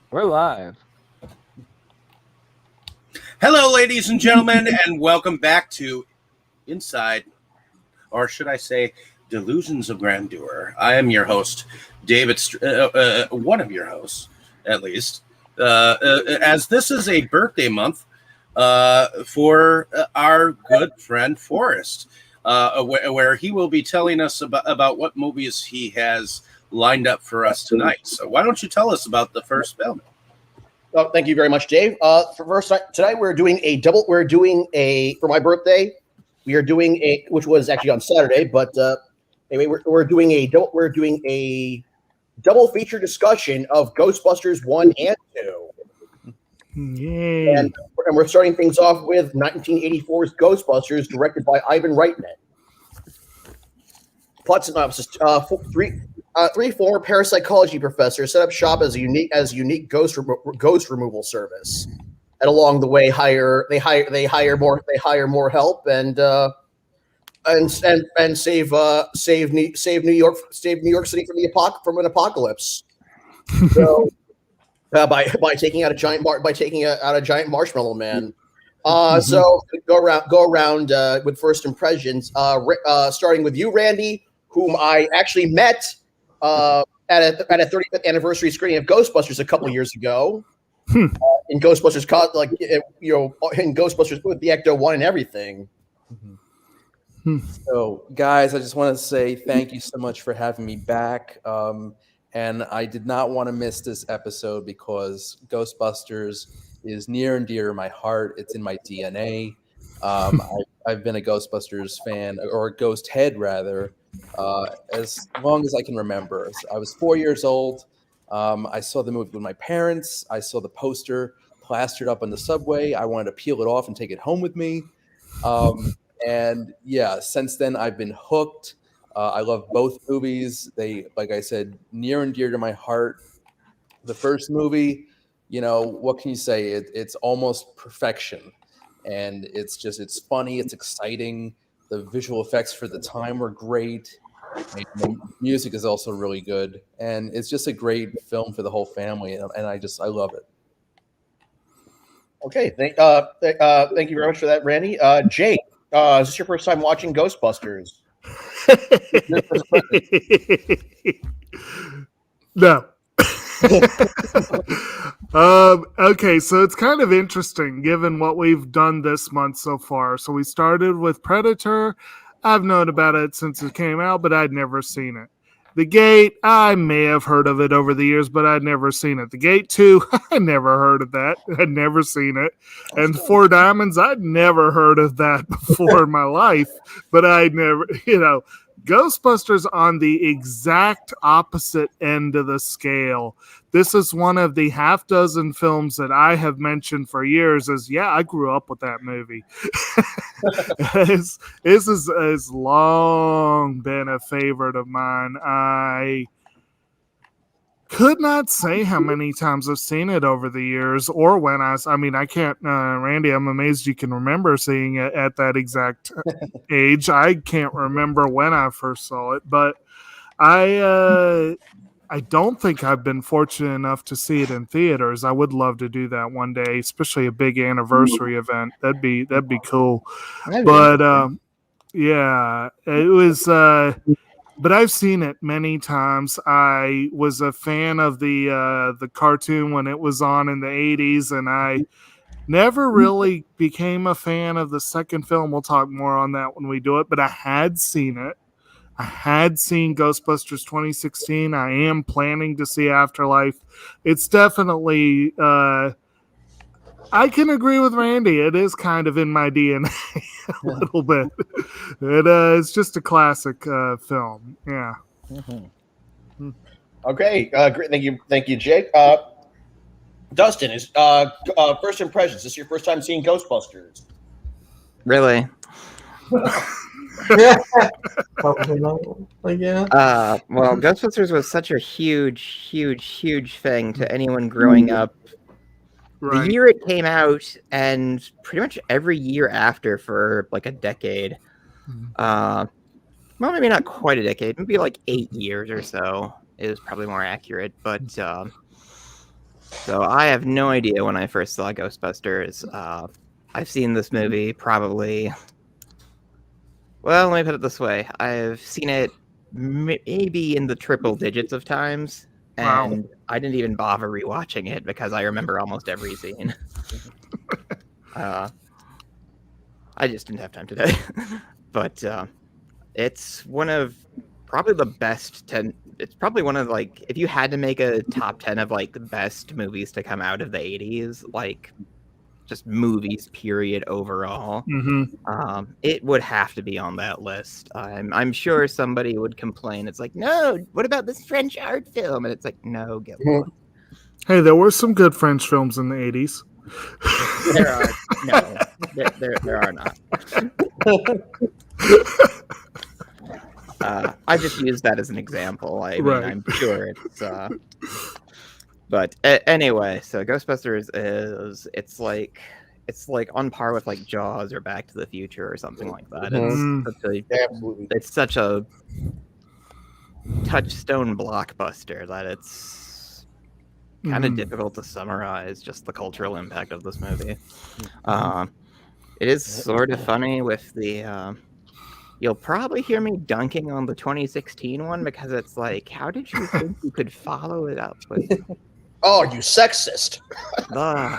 We're live. Hello, ladies and gentlemen, and welcome back to Inside, or should I say, Delusions of Grandeur. I am your host, David, one of your hosts, at least, as this is a birthday month for our good friend Forrest, where he will be telling us about what movies he has lined up for us tonight. So why don't you tell us about the first film? Oh, thank you very much, Dave. For first tonight, we're doing a double. We're doing a for my birthday. We are doing a, which was actually on Saturday, but anyway, we're doing a double feature discussion of Ghostbusters 1 and 2. Yay. And we're starting things off with 1984's Ghostbusters, directed by Ivan Reitman. Plot synopsis: three former parapsychology professors set up shop as a unique ghost removal service, and along the way they hire more help and save New York City from an apocalypse. So by taking out a giant marshmallow man. So go around with first impressions. Starting with you, Randy, whom I actually met at a 35th anniversary screening of Ghostbusters a couple years ago. In Ghostbusters, in Ghostbusters with the Ecto-1 and everything. So, guys, I just want to say thank you so much for having me back. And I did not want to miss this episode because Ghostbusters is near and dear to my heart. It's in my DNA. I've been a Ghostbusters fan, or a Ghost head rather, as long as I can remember. So I was 4 years old. I saw the movie with my parents. I saw the poster plastered up on the subway. I wanted to peel it off and take it home with me. And yeah, since then I've been hooked. I love both movies. They, like I said, near and dear to my heart. The first movie, what can you say? It's almost perfection. And it's funny, it's exciting. The visual effects for the time were great. The music is also really good. And it's just a great film for the whole family. And I love it. Okay, thank you very much for that, Randy. Jake, is this your first time watching Ghostbusters? No. Okay, so it's kind of interesting given what we've done this month so far. So we started with Predator. I've known about it since it came out, but I'd never seen it. The Gate, I may have heard of it over the years, but I'd never seen it. The Gate 2, I never heard of that. I'd never seen it. And Four Diamonds, I'd never heard of that before in my life, but I'd never, Ghostbusters on the exact opposite end of the scale. This is one of the half dozen films that I have mentioned for years as, I grew up with that movie. This has long been a favorite of mine. I could not say how many times I've seen it over the years or when I can't, Randy, I'm amazed you can remember seeing it at that exact age. I can't remember when I first saw it, but I don't think I've been fortunate enough to see it in theaters. I would love to do that one day, especially a big anniversary event. That'd be cool. But it was. But I've seen it many times. I was a fan of the cartoon when it was on in the 80s, and I never really became a fan of the second film. We'll talk more on that when we do it, but I had seen it. I had seen Ghostbusters 2016. I am planning to see Afterlife. It's definitely... I can agree with Randy. It is kind of in my DNA a little bit. It's just a classic film. Yeah. Mm-hmm. Okay. Great. Thank you, Jake. Dustin, is first impressions. Is this your first time seeing Ghostbusters? Really? Probably not. Well, Ghostbusters was such a huge thing to anyone growing up. Right. The year it came out, and pretty much every year after for like a decade. Well, maybe not quite a decade, maybe like 8 years or so is probably more accurate. But So I have no idea when I first saw Ghostbusters. I've seen this movie probably. Well, let me put it this way: I've seen it maybe in the triple digits of times, and Wow. I didn't even bother rewatching it because I remember almost every scene. I just didn't have time today. But it's one of probably the best 10. It's probably one of, like, if you had to make a top 10 of like the best movies to come out of the 80s, like just movies period overall, it would have to be on that list. I'm sure somebody would complain. It's like, no, what about this French art film? And it's like, no, get lost. Hey, there were some good French films in the 80s. There are no, there are not. I just used that as an example. I mean, Right. I'm sure it's. But anyway, so Ghostbusters it's like on par with like Jaws or Back to the Future or something like that. Absolutely. It's such a touchstone blockbuster that it's kind of difficult to summarize just the cultural impact of this movie. It is sort of funny with the. You'll probably hear me dunking on the 2016 one because it's like, how did you think you could follow it up with? Oh, you sexist! Oh.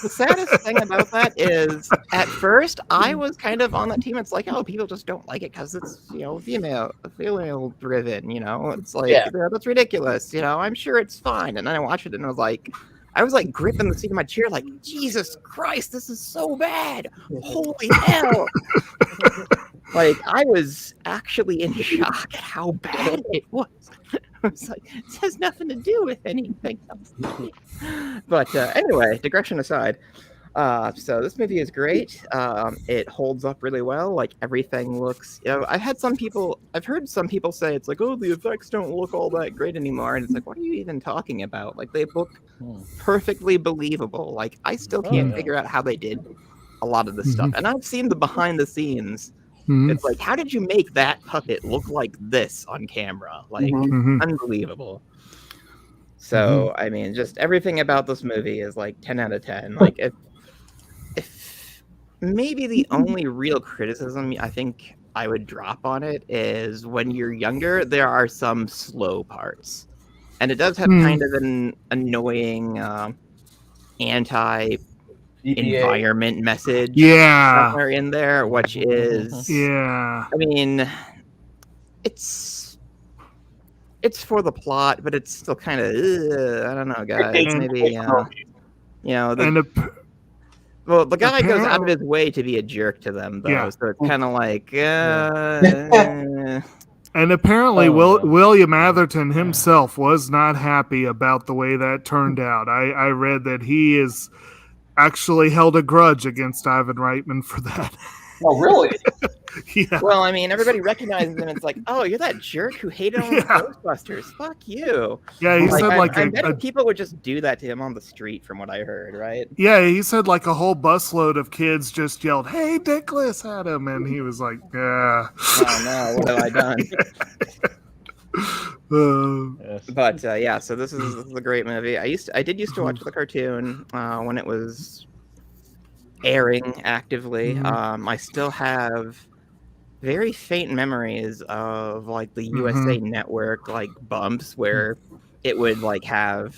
The saddest thing about that is, at first, I was kind of on that team. It's like, oh, people just don't like it because it's female driven. It's like, that's ridiculous. I'm sure it's fine. And then I watched it and I was like gripping the seat of my chair, like, Jesus Christ, this is so bad. Holy hell. Like, I was actually in shock at how bad it was. I was like, this has nothing to do with anything else. But anyway, digression aside. So this movie is great. It holds up really well. Like, everything looks, I've heard some people say it's like, oh, the effects don't look all that great anymore. And it's like, what are you even talking about? Like, they look perfectly believable. Like, I still can't figure out how they did a lot of this stuff. And I've seen the behind the scenes. It's like, how did you make that puppet look like this on camera? Like, unbelievable. So, I mean, just everything about this movie is like 10 out of 10. Like, if maybe the only real criticism I think I would drop on it is when you're younger, there are some slow parts. And it does have kind of an annoying anti-environment message somewhere in there, which is... I mean, it's for the plot, but it's still kind of... I don't know, guys. Maybe... Well, the guy goes out of his way to be a jerk to them, though, so it's kind of like... And apparently William Atherton himself was not happy about the way that turned out. I read that he is actually held a grudge against Ivan Reitman for that. Oh, really? Yeah. Well, I mean, everybody recognizes him. It's like, oh, you're that jerk who hated on the Ghostbusters. Fuck you. Yeah, he said I'm betting people would just do that to him on the street, from what I heard, right? Yeah, he said like a whole busload of kids just yelled, "Hey, Dickless," at him, and he was like, "Yeah." Oh no, what have I done? But yeah, so this is a great movie. I did used to watch the cartoon when it was airing actively. I still have very faint memories of like the USA Network like bumps where it would like have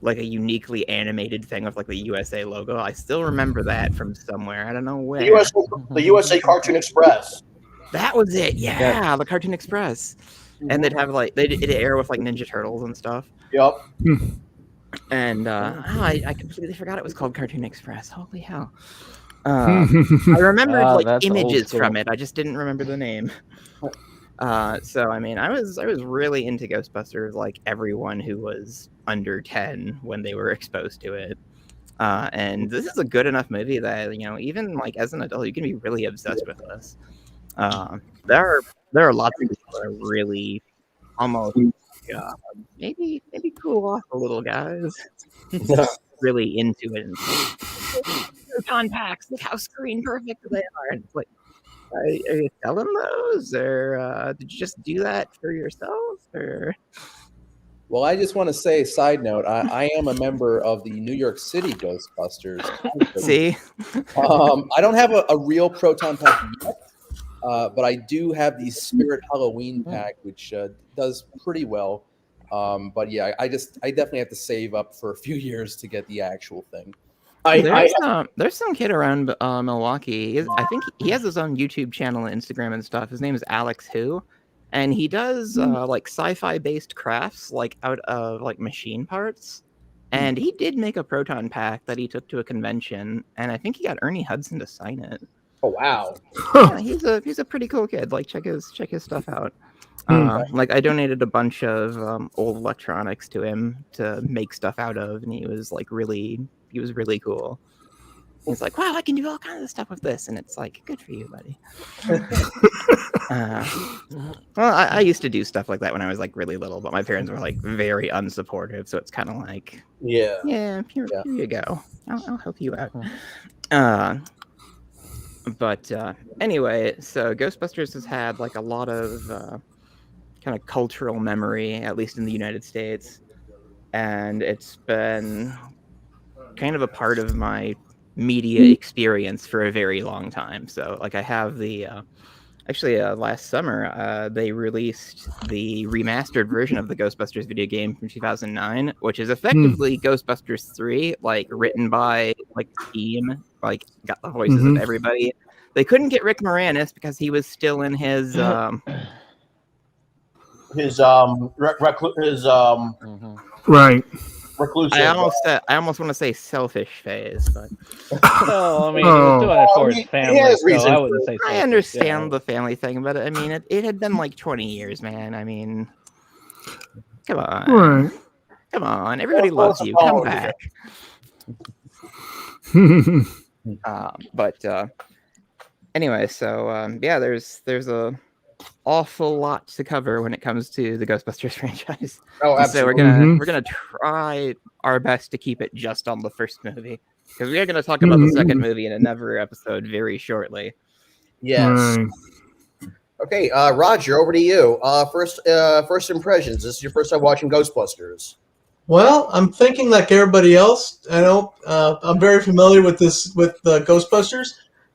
like a uniquely animated thing with like the USA logo. I still remember that from somewhere. I don't know where. The USA Cartoon Express. That was it. Yeah, the Cartoon Express. And they'd have like it'd air with like Ninja Turtles and stuff. Yep. And I completely forgot it was called Cartoon Express. Holy hell. I remembered like images from it. I just didn't remember the name. So I mean, I was really into Ghostbusters, like everyone who was under 10 when they were exposed to it. And this is a good enough movie that even like as an adult, you can be really obsessed with this. There are lots of people that are really almost maybe cool off a little, guys. Really into it. And John Pax, look how screen perfect they are. And it's like, are you selling those, or did you just do that for yourself? Or Well, I just want to say, side note, I am a member of the New York City Ghostbusters. See? I don't have a real proton pack yet, but I do have the Spirit Halloween pack, which does pretty well. But yeah, I definitely have to save up for a few years to get the actual thing. There's some kid around Milwaukee. I think he has his own YouTube channel and Instagram and stuff. His name is Alex Who, and he does like sci-fi based crafts like out of like machine parts. And he did make a proton pack that he took to a convention, and I think he got Ernie Hudson to sign it. Oh wow! Yeah, he's a pretty cool kid. Like check his stuff out. Like I donated a bunch of old electronics to him to make stuff out of, and he was really cool. He's like, wow, I can do all kinds of stuff with this, and it's like, good for you, buddy. Well, I used to do stuff like that when I was like really little, but my parents were like very unsupportive, so it's kind of like, here you go. I'll help you out. But anyway, so Ghostbusters has had like a lot of kind of cultural memory, at least in the United States, and it's been kind of a part of my media experience for a very long time. So like I have the last summer they released the remastered version of the Ghostbusters video game from 2009, which is effectively Ghostbusters 3, like written by like the team, like got the voices of everybody. They couldn't get Rick Moranis because he was still in his right. Reclusive. I almost want to say selfish phase, but well, I mean, he was doing it for his family, so I wouldn't say selfish. I understand the family thing, but I mean, it had been like 20 years, man. I mean, come on, Right. Come on, everybody loves you. Come back. But anyway, so yeah, there's a awful lot to cover when it comes to the Ghostbusters franchise. Oh, absolutely. So we're gonna try our best to keep it just on the first movie, because we are gonna talk about the second movie in another episode very shortly. Yes. Okay, Roger, over to you. First impressions. This is your first time watching Ghostbusters. Well, I'm thinking like everybody else. I know I'm very familiar with Ghostbusters.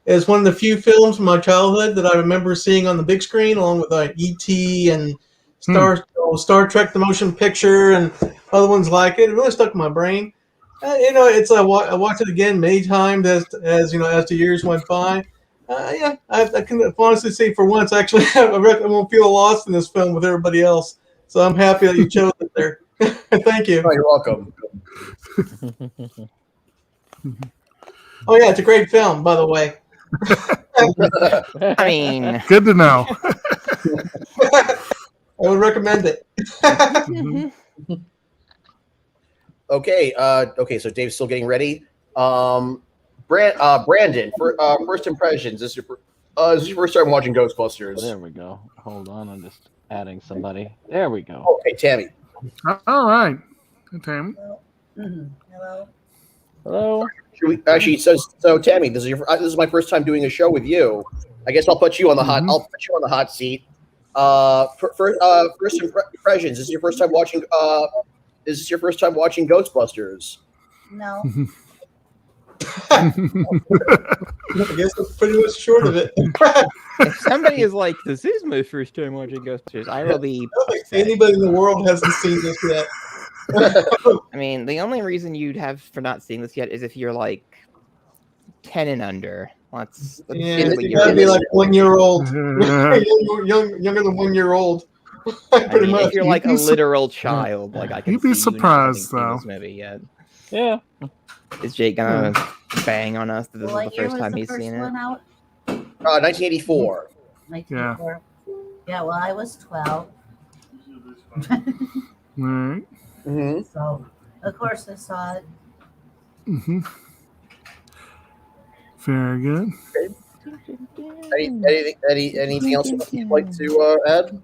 It's one of the few films from my childhood that I remember seeing on the big screen, along with E.T. and Star Trek: The Motion Picture and other ones like it. It really stuck in my brain. It's I watched it again many times as the years went by. I can honestly say for once, actually, I won't feel lost in this film with everybody else. So I'm happy that you chose it there. Thank you. Oh, you're welcome. Oh yeah, it's a great film, by the way. I mean, good to know. I would recommend it. Okay. So Dave's still getting ready. Brandon, first impressions. This is your first time watching Ghostbusters. There we go. Hold on, I'm just adding somebody. There we go. Okay, Tammy. All right. Hey, Tammy. Hello. Hello. Actually, so Tammy, this is my first time doing a show with you. I guess I'll put you on the hot. I'll put you on the hot seat. First impressions. Is this your first time watching? Is this your first time watching Ghostbusters? No. I guess that's pretty much short of it. If somebody is like, "This is my first time watching Ghostbusters," I will be. I don't think anybody in the world hasn't seen this yet. I mean, the only reason you'd have for not seeing this yet is if you're like 10 and under. Let's you gotta be like 1 year old, younger than 1 year old. Pretty much. If you're like a literal child, like I can. You'd be surprised though. This movie yet? Yeah. Is Jake gonna bang on us that this is the first time he's seen it? 1984. 1984. Yeah. Well, I was 12. Right. So, of course, I saw it. Very good. Anything else you'd like to add?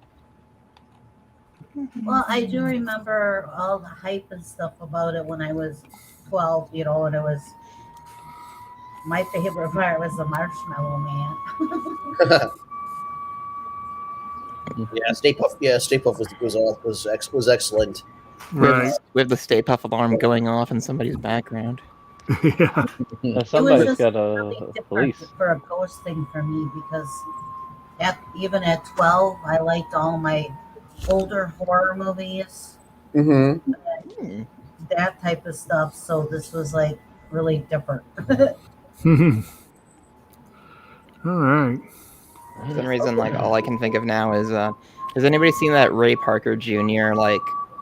Well, I do remember all the hype and stuff about it when I was 12, and it was my favorite part was the Marshmallow Man. Yeah, Stay Puft was excellent. Right. With the Stay Puft alarm going off in somebody's background. Yeah. Somebody's just got really a different police. for a ghost thing for me because even at 12, I liked all my older horror movies, Mm-hmm. that type of stuff. So this was like really different. All right. For some reason, like all I can think of now is, has anybody seen that Ray Parker Jr. like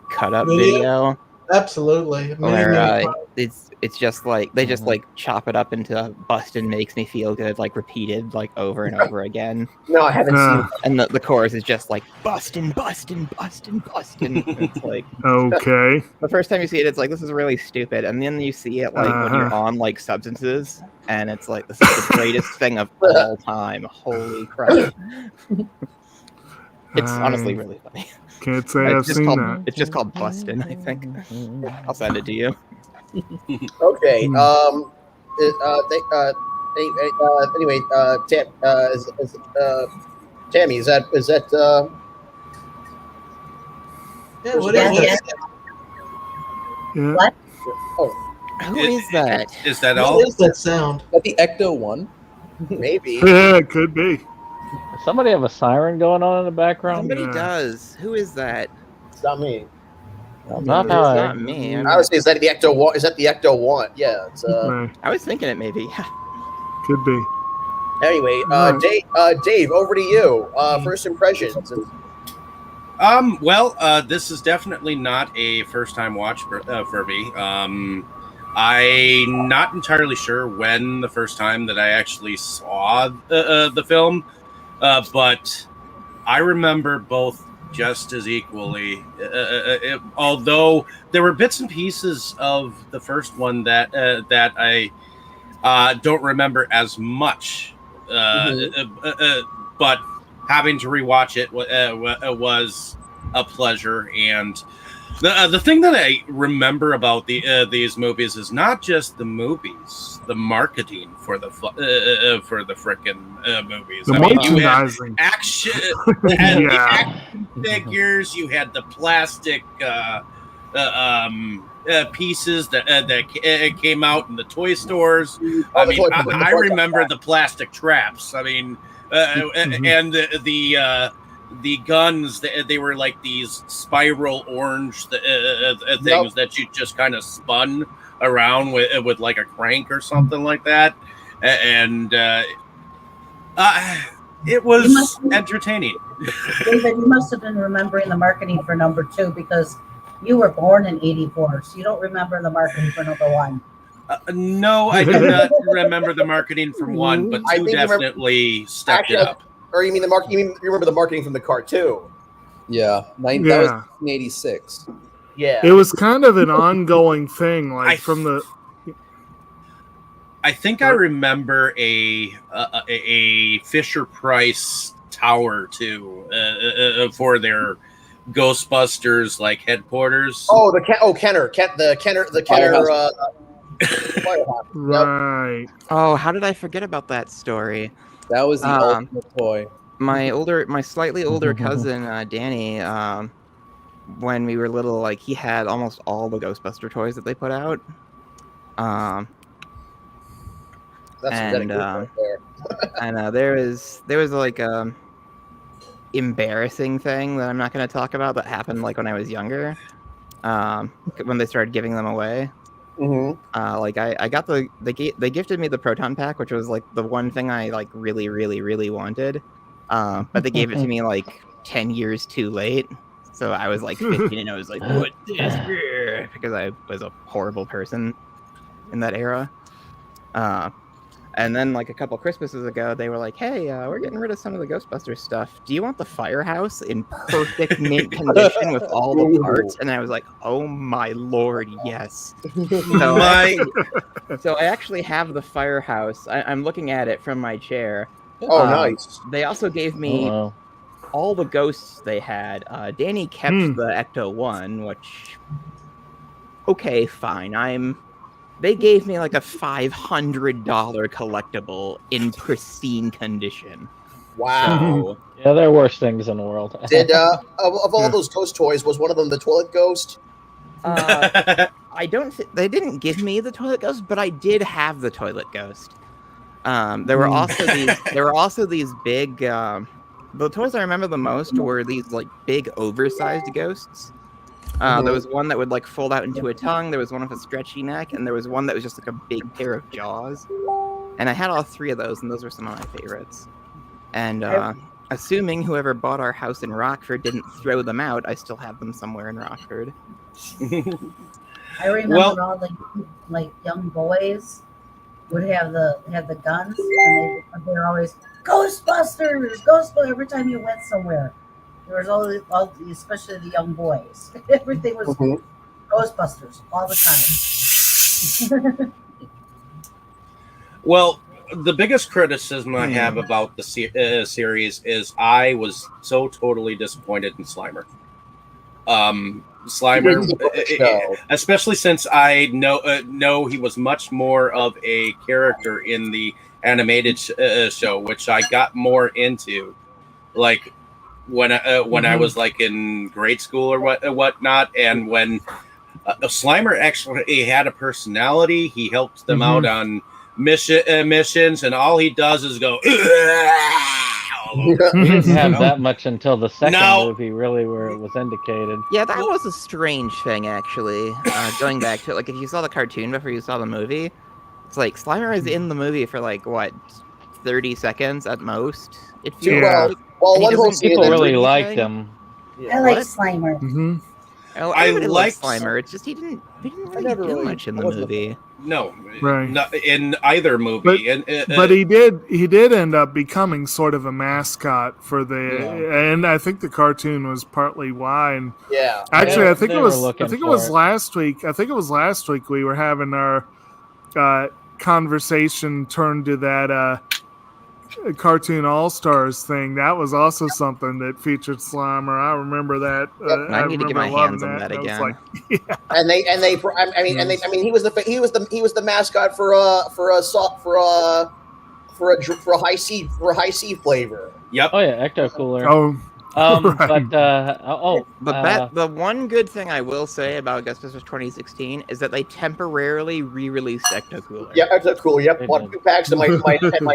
cut up video? Absolutely. Where it's just like they just like chop it up into "Bustin' makes me feel good," like repeated like over and over again. No, I haven't seen it. And the chorus is just like "Bustin', bustin', bustin', bustin'." It's like Okay. the first time you see it, it's like this is really stupid, and then you see it like when you're on like substances, and it's like this is the greatest thing of all time. Holy crap! It's honestly really funny. Can't say I've seen that. It's just called Bustin', I think. I'll send it to you. Okay. Anyway, Tammy, is that? Yeah, what is that? Yeah. What? Oh, Who is that? Is that all? What is that sound? Is that the Ecto one? maybe. Yeah, it could be. Does somebody have a siren going on in the background? Somebody Yeah. does. Who is that? It's not me. Not It's how I- not me. I was saying, is that the Ecto One? Is that the Ecto One? Yeah. It's Right. I was thinking it maybe. Yeah. Could be. Anyway, Dave, over to you. First impressions. Well, this is definitely not a first-time watch for me. I'm not entirely sure when the first time that I actually saw the film, but I remember both just as equally. Although there were bits and pieces of the first one that I don't remember as much, but having to rewatch it was a pleasure. And the thing that I remember about these movies is not just the movies, the marketing for the frickin' movies. The I mean, you had merchandising. action, and the Yeah. action figures. You had the plastic pieces that came out in the toy stores. I mean, I remember the plastic traps. I mean, and the guns. They were like these spiral orange things that you just kind of spun around with like a crank or something like that, and it was entertaining. David, you must have been remembering the marketing for number 2 because you were born in '84, so you don't remember the marketing for number 1. No, I do not remember the marketing from 1, but 2 definitely stepped it up. Or you mean the market? You remember the marketing from the cartoon? Yeah, that was 1986. Yeah, It was kind of an ongoing thing, like from the. I think I remember a Fisher Price tower too for their Ghostbusters like headquarters. Oh, Kenner. Right. Oh, how did I forget about that story? That was the ultimate toy. My slightly older cousin Danny, when we were little, like he had almost all the Ghostbuster toys that they put out. That's and right there. and there was like a embarrassing thing that I'm not going to talk about that happened like when I was younger. When they started giving them away. Mm-hmm. Like I got they gifted me the Proton Pack, which was like the one thing I like really, really, really wanted. But they gave it to me like 10 years too late. So I was like 15 and I was like, what this? Because I was a horrible person in that era. And then like a couple Christmases ago, they were like, hey, we're getting rid of some of the Ghostbusters stuff. Do you want the firehouse in perfect mint condition with all the parts? And I was like, oh my lord, yes. So I actually have the firehouse. I'm looking at it from my chair. Oh, nice. They also gave me all the ghosts they had. Danny kept the Ecto 1, which... Okay, fine. They gave me like a $500 collectible in pristine condition. Wow. So, Yeah, there are worse things in the world. Did of all those ghost toys, was one of them the toilet ghost? I don't. They didn't give me the toilet ghost, but I did have the toilet ghost. There were also these. There were also these big. The toys I remember the most were these like big, oversized ghosts. There was one that would like fold out into a tongue. There was one with a stretchy neck, and there was one that was just like a big pair of jaws. And I had all three of those, and those were some of my favorites. And assuming whoever bought our house in Rockford didn't throw them out, I still have them somewhere in Rockford. I remember all the like young boys would have the guns, and they're always Ghostbusters, Ghostbusters. Every time you went somewhere, there was all especially the young boys. Everything was Ghostbusters all the time. Well, the biggest criticism I have about the series is I was so totally disappointed in Slimer. Slimer, especially since I know he was much more of a character in the animated show, which I got more into, like when I was like in grade school or whatnot, and when Slimer actually had a personality. He helped them out on missions, and all he does is go. He didn't have that much until the second movie, really, where it was indicated. Yeah, that was a strange thing, actually. Going back to it, like if you saw the cartoon before you saw the movie, it's like Slimer is in the movie for like what, 30 seconds at most. It feels like. Well, one whole people really liked him. I like Slimer. I liked Slimer. It's just he didn't really do much in the movie. No, not in either movie. But he did end up becoming sort of a mascot for and I think the cartoon was partly why. And actually, I think it was last week. I think it was last week we were having our conversation turned to that cartoon All-Stars thing. That was also something that featured Slimer. I remember that. I need to get my hands on that again. Like, and they he was the mascot for high C flavor. Yep. Oh yeah, Ecto Cooler. Right. But the one good thing I will say about Ghostbusters 2016 is that they temporarily re-released Ecto Cooler. Yeah, Ecto Cooler. Yep, bought 2 packs, and my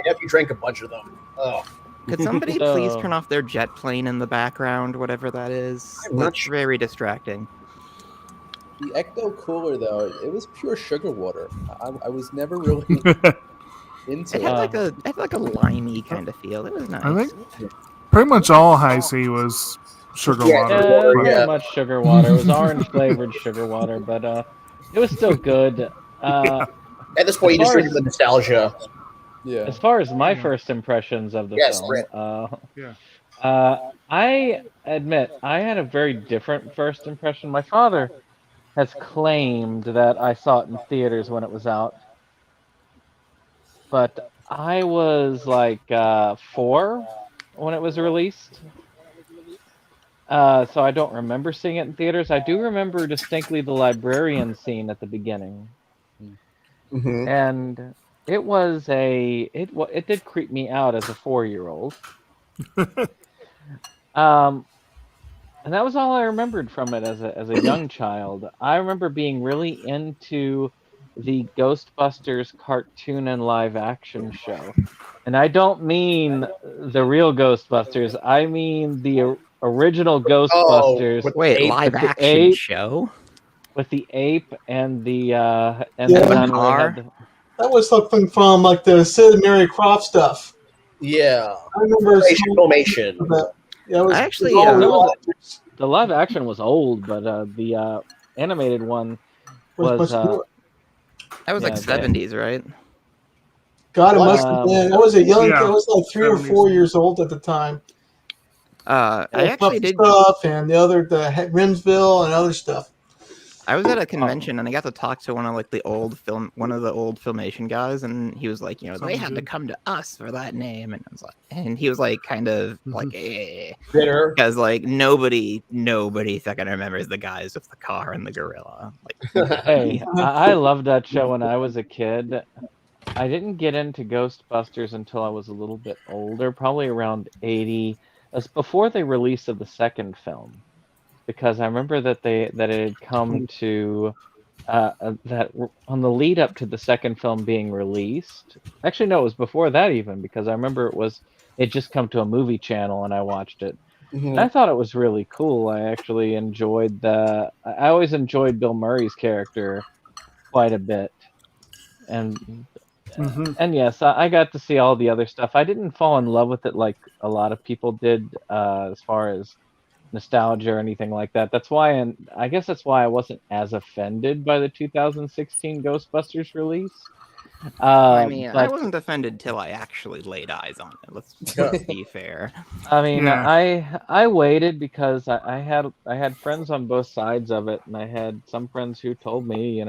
nephew drank a bunch of them. Oh. Could somebody please turn off their jet plane in the background, whatever that is? That's very distracting. The Ecto Cooler, though, it was pure sugar water. I was never really into it. It had like a limey kind of feel. It was nice. I think pretty much all high C was sugar water. Pretty much sugar water. It was orange flavored sugar water, but it was still good. At this point, you just drink the nostalgia. Yeah. As far as my first impressions of the film, I admit I had a very different first impression. My father has claimed that I saw it in theaters when it was out, but I was like 4 when it was released. So I don't remember seeing it in theaters. I do remember distinctly the librarian scene at the beginning. And it was it did creep me out as a 4-year-old. And that was all I remembered from it as a young child. I remember being really into the Ghostbusters cartoon and live action show. And I don't mean the real Ghostbusters. I mean the original Ghostbusters. Live action show? With the ape and the car? That was something from like the Sid and Mary Croft stuff. Yeah. I remember filmation. The live action was old, but the animated one was that was like 70s, right? God, it must have been. I was a young kid. I was like 3 or 4 years old at the time. I actually did stuff and the Rimsville and other stuff. I was at a convention and I got to talk to one of the old Filmation guys, and he was like, they had to come to us for that name, and I was like, and he was like, kind of like, bitter, because like nobody fucking remembers the guys with the car and the gorilla. Like, hey, I loved that show when I was a kid. I didn't get into Ghostbusters until I was a little bit older, probably around 80, before the release of the second film. because I remember that it had come to that on the lead up to the second film being released. Actually, no, it was before that even, because I remember it just come to a movie channel and I watched it. And I thought it was really cool. I actually enjoyed I always enjoyed Bill Murray's character quite a bit, and yes, I got to see all the other stuff. I didn't fall in love with it like a lot of people did, as far as nostalgia or anything like that. That's why, and I guess that's why I wasn't as offended by the 2016 Ghostbusters release. I mean, I But wasn't offended till I actually laid eyes on it. Let's be fair. I mean, Yeah. I waited because I had friends on both sides of it, and I had some friends who told me,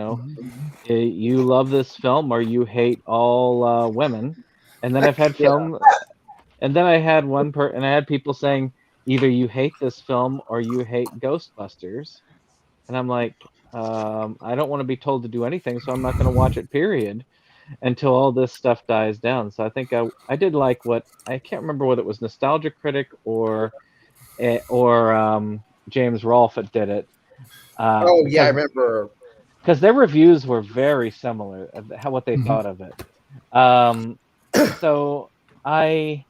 you love this film or you hate all women, and then I've had and then I had and I had people saying either you hate this film or you hate Ghostbusters, and I'm like, I don't want to be told to do anything, so I'm not going to watch it. Period. Until all this stuff dies down. So I think I did like what I can't remember whether it was Nostalgia Critic or James Rolfe that did it. I remember because their reviews were very similar of what they thought of it. So I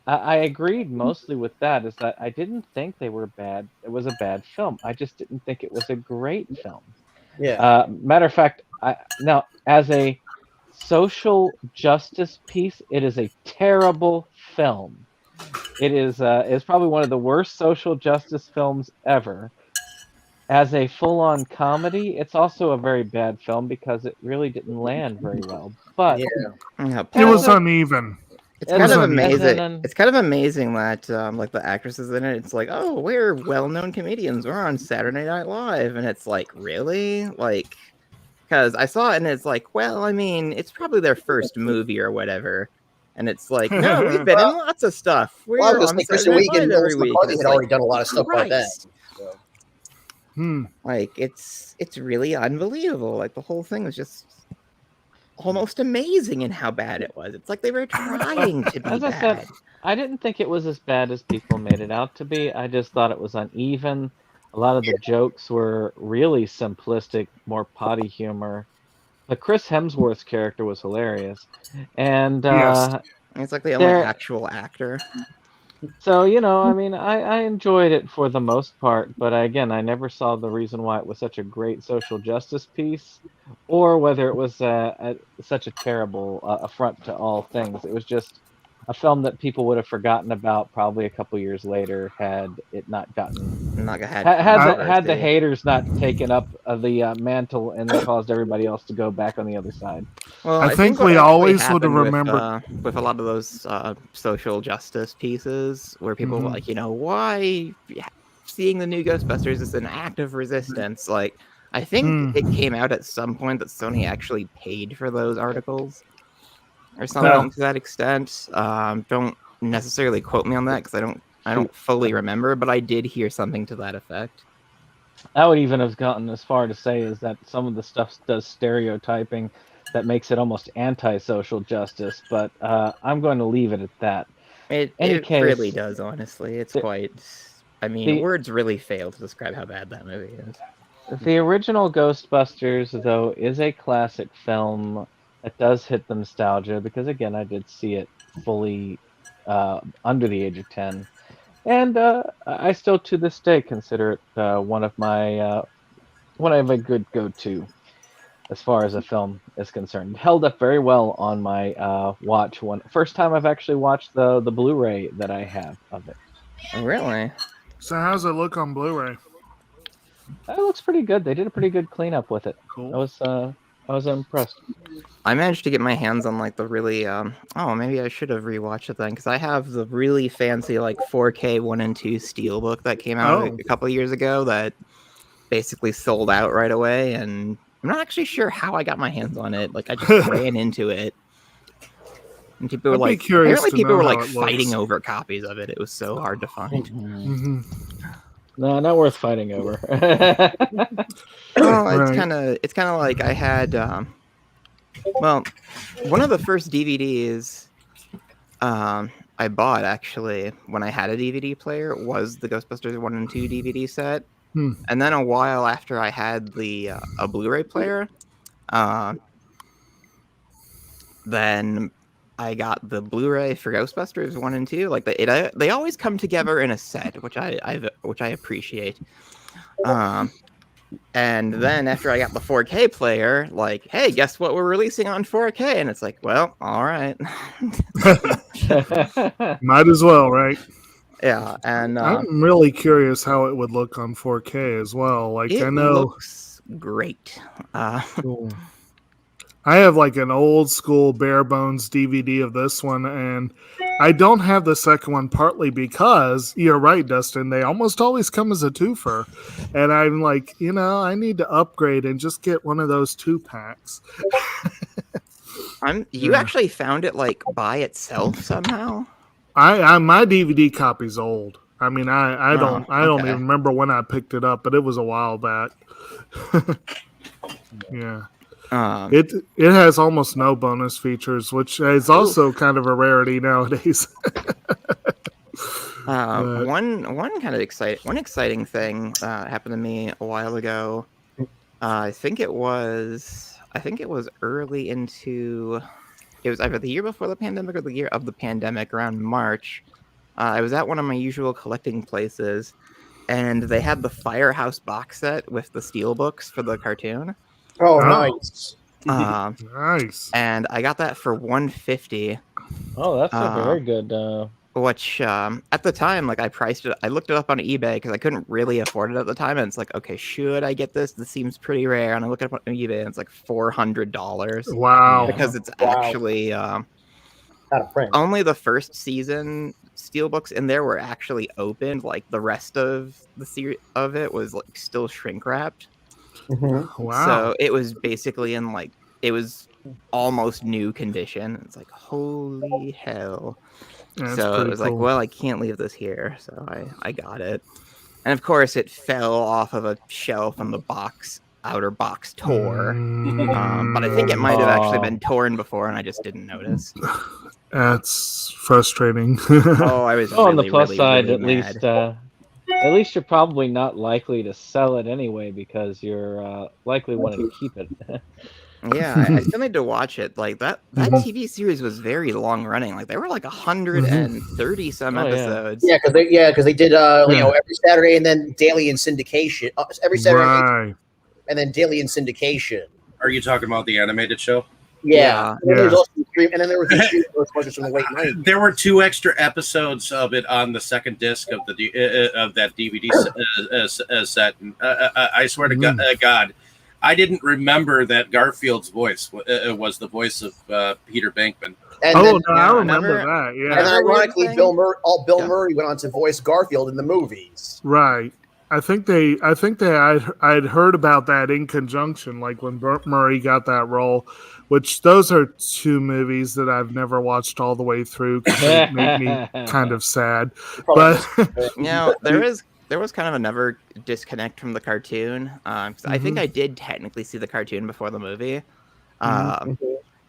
agreed mostly with that. Is that I didn't think they were bad. It was a bad film. I just didn't think it was a great film. Yeah. Matter of fact, now as a social justice piece, it is a terrible film. It is probably one of the worst social justice films ever. As a full-on comedy, it's also a very bad film because it really didn't land very well. But it was uneven. It's kind of amazing. It's kind of amazing that like the actresses in it. It's like, oh, we're well-known comedians. We're on Saturday Night Live, and it's like, really, like. Because I saw it and it's like, well, I mean, it's probably their first movie or whatever. And it's like, no, we've been in lots of stuff. We're on Kristen Wiig and Melissa McCarthy had already done a lot of stuff like that. So. Like, it's really unbelievable. Like, the whole thing was just almost amazing in how bad it was. It's like they were trying to be as I said, I didn't think it was as bad as people made it out to be. I just thought it was uneven. A lot of the jokes were really simplistic, more potty humor. But Chris Hemsworth's character was hilarious. And it's like the only actual actor. So, I mean, I enjoyed it for the most part, but I never saw the reason why it was such a great social justice piece, or whether it was such a terrible affront to all things. It was just a film that people would have forgotten about probably a couple years later had it not gotten had the haters not taken up the mantle and then caused everybody else to go back on the other side. Well, I think we always would have remembered with a lot of those social justice pieces where people were like, why seeing the new Ghostbusters is an act of resistance. Like, I think it came out at some point that Sony actually paid for those articles. Or something to that extent. Don't necessarily quote me on that because I don't fully remember, but I did hear something to that effect. I would even have gotten as far to say is that some of the stuff does stereotyping that makes it almost anti-social justice, but I'm going to leave it at that. It really does, honestly. It's quite. I mean, words really fail to describe how bad that movie is. The original Ghostbusters, though, is a classic film. It does hit the nostalgia because, again, I did see it fully under the age of 10. And I still, to this day, consider it one of a good go-to as far as a film is concerned. It held up very well on my watch. First time I've actually watched the Blu-ray that I have of it. Oh, really? So how's it look on Blu-ray? It looks pretty good. They did a pretty good cleanup with it. Cool. I was impressed. I managed to get my hands on like the really maybe I should have rewatched it then because I have the really fancy like 4K 1 and 2 Steelbook that came out a couple of years ago that basically sold out right away, and I'm not actually sure how I got my hands on it. Like I just ran into it, and people were like, apparently people were like fighting over copies of it. It was so hard to find. Mm-hmm. No, not worth fighting over. Well, it's kind of like I had, one of the first DVDs I I bought actually when I had a DVD player was the Ghostbusters 1 and 2 DVD set. And then a while after I had the a Blu-ray player, then I got the Blu-ray for Ghostbusters 1 and 2. Like they always come together in a set, which I appreciate. And then after I got the 4K player, like, hey, guess what we're releasing on 4K? And it's like, well, all right. Might as well, right? Yeah, and I'm really curious how it would look on 4K as well. Like, it I know looks great. Cool. I have like an old school bare bones DVD of this one, and I don't have the second one partly because you're right, Dustin. They almost always come as a twofer, and I'm like, I need to upgrade and just get one of those 2-packs. You actually found it like by itself somehow? My DVD copy's old. I mean, I don't okay. even remember when I picked it up, but it was a while back. Yeah. It has almost no bonus features, which is also kind of a rarity nowadays. One exciting thing happened to me a while ago. I think it was early into. It was either the year before the pandemic or the year of the pandemic, around March. I was at one of my usual collecting places, and they had the Firehouse box set with the steel books for the cartoon. Oh, nice. Nice. And I got that for $150. Oh, that's a very good. Which at the time, like, I priced it. I looked it up on eBay because I couldn't really afford it at the time, and it's like, okay, should I get this? This seems pretty rare. And I look it up on eBay, and it's like $400. Wow! Because it's actually out of print. Only the first season steelbooks in there were actually opened. Like the rest of the series of it was like still shrink wrapped. Mm-hmm. Wow! So it was basically it was almost new condition. It's like, holy hell. That's so it was cool. like, well, I can't leave this here. So I got it. And of course it fell off of a shelf and the outer box tore. But I think it might have actually been torn before and I just didn't notice. That's frustrating. I was on the really, plus really, side, really at least you're probably not likely to sell it anyway because you're likely wanting to keep it. Yeah, I still need to watch it. Like that TV series was very long running. Like there were like 130 some episodes. Yeah, because they did every Saturday and then daily in syndication. Every Saturday Right. and then daily in syndication. Are you talking about the animated show? Yeah. And then there was also the stream, and then there was the stream Ghostbusters from the late 90s. There were 2 extra episodes of it on the second disc of the of that DVD set. And, I swear to God, I didn't remember that Garfield's voice was the voice of Peter Venkman. And I remember that. Yeah. And ironically, Bill Murray went on to voice Garfield in the movies. Right. I think I'd heard about that in conjunction, like when Burt Murray got that role, which those are 2 movies that I've never watched all the way through because they make me kind of sad. But there was kind of another disconnect from the cartoon. I think I did technically see the cartoon before the movie.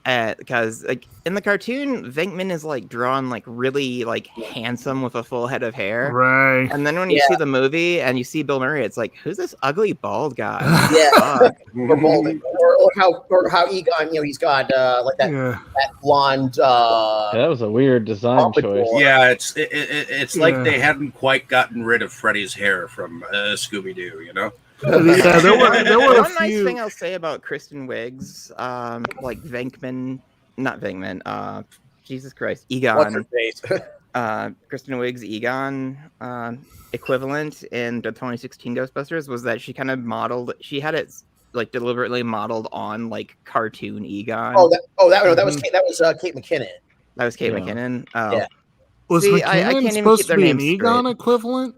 Because like in the cartoon, Venkman is like drawn like really like handsome with a full head of hair, right? And then when you see the movie and you see Bill Murray, it's like, who's this ugly bald guy? Yeah, or how Egon, he's got like that blonde. That was a weird design choice. Yeah, it's like they hadn't quite gotten rid of Freddy's hair from Scooby Doo, there were one nice thing I'll say about Kristen Wiig's, like not Venkman, Jesus Christ, Egon. What's her face? Kristen Wiig's Egon equivalent in the 2016 Ghostbusters was that she kind of she had it like deliberately modeled on like cartoon Egon. That was Kate McKinnon. That was Kate McKinnon. Oh. Yeah. Was See, McKinnon I can't even supposed keep their to be an names Egon straight. equivalent?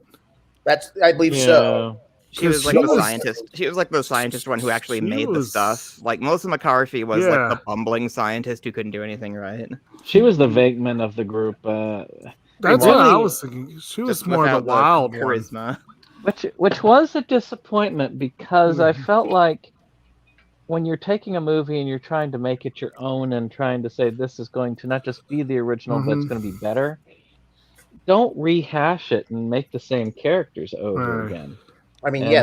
I believe so. She was like the scientist. She was like the scientist one who actually made the stuff. Like Melissa McCarthy was like the bumbling scientist who couldn't do anything right. She was the Venkman of the group. That's what I was thinking. She was more the wild charisma. Which was a disappointment because I felt like when you're taking a movie and you're trying to make it your own and trying to say this is going to not just be the original, but it's going to be better. don't rehash it and make the same characters over again. I mean, And yeah,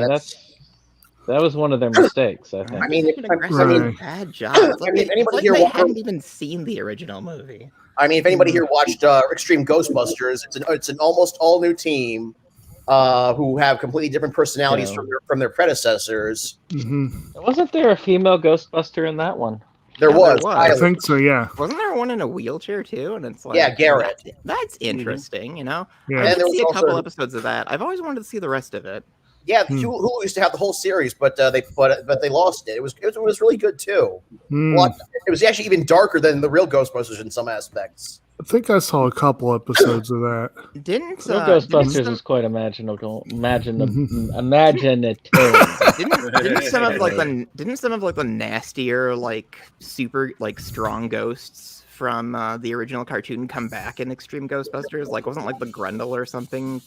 that was one of their mistakes, I think. I mean, bad job. It's like, if anybody like here they wa- hadn't even seen the original movie. I mean, if anybody here watched Extreme Ghostbusters, it's an almost all new team who have completely different personalities from their predecessors. Wasn't there a female Ghostbuster in that one? There was. I think so. Yeah. Wasn't there one in a wheelchair too? And it's like, yeah, Garrett. That's interesting. You know, Yeah. I And there did see was a couple also- episodes of that. I've always wanted to see the rest of it. Yeah, Hulu used to have the whole series, but they lost it. It was really good too. It was actually even darker than the real Ghostbusters in some aspects. I think I saw a couple episodes of that. Didn't Real Ghostbusters is quite imaginative. Didn't some of like the nastier, like super like strong ghosts from the original cartoon come back in Extreme Ghostbusters? Like, wasn't like the Grundle or something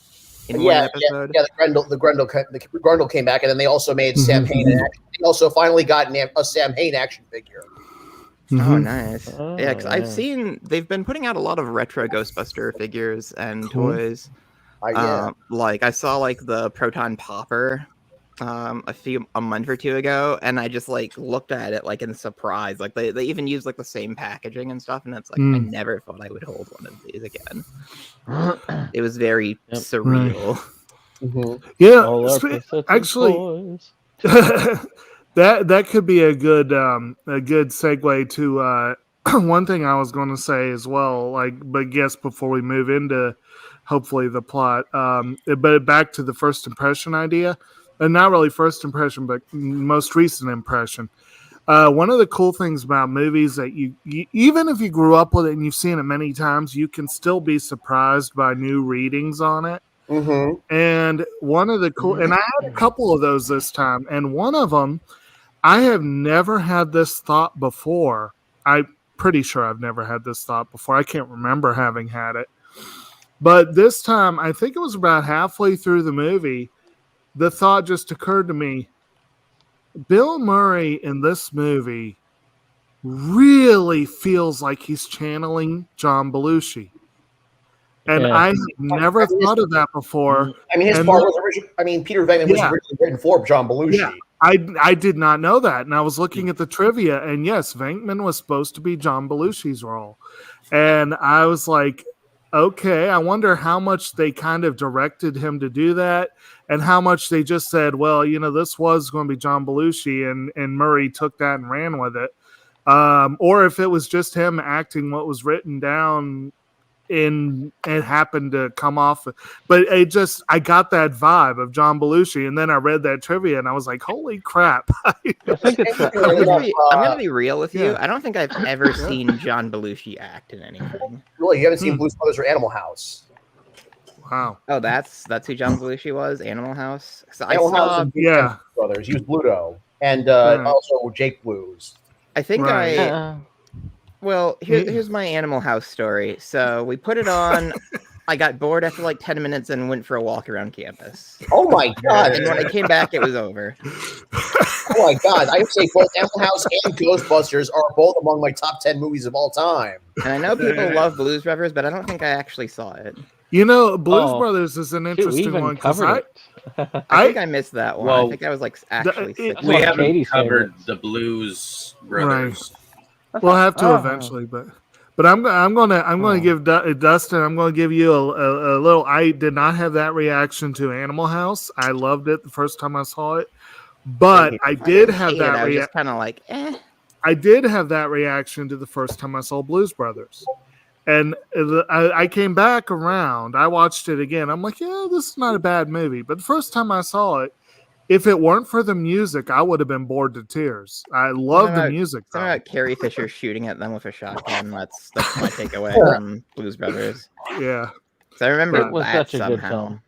in one episode? Yeah, the Grundle came back, and then they also made Sam Hain an action. They also finally got a Sam Hain action figure. Oh, nice. Yeah, because I've seen they've been putting out a lot of retro Ghostbuster figures and toys. Like I saw like the Proton Popper a month or two ago, and I just like looked at it like in surprise. Like they even used like the same packaging and stuff, and it's like I never thought I would hold one of these again. It was very surreal. Yeah, actually. That could be a good segue to one thing I was going to say as well. But before we move into hopefully the plot, but back to the first impression idea, and not really first impression, but most recent impression. One of the cool things about movies that you even if you grew up with it and you've seen it many times, you can still be surprised by new readings on it. And one of the and I had a couple of those this time, and one of them. I have never had this thought before. I'm pretty sure I've never had this thought before. I can't remember having had it. But this time, I think it was about halfway through the movie, the thought just occurred to me. Bill Murray in this movie really feels like he's channeling John Belushi. And I had never thought of that before. I mean, Peter Venkman was originally written for John Belushi. Yeah. I did not know that, and I was looking at the trivia, and yes, Venkman was supposed to be John Belushi's role, and I was like, okay, I wonder how much they kind of directed him to do that, and how much they just said, well, this was going to be John Belushi, and Murray took that and ran with it, or if it was just him acting what was written down. It happened to come off, but I got that vibe of John Belushi, and then I read that trivia, and I was like, "Holy crap!" I think it's. I'm gonna be real with you. I don't think I've ever seen John Belushi act in anything. Really, you haven't seen Blues Brothers or Animal House? Wow. Oh, that's who John Belushi was. Animal House. House Brothers. He was Bluto, and also Jake Blues. I think Well, here's my Animal House story. So we put it on. I got bored after like 10 minutes and went for a walk around campus. Oh my god! And when I came back, it was over. Oh my god! I would say both Animal House and Ghostbusters are both among my top 10 movies of all time. And I know people love Blues Brothers, but I don't think I actually saw it. Blues Brothers is an interesting one because I think I missed that one. I think I was like actually. We haven't covered the Blues Brothers. Right. We'll have to eventually, but I'm gonna give Dustin. I'm gonna give you a little. I did not have that reaction to Animal House. I loved it the first time I saw it, but I did have that reaction. Kind of like, I did have that reaction to the first time I saw Blues Brothers, and I came back around. I watched it again. I'm like, yeah, this is not a bad movie. But the first time I saw it. If it weren't for the music, I would have been bored to tears. I love the music. Something about Carrie Fisher shooting at them with a shotgun. That's my takeaway from Blues Brothers. Yeah. So I remember it was that such a good film.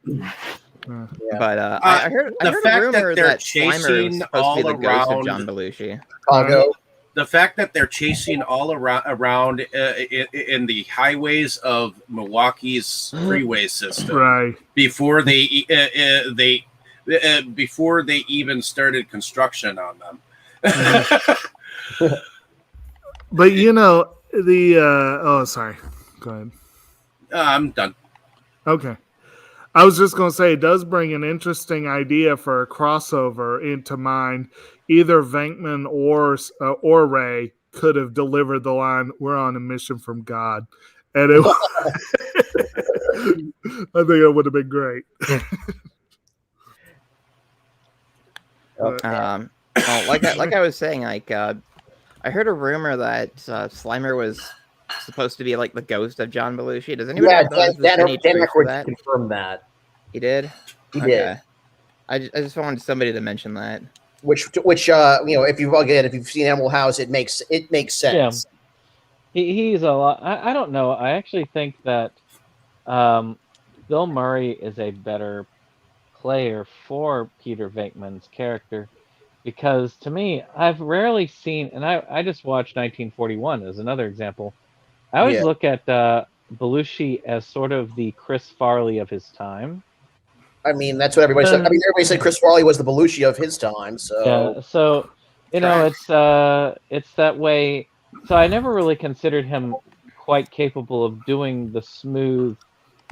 But I heard a rumor that Slimer was supposed to be the ghost of John Belushi. The fact that they're chasing all around in the highways of Milwaukee's freeway system, right? Before they even started construction on them. But sorry. Go ahead. I'm done. Okay. I was just going to say, it does bring an interesting idea for a crossover into mind. Either Venkman or Ray could have delivered the line, "We're on a mission from God." And it, I think it would have been great. Well, like I was saying, like I heard a rumor that Slimer was supposed to be like the ghost of John Belushi. Does anybody know if there's any truth to that? Confirmed that. He did. He did. I just wanted somebody to mention that. Which if you've seen Animal House, it makes sense. Yeah. He's a lot. I don't know. I actually think that Bill Murray is a better player for Peter Venkman's character, because to me, I've rarely seen, and I just watched 1941 as another example. I always look at Belushi as sort of the Chris Farley of his time. I mean, that's what everybody said. I mean, everybody said Chris Farley was the Belushi of his time. So yeah, so it's that way. So I never really considered him quite capable of doing the smooth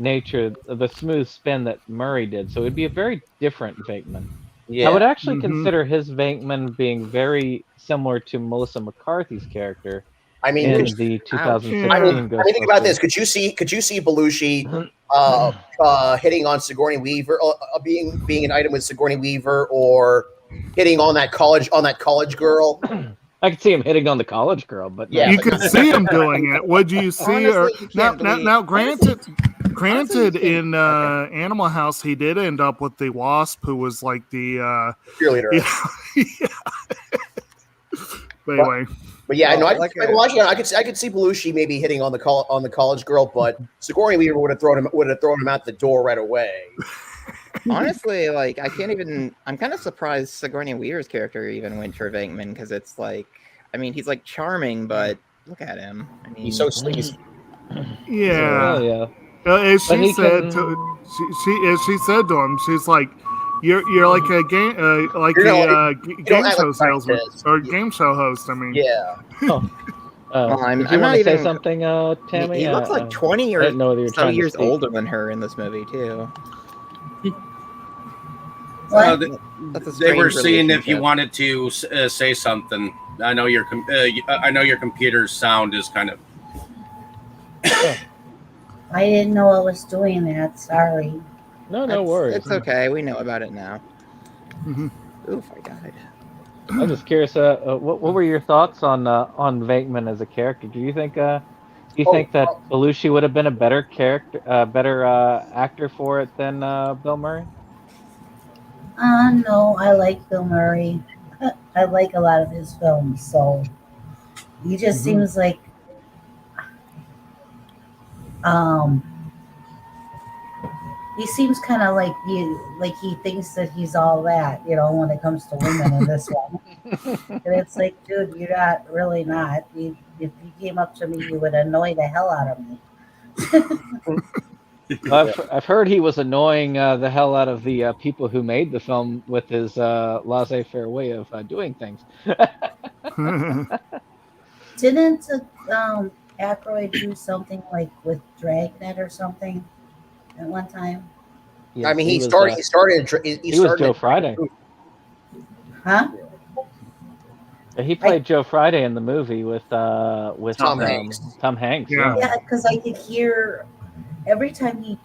nature, the smooth spin that Murray did. So it'd be a very different Venkman. Yeah. I would actually consider his Venkman being very similar to Melissa McCarthy's character. I mean, in the 2016 Ghostbusters. Think about this. Could you see Belushi hitting on Sigourney Weaver, being an item with Sigourney Weaver, or hitting on that college girl? I could see him hitting on the college girl, but you could see him doing it. Would you see her? Now, granted, in Animal House, he did end up with the Wasp, who was like the cheerleader. Yeah. But anyway. But yeah, no, I could see Belushi maybe hitting on the college girl, but Sigourney Weaver would have thrown him out the door right away. Honestly, like I'm kind of surprised Sigourney Weaver's character even went for Venkman, because it's like, I mean, he's like charming, but look at him. I mean, he's so sleazy. Yeah. As she said to him, she's like, You're like a game game show salesman or game show host. I mean, yeah. I'm not even say something, Tammy. He looks like 20 or so years older than her in this movie too. They were seeing if you wanted to say something. I know your computer's sound is kind of. I didn't know I was doing that. Sorry. No worries. It's okay. We know about it now. Oof, I died. I'm just curious. What were your thoughts on Venkman as a character? Do you think that Belushi would have been a better actor for it than Bill Murray? No, I like Bill Murray. I like a lot of his films, so he just seems like he seems kind of like he thinks that he's all that, when it comes to women in this one. And it's like, dude, you're not really not. If you came up to me, you would annoy the hell out of me. I've heard he was annoying the hell out of the people who made the film with his laissez-faire way of doing things. Didn't Aykroyd do something like with Dragnet or something at one time? Yes, I mean, he started Joe Friday. Huh? He played Joe Friday in the movie with Tom Hanks. Tom Hanks. Yeah, because I could hear every time he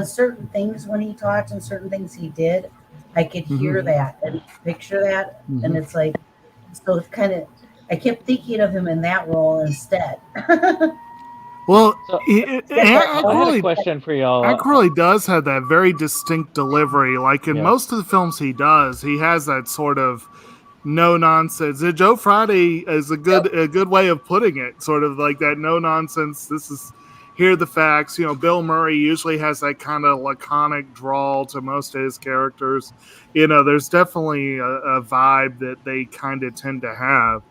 certain things when he talked and certain things he did, I could hear that and picture that, and it's like, so it's kind of, I kept thinking of him in that role instead. Well, I had a question for y'all. Aykroyd does have that very distinct delivery. Like in most of the films he does, he has that sort of no nonsense. Joe Friday is a good way of putting it. Sort of like that no nonsense. This is, here are the facts. Bill Murray usually has that kind of laconic drawl to most of his characters. There's definitely a vibe that they kind of tend to have.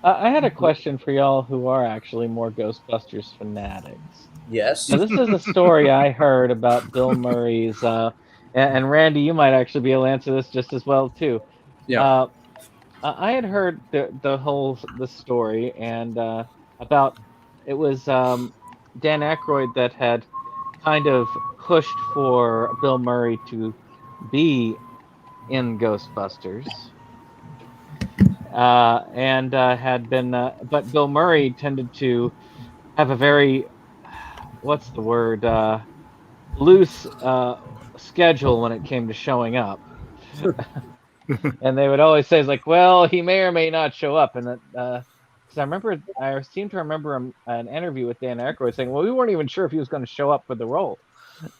I had a question for y'all who are actually more Ghostbusters fanatics. Yes. So this is a story I heard about Bill Murray's, and Randy, you might actually be able to answer this just as well too. Yeah. I had heard the story and about it was Dan Aykroyd that had kind of pushed for Bill Murray to be in Ghostbusters, and had been, but Bill Murray tended to have a very, what's the word, loose schedule when it came to showing up. And they would always say, like, well, he may or may not show up. And that, because I seem to remember an interview with Dan Aykroyd saying, well, we weren't even sure if he was going to show up for the role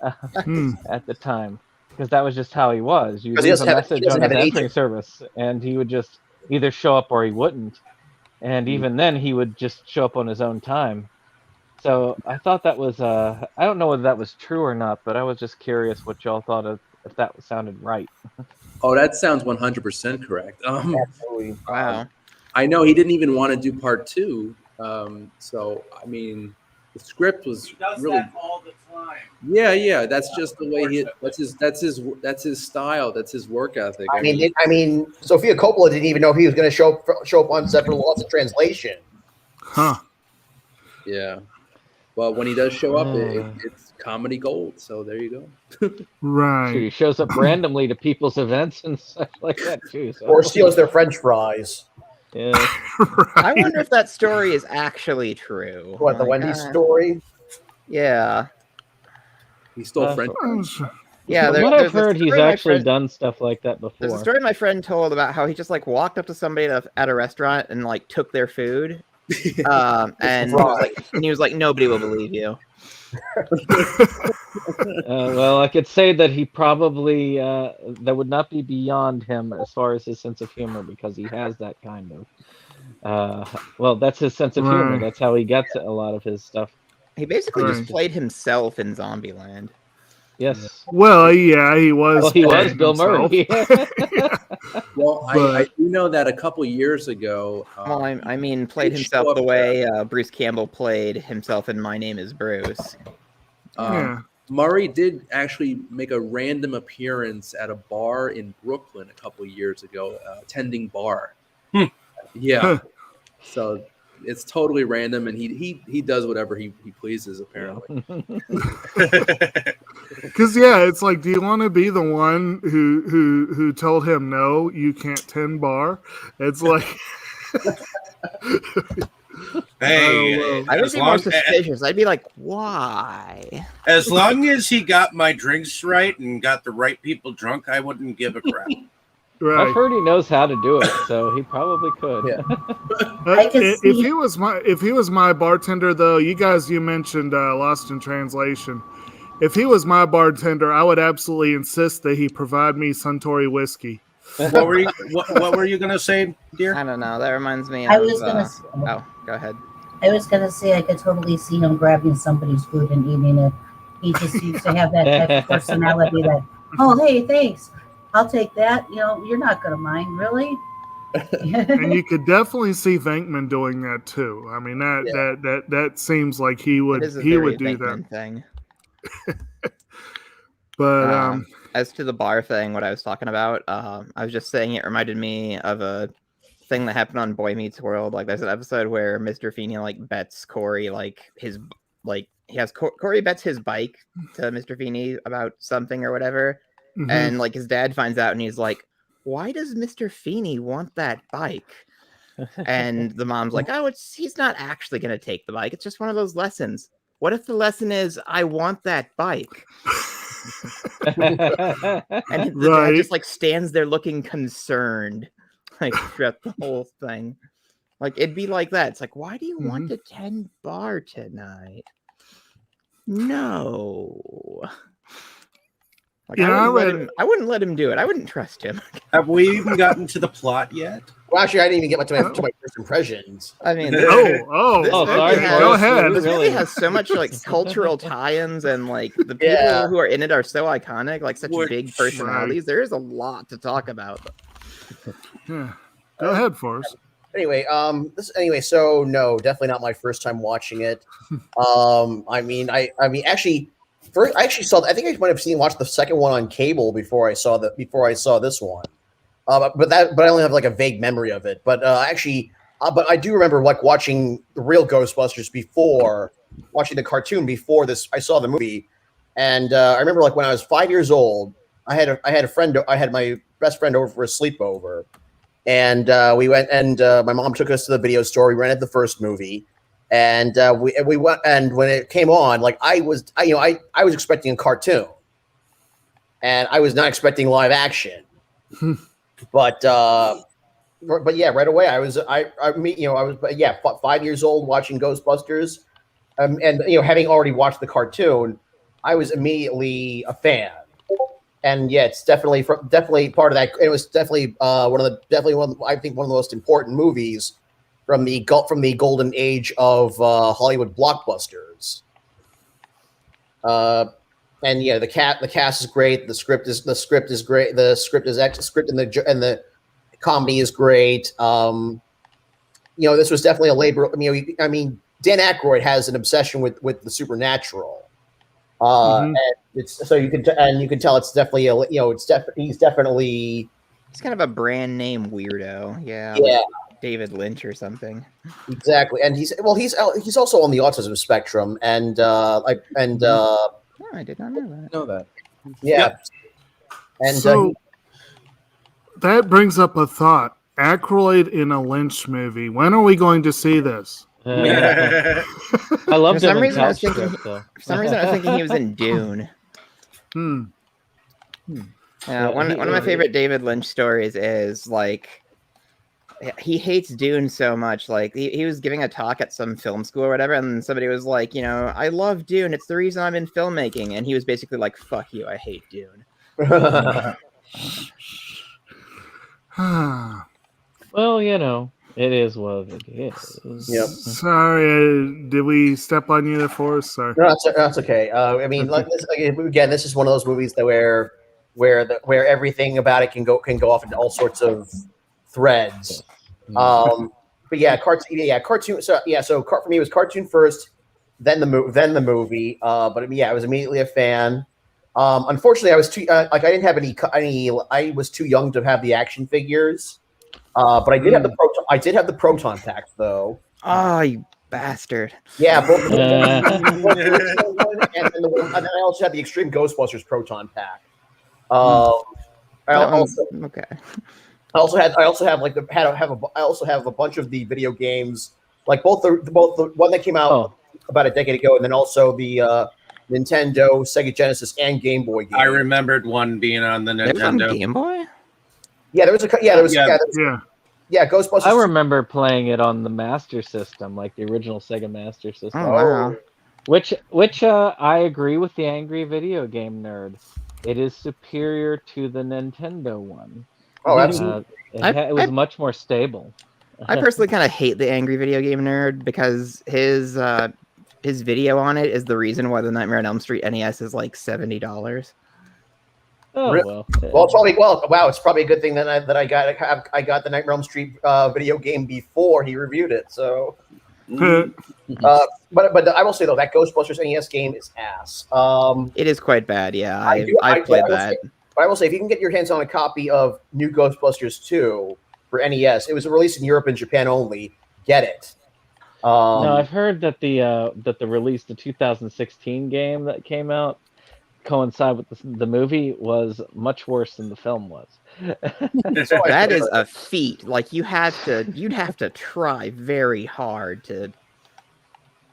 at the time, because that was just how he was. You leave a message on his answering service, and he would just either show up or he wouldn't. And even then, he would just show up on his own time. So I thought that was, I don't know whether that was true or not, but I was just curious what y'all thought of, if that sounded right. Oh, that sounds 100% correct. Wow. I know he didn't even want to do part 2. So, I mean, the script was really that all the time. Yeah. That's just the way that's his style. That's his work ethic. I mean, Sofia Coppola didn't even know he was going to show up on set for Lost in Translation. Huh. Yeah. Well, when he does show up, it's comedy gold. So there you go. Right. He shows up randomly to people's events and stuff like that too. So. Or steals their French fries. Yeah. Right. I wonder if that story is actually true. What, the Wendy's story? Yeah. He stole French. Yeah, From what I've heard, he's actually done stuff like that before. There's a story my friend told about how he just like walked up to somebody at a restaurant and like took their food. And he was like, nobody will believe you. Well, I could say that he probably that would not be beyond him as far as his sense of humor, because he has that kind of well, that's his sense of humor. That's how he gets a lot of his stuff. He basically just played himself in Zombieland. Yes. Well, yeah, he was. Well, he was Bill Murray. Well, I do know that a couple years ago. Well, I mean, played himself the way Bruce Campbell played himself in My Name Is Bruce. Murray did actually make a random appearance at a bar in Brooklyn a couple years ago, tending bar. Yeah. So it's totally random, and he does whatever he pleases, apparently. Because it's like, do you want to be the one who told him no, you can't tend bar? It's like, hey, I would be more suspicious. I'd be like, why? As long as he got my drinks right and got the right people drunk, I wouldn't give a crap. I've heard he knows how to do it, so he probably could. If he was my bartender, though, you mentioned Lost in Translation. If he was my bartender, I would absolutely insist that he provide me Suntory whiskey. What were you gonna say, dear? I don't know. That reminds me of. Oh, go ahead. I was gonna say I could totally see him grabbing somebody's food and eating it. He just used to have that type of personality that, oh, hey, thanks. I'll take that. You're not going to mind, really. And you could definitely see Venkman doing that too. I mean, that seems like he would do that thing. But as to the bar thing, what I was talking about, I was just saying it reminded me of a thing that happened on Boy Meets World. Like, there's an episode where Mr. Feeney bets Corey Corey bets his bike to Mr. Feeney about something or whatever. Mm-hmm. And his dad finds out and he's like, why does Mr. Feeney want that bike? And the mom's like, oh, he's not actually going to take the bike. It's just one of those lessons. What if the lesson is, I want that bike? And the dad just stands there looking concerned, throughout the whole thing. It'd be like that. It's like, why do you want to tend bar tonight? No. I wouldn't let him do it. I wouldn't trust him. Have we even gotten to the plot yet? Well, actually, I didn't even get to my first impressions. I mean, sorry. Go ahead. This movie has so much cultural tie-ins, and the people who are in it are so iconic, such big personalities. There is a lot to talk about. Yeah. Go ahead, Forrest. Anyway, so no, definitely not my first time watching it. First, I actually saw. I think I might have watched the second one on cable before I saw this one. But I only have a vague memory of it. But I do remember watching the real Ghostbusters before the cartoon before this. I saw the movie, and I remember like when I was 5 years old, I had my best friend over for a sleepover, and we went, and my mom took us to the video store. We rented the first movie, and we went, and when it came on, like I was expecting a cartoon, and I was not expecting live action, but yeah, right away I was 5 years old watching Ghostbusters, and having already watched the cartoon, I was immediately a fan. And yeah, it's definitely part of that. It was definitely one of the most important movies from the golden age of Hollywood blockbusters. And yeah, the cast is great. The script is great. The script and the comedy is great. This was definitely a labor. I mean, Dan Aykroyd has an obsession with the supernatural. And it's so you can tell it's definitely he's kind of a brand name weirdo. Yeah. Yeah. Like David Lynch or something. Exactly. And he's also on the autism spectrum, and Oh, I did not know that. Yeah. Yep. And so that brings up a thought. Aykroyd in a Lynch movie. When are we going to see this? I love For some reason, I was thinking he was in Dune. One of my favorite David Lynch stories is like he hates Dune so much. Like he was giving a talk at some film school or whatever, and somebody was like, I love Dune. It's the reason I'm in filmmaking. And he was basically like, "Fuck you, I hate Dune." Well, it is what it is. Yep. Sorry, did we step on you there, Forrest? Sorry. No, that's okay. I mean, again, this is one of those movies that where everything about it can go off into all sorts of threads. But yeah, cartoon. So for me, it was cartoon first, then the movie. But I was immediately a fan. Unfortunately, I was too I didn't have any. I was too young to have the action figures. But I did have the proton packs though. Oh, you bastard! Yeah, both and then I also had the Extreme Ghostbusters proton pack. I also have a bunch of the video games, like both the one that came out about a decade ago, and then also the Nintendo, Sega Genesis, and Game Boy game. I remembered one being on the Nintendo. Game Boy? Yeah, Ghostbusters. I remember playing it on the Master System, like the original Sega Master System. Oh, wow. Which I agree with the angry video game nerd. It is superior to the Nintendo one. Oh, absolutely. It was much more stable. I personally kind of hate the angry video game nerd because his video on it is the reason why the Nightmare on Elm Street NES is like $70. Oh, well, it's probably a good thing that I got the Nightmare on Elm Street video game before he reviewed it. So, but I will say though that Ghostbusters NES game is ass. It is quite bad. Yeah, I played that. But I will say, if you can get your hands on a copy of New Ghostbusters 2 for NES, it was released in Europe and Japan only. Get it. No, I've heard that the release, the 2016 game that came out, coincide with the movie was much worse than the film was. That is a feat. Like you'd have to try very hard to.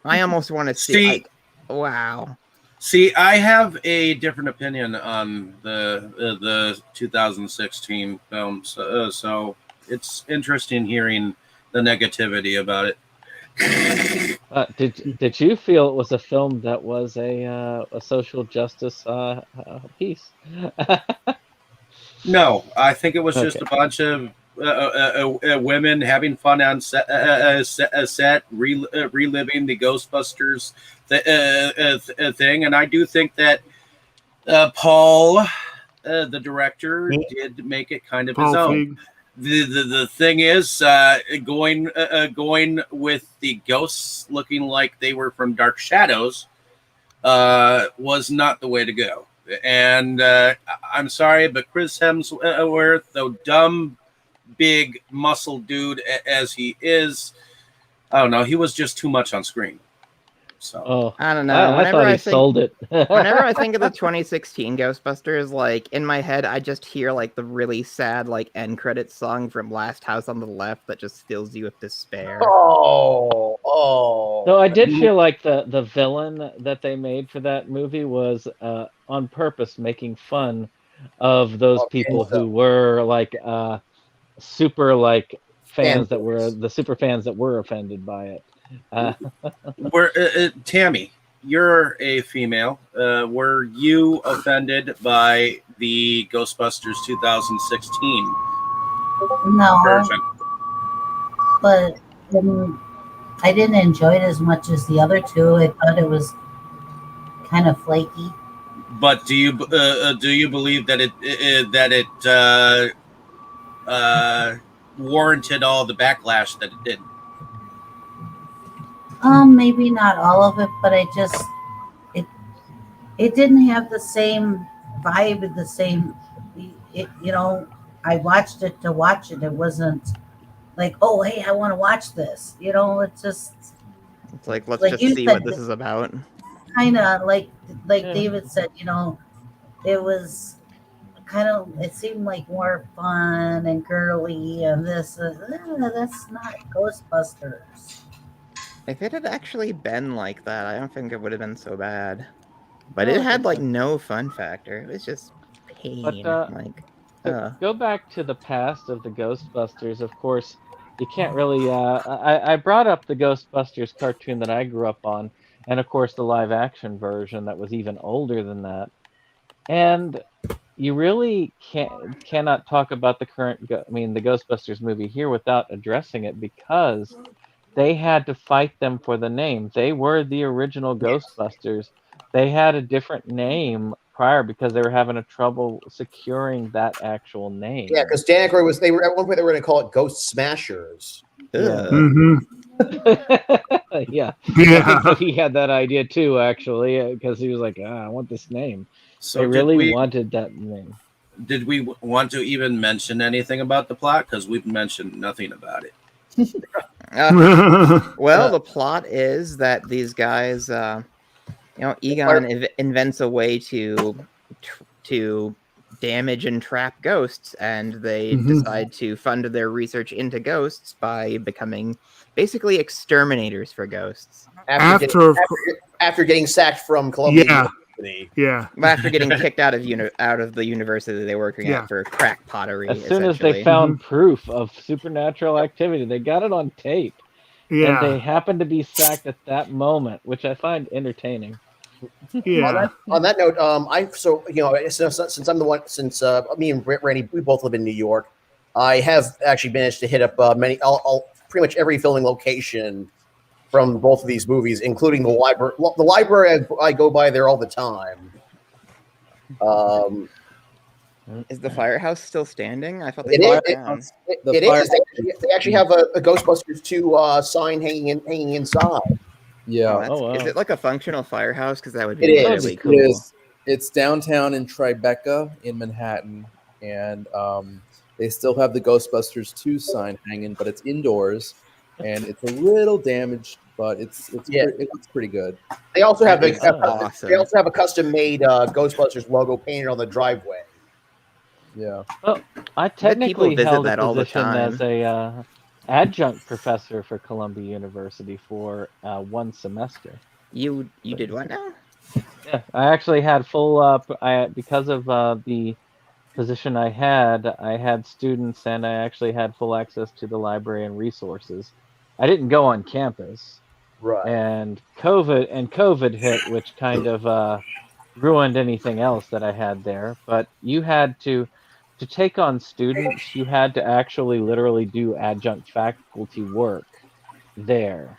I almost want to see. Wow. See, I have a different opinion on the 2016 film, so it's interesting hearing the negativity about it. Did you feel it was a film that was a social justice piece? No, I think it was just a bunch of women having fun on set, reliving the Ghostbusters thing, and I do think that Paul, the director, did make it kind of his own. The thing is, going with the ghosts looking like they were from Dark Shadows was not the way to go. And I'm sorry, but Chris Hemsworth, though dumb, big muscle dude as he is, I don't know, he was just too much on screen. So I don't know. I thought he sold it. Whenever I think of the 2016 Ghostbusters, like in my head, I just hear like the really sad like end credits song from Last House on the Left that just fills you with despair. So I did feel like the villain that they made for that movie was on purpose making fun of those people who were like super like fans that were the super fans that were offended by it. Tammy, you're a female. Were you offended by the Ghostbusters 2016 No, version? but I didn't enjoy it as much as the other two. I thought it was kind of flaky. But do you believe that it warranted all the backlash that it did? Maybe not all of it, but it didn't have the same vibe, the same. I watched it to watch it. It wasn't like, oh, hey, I want to watch this. It's just. It's like let's just see what this is about. Kind of like David said, it was kind of. It seemed like more fun and girly, and this. That's not Ghostbusters. If it had actually been like that, I don't think it would have been so bad. But it had like no fun factor. It was just pain. But, go back to the past of the Ghostbusters. Of course, you can't really. I brought up the Ghostbusters cartoon that I grew up on, and of course the live-action version that was even older than that. And you really cannot talk about the current. The Ghostbusters movie here without addressing it because they had to fight them for the name. They were the original Ghostbusters. They had a different name prior because they were having a trouble securing that actual name. Yeah, because Dan Aykroyd was. They were at one point they were going to call it Ghost Smashers. Yeah. Yeah. Yeah. So he had that idea too, actually, because he was like, I want this name. So they really wanted that name. Did we want to even mention anything about the plot? Because we've mentioned nothing about it. Well, the plot is that these guys, Egon invents a way to damage and trap ghosts, and they decide to fund their research into ghosts by becoming basically exterminators for ghosts. After getting sacked from Columbia University. Yeah. After getting kicked out of the university they were working at for crack pottery. As soon as they found proof of supernatural activity, they got it on tape. Yeah. And they happened to be sacked at that moment, which I find entertaining. Yeah. On that note, since I'm the one, since me and Randy, we both live in New York, I have actually managed to hit up pretty much every filming location from both of these movies, including the library. The library, I go by there all the time. Is the firehouse still standing? I thought it is. They actually have a Ghostbusters 2 sign hanging inside. Yeah. Wow. Is it like a functional firehouse? Because that would be really cool. It is. It's downtown in Tribeca in Manhattan, and they still have the Ghostbusters 2 sign hanging, but it's indoors, and it's a little damaged, but it looks pretty good. They also have they also have a custom made Ghostbusters logo painted on the driveway. Yeah. Well, I technically held a position as a adjunct professor for Columbia University for 1 semester. You did what now? Yeah, I actually had full because of the position I had students, and I actually had full access to the library and resources. I didn't go on campus, right? And COVID hit, which kind of ruined anything else that I had there. But you had to take on students, you had to actually literally do adjunct faculty work there.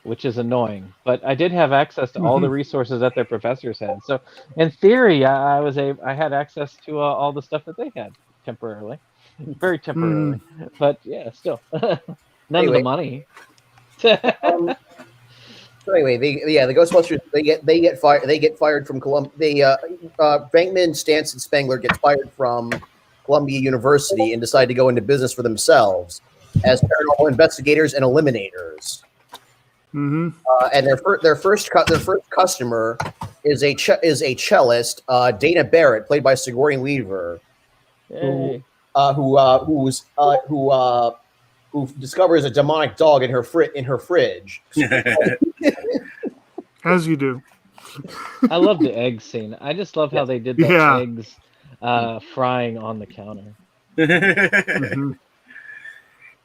Which is annoying, but I did have access to all the resources that their professors had. So, in theory, I had access to all the stuff that they had temporarily, very temporarily. But yeah, still, none of the money. So anyway, the Ghostbusters they get fired from Columbia. Bankman, Stanton, Spengler gets fired from Columbia University and decide to go into business for themselves as paranormal investigators and eliminators. Mm-hmm. And their first customer is a cellist, Dana Barrett, played by Sigourney Weaver, Yay. who discovers a demonic dog in her fridge. As you do. I love the egg scene. I just love how they did the Yeah. eggs frying on the counter. Mm-hmm.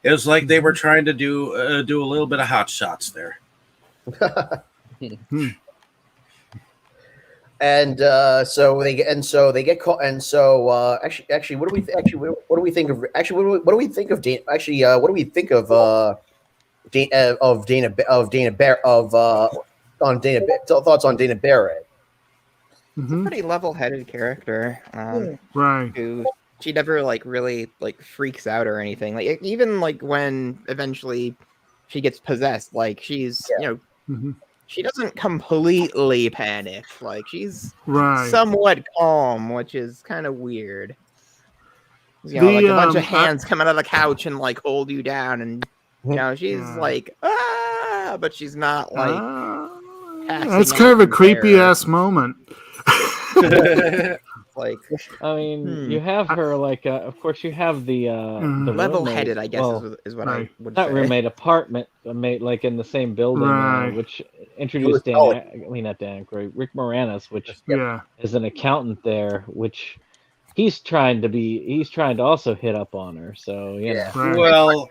It was like they were trying to do a little bit of hot shots there. And so they get caught. And so actually, what do we think of Dana? What do we think of thoughts on Dana Barrett? Mm-hmm. Pretty level-headed character. Right. Who she never really freaks out or anything. Like even when eventually she gets possessed, she's Mm-hmm. she doesn't completely panic. She's Right. somewhat calm, which is kind of weird. A bunch of hands come out of the couch and hold you down, and she's but she's not that's kind of a creepy ass moment. I mean, you have her of course you have the level-headed, I guess is what I would not say. roommate, apartment mate, in the same building, which introduced Rick Moranis, which is an accountant there, which he's trying to also hit up on her. So well,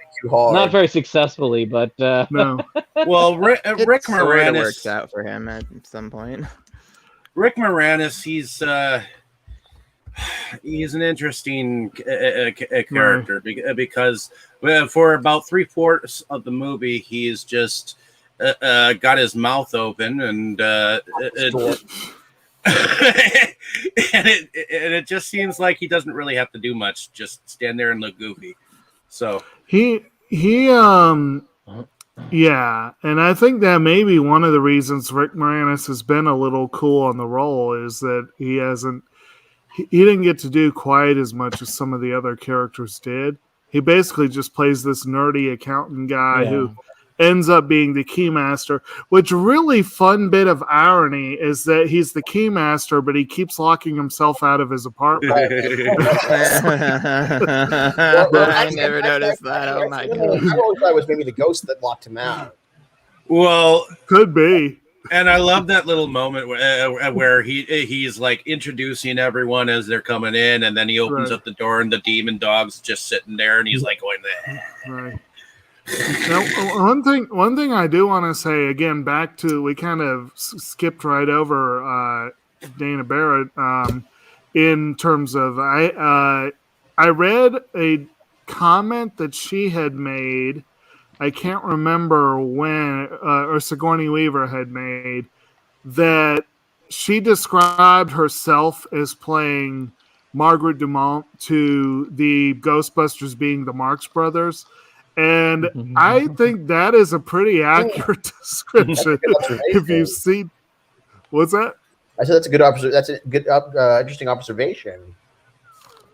not very successfully, but no. Well, Rick Moranis works out for him at some point. Rick Moranis, he's an interesting character because for about 3/4 of the movie, he's just got his mouth open and it just seems like he doesn't really have to do much, just stand there and look goofy. So he yeah, and I think that may be one of the reasons Rick Moranis has been a little cool on the role is that he didn't get to do quite as much as some of the other characters did. He basically just plays this nerdy accountant guy who ends up being the keymaster, which really fun bit of irony is that he's the keymaster, but he keeps locking himself out of his apartment. I never noticed that. Oh my god! I always thought it was maybe the ghost that locked him out. Well, could be. And I love that little moment where he's introducing everyone as they're coming in, and then he opens up the door, and the demon dog's just sitting there, and he's going there. Right. Now, one thing I do want to say again, back to we kind of skipped right over Dana Barrett in terms of I read a comment that she had made. I can't remember when or Sigourney Weaver had made that she described herself as playing Margaret Dumont to the Ghostbusters being the Marx Brothers. And I think that is a pretty accurate description. If you see, what's that? I said that's a good, interesting observation.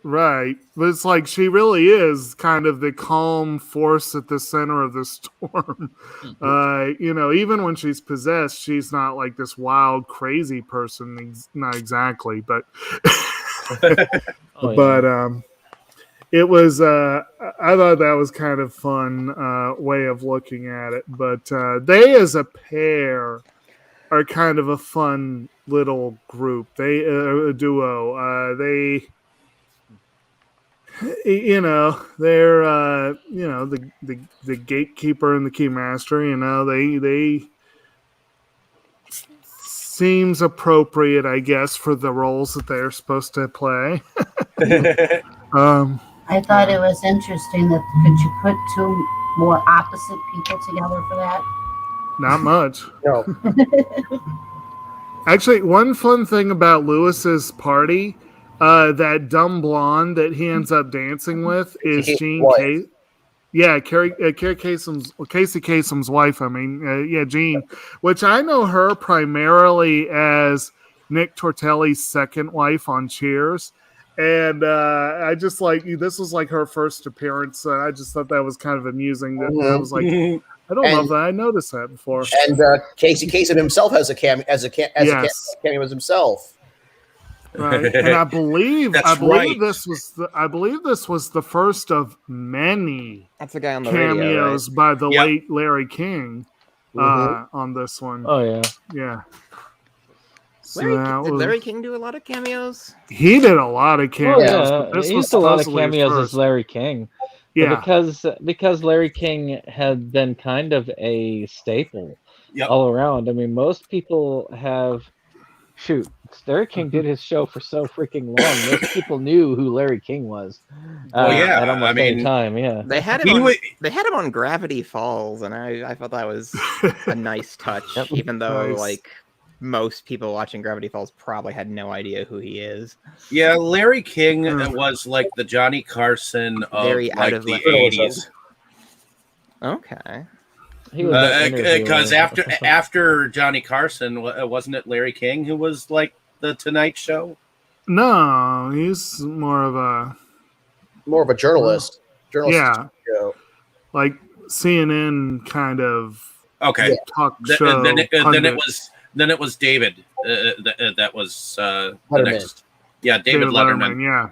Right, but it's she really is kind of the calm force at the center of the storm. Even when she's possessed, she's not this wild, crazy person. Not exactly, but it was. I thought that was kind of fun way of looking at it. But they, as a pair, are kind of a fun little group. They a duo. They're the gatekeeper and the keymaster. They seems appropriate, I guess, for the roles that they're supposed to play. I thought it was interesting that could you put two more opposite people together for that? Not much. No. Actually, one fun thing about Lewis's party, that dumb blonde that he ends up dancing with is Jean Casey. Yeah, Casey Kasem's wife. Jean, which I know her primarily as Nick Tortelli's second wife on Cheers. And I just like this was like her first appearance, and I just thought that was kind of amusing. That I was like, I don't know if I noticed that before. And Casey Kasem himself has a cameo cameo as himself. Right, and I believe this was the first of many That's the guy on the cameos radio, right? by the late Larry King on this one. Oh yeah, yeah. So did Larry King do a lot of cameos? He did a lot of cameos. Oh, yeah. He used a lot of cameos as Larry King. Yeah, because Larry King had been kind of a staple all around. I mean, most people have. Shoot, Larry King did his show for so freaking long. Most people knew who Larry King was. At almost any time. Yeah, they had him on Gravity Falls, and I thought that was a nice touch, even though like most people watching Gravity Falls probably had no idea who he is. Yeah, Larry King was like the Johnny Carson of Very like out of the left 80s. Okay. Because after Johnny Carson, wasn't it Larry King who was like the Tonight Show? No, he's more of a journalist. Yeah, like CNN kind of talk show. Then it was David. That was the next. Yeah, David Letterman.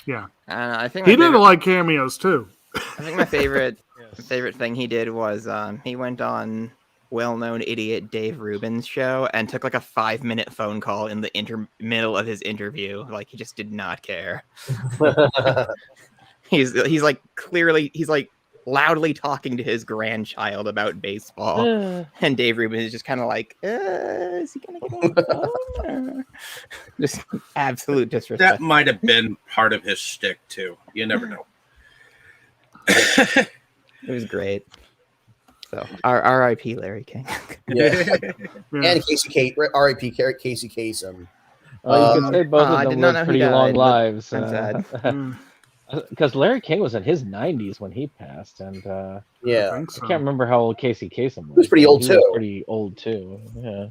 Yeah. I think he did a lot of cameos too. I think my favorite thing he did was he went on well-known idiot Dave Rubin's show and took like a 5-minute phone call in the middle of his interview. Like he just did not care. he's like loudly talking to his grandchild about baseball, and Dave Rubin is just kind of like, is he gonna get on the phone? Just absolute disrespect. That might have been part of his shtick too. You never know. It was great. So R.I.P. Larry King. And Casey R.I.P. Casey Kasem. You could say both of them lived pretty long lives. Because Larry King was in his 90s when he passed, and I can't remember how old Casey Kasem was. He was pretty old too. Pretty old too. Yeah.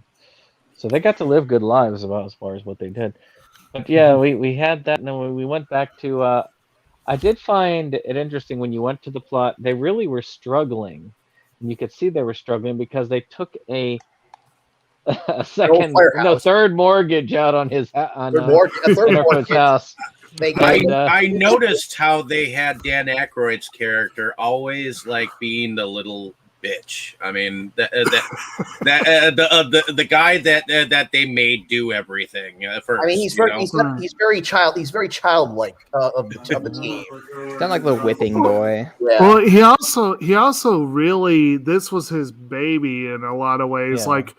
So they got to live good lives as far as what they did. But yeah, we had that, and then we went back to. I did find it interesting when you went to the plot. They really were struggling, and you could see they were struggling because they took a third mortgage out on his house. I noticed how they had Dan Aykroyd's character always like being the little bitch. I mean, the guy that they made do everything first. I mean, he's very childlike of the team. Kind of like the whipping boy. Yeah. Well, he also really, this was his baby in a lot of ways. Yeah. Like,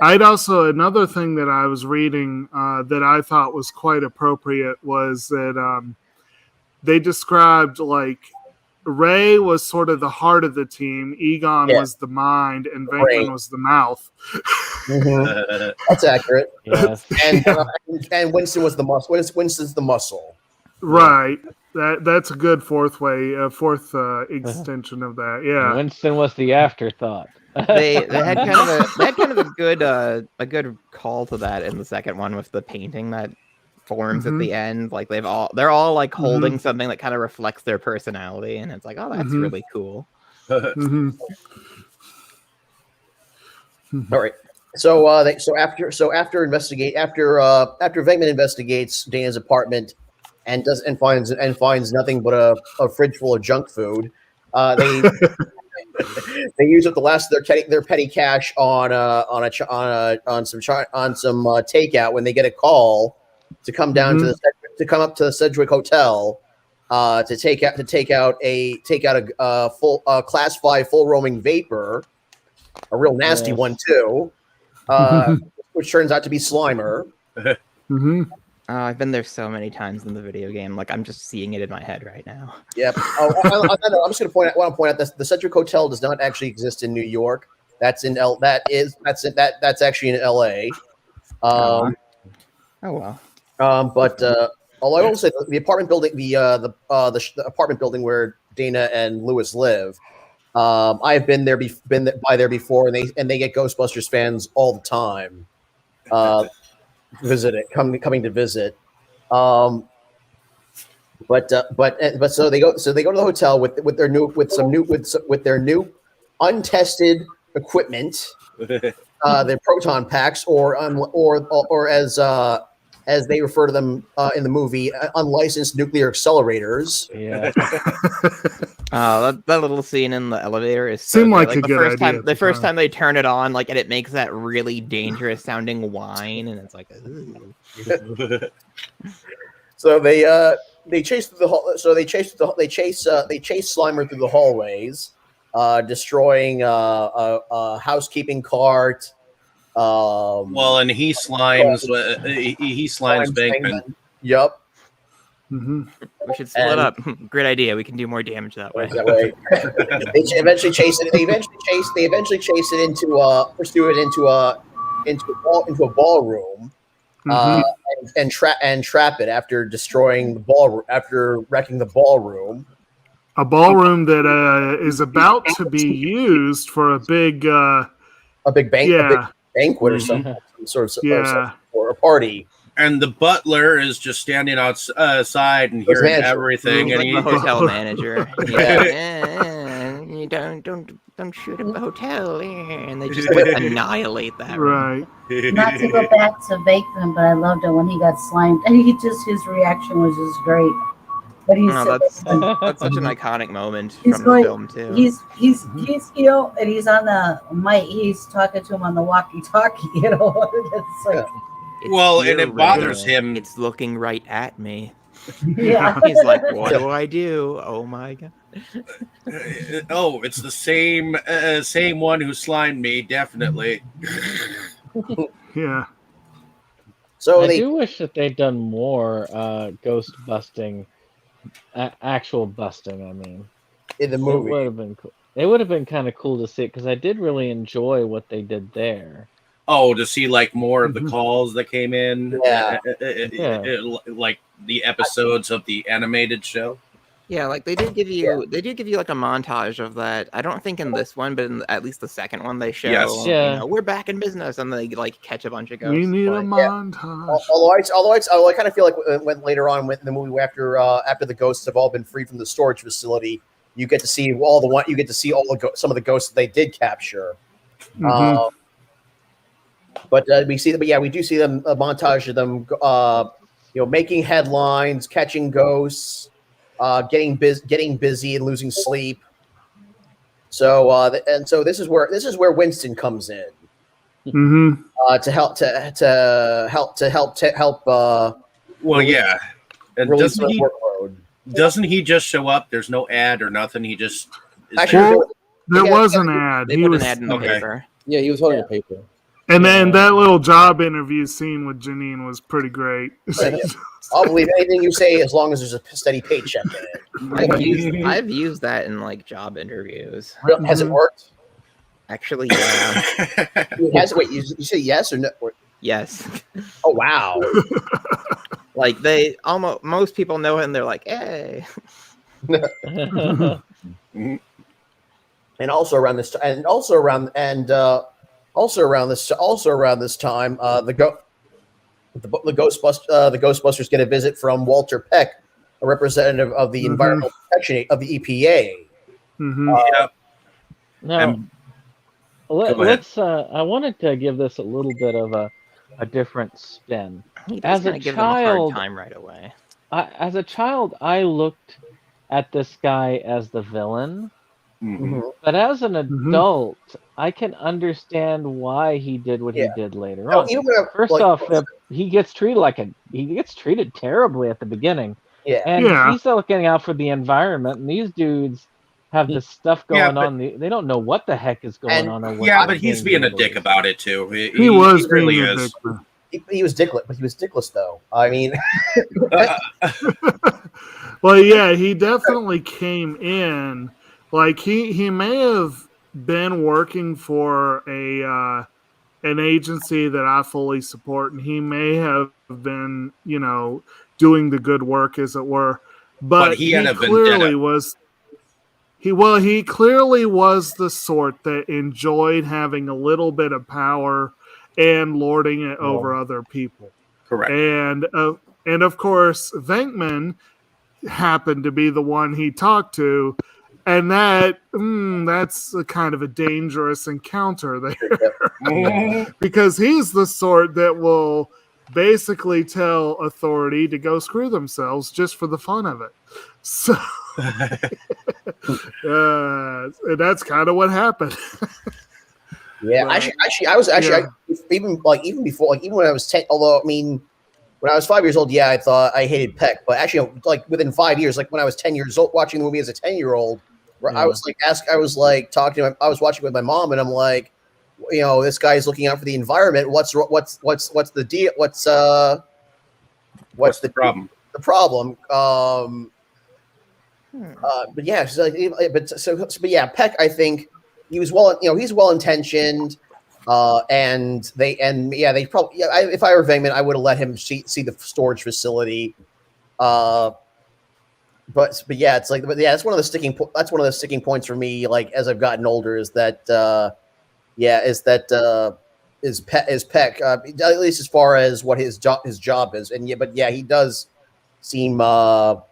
I'd also, another thing that I was reading that I thought was quite appropriate was that they described like Ray was sort of the heart of the team, Egon was the mind, and Venkman was the mouth. That's accurate. Yes. And Winston was the muscle. Winston's the muscle. Right. That's a good fourth extension of that. Yeah. Winston was the afterthought. They had kind of a good call to that in the second one with the painting that forms at the end. Like they're all like holding something that kind of reflects their personality, and it's like, oh, that's really cool. All right. So after Venkman investigates Dana's apartment and finds nothing but a fridge full of junk food, they use up the last of their petty cash on some takeout when they get a call to come down to the Sedgwick Hotel to take out a full class 5 full roaming vapor, a real nasty one too, which turns out to be Slimer. I've been there so many times in the video game. Like I'm just seeing it in my head right now. Yep. I'm just going to point out the Centric Hotel does not actually exist in New York. That's that's actually in L.A. Oh well. But although I will say the apartment building, the apartment building where Dana and Lewis live, I have been there before, and they get Ghostbusters fans all the time. Coming to visit. But so they go to the hotel with their new untested equipment, their proton packs, or as they refer to them in the movie, unlicensed nuclear accelerators. Yeah. That little scene in the elevator is Seemed like the a good first idea time. at The the first time. time they turn it on, like, and it makes that really dangerous sounding whine, and it's like, ooh. So they chase through the hall. So they chase Slimer through the hallways, destroying a housekeeping cart. Well, and he slimes Bankman. Yep. Mm-hmm. We should split up. Great idea. We can do more damage that way. They eventually chase it. They eventually chase it pursue it into a ballroom. And trap it after destroying the ballroom, after wrecking the ballroom. A ballroom that is about to be used for a big banquet or some sort of or a party. And the butler is just standing outside and hearing everything. He's And like the hotel manager. You don't shoot up the hotel, and they just annihilate that. Right. Not to go back to Bateman, but I loved it when he got slimed, and his reaction was just great. But that's such an iconic moment from the film too. He's and he's on the mic. He's talking to him on the walkie-talkie. It's like. And it bothers him. It's looking right at me. Yeah. He's like, what do I do? Oh my god. It's the same one who slimed me, definitely. Yeah. So I do wish that they'd done more ghost busting, actual busting. I mean, in the movie, it would have been cool. It would have been kind of cool to see it because I did really enjoy what they did there. Oh, to see like more of the calls that came in, like the episodes of the animated show. Yeah, like they did give you like a montage of that. I don't think in this one, but in at least the second one they show. Yes. Yeah, we're back in business, and they like catch a bunch of ghosts. We need a montage. Although I kind of feel like when later on in the movie after the ghosts have all been freed from the storage facility, you get to see some of the ghosts that they did capture. Mm-hmm. But we do see them a montage of them, making headlines, catching ghosts, getting busy and losing sleep. So this is where Winston comes in to help. Well, yeah, and workload. Doesn't he just show up? There's no ad or nothing. He just there was an ad. They put an ad in the paper. Yeah, he was holding a paper. And then that little job interview scene with Janine was pretty great. I'll believe anything you say as long as there's a steady paycheck in it. I've used that in like job interviews. Has it worked? Actually, yeah. Wait, you say yes or no? Yes. Oh wow! Like most people know it, and they're like, "Hey." And also around this time, the Ghostbusters get a visit from Walter Peck, a representative of the Environmental Protection of the EPA. Now, let's. I wanted to give this a little bit of a different spin. As a give child, them a hard time right away. As a child, I looked at this guy as the villain. But as an adult, I can understand why he did what he did later on. First off, he gets treated terribly at the beginning. And he's looking out for the environment, and these dudes have this stuff going on. They don't know what the heck is going on. But he's being a dick about it too. He was really a dick. He was dickless, but he was dickless though. I mean, well, yeah, he definitely came in. Like he may have been working for an agency that I fully support, and he may have been, doing the good work, as it were. But he clearly was. He clearly was the sort that enjoyed having a little bit of power and lording it over other people. Correct. And of course, Venkman happened to be the one he talked to, and that's a kind of a dangerous encounter there. Because he's the sort that will basically tell authority to go screw themselves just for the fun of it. So and that's kind of what happened. Yeah, Right. actually, I was even before, even when I was 10. Although, I mean, when I was 5 years old, yeah, I thought I hated Peck. But actually, like within 5 years, like when I was 10 years old, watching the movie as a 10-year-old, I was talking to, I was watching with my mom, and I'm like, this guy's looking out for the environment. What's the deal? What's the problem? The problem. But yeah, but yeah, Peck, I think he was he's well intentioned, and they probably, if I were Venkman, I would have let him see the storage facility. But yeah, it's like, that's one of the sticking points for me. Like as I've gotten older, is that Peck, at least as far as what his job is, and he does seem power,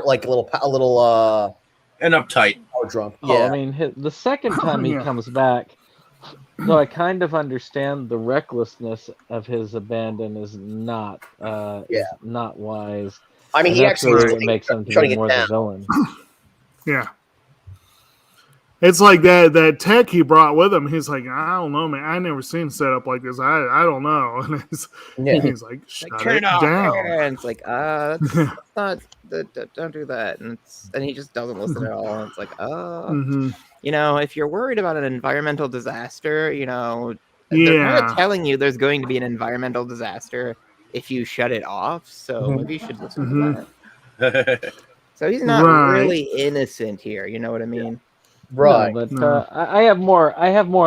like a little and uptight, power drunk. Oh, Yeah, I mean, the second time he comes back, though I kind of understand the recklessness of his abandon is not wise. I mean, And he that's actually really what makes him to be more the villain. Yeah. It's like that tech he brought with him. He's like, I don't know, man. I never seen a setup like this. I don't know. And he's like, shut turn it off down. there. And it's like, that's not, don't do that. And he just doesn't listen at all. And it's like, if you're worried about an environmental disaster, they're kind of telling you there's going to be an environmental disaster if you shut it off. So maybe you should listen to that. So he's not really innocent here. You know what I mean? Right. No, but I have more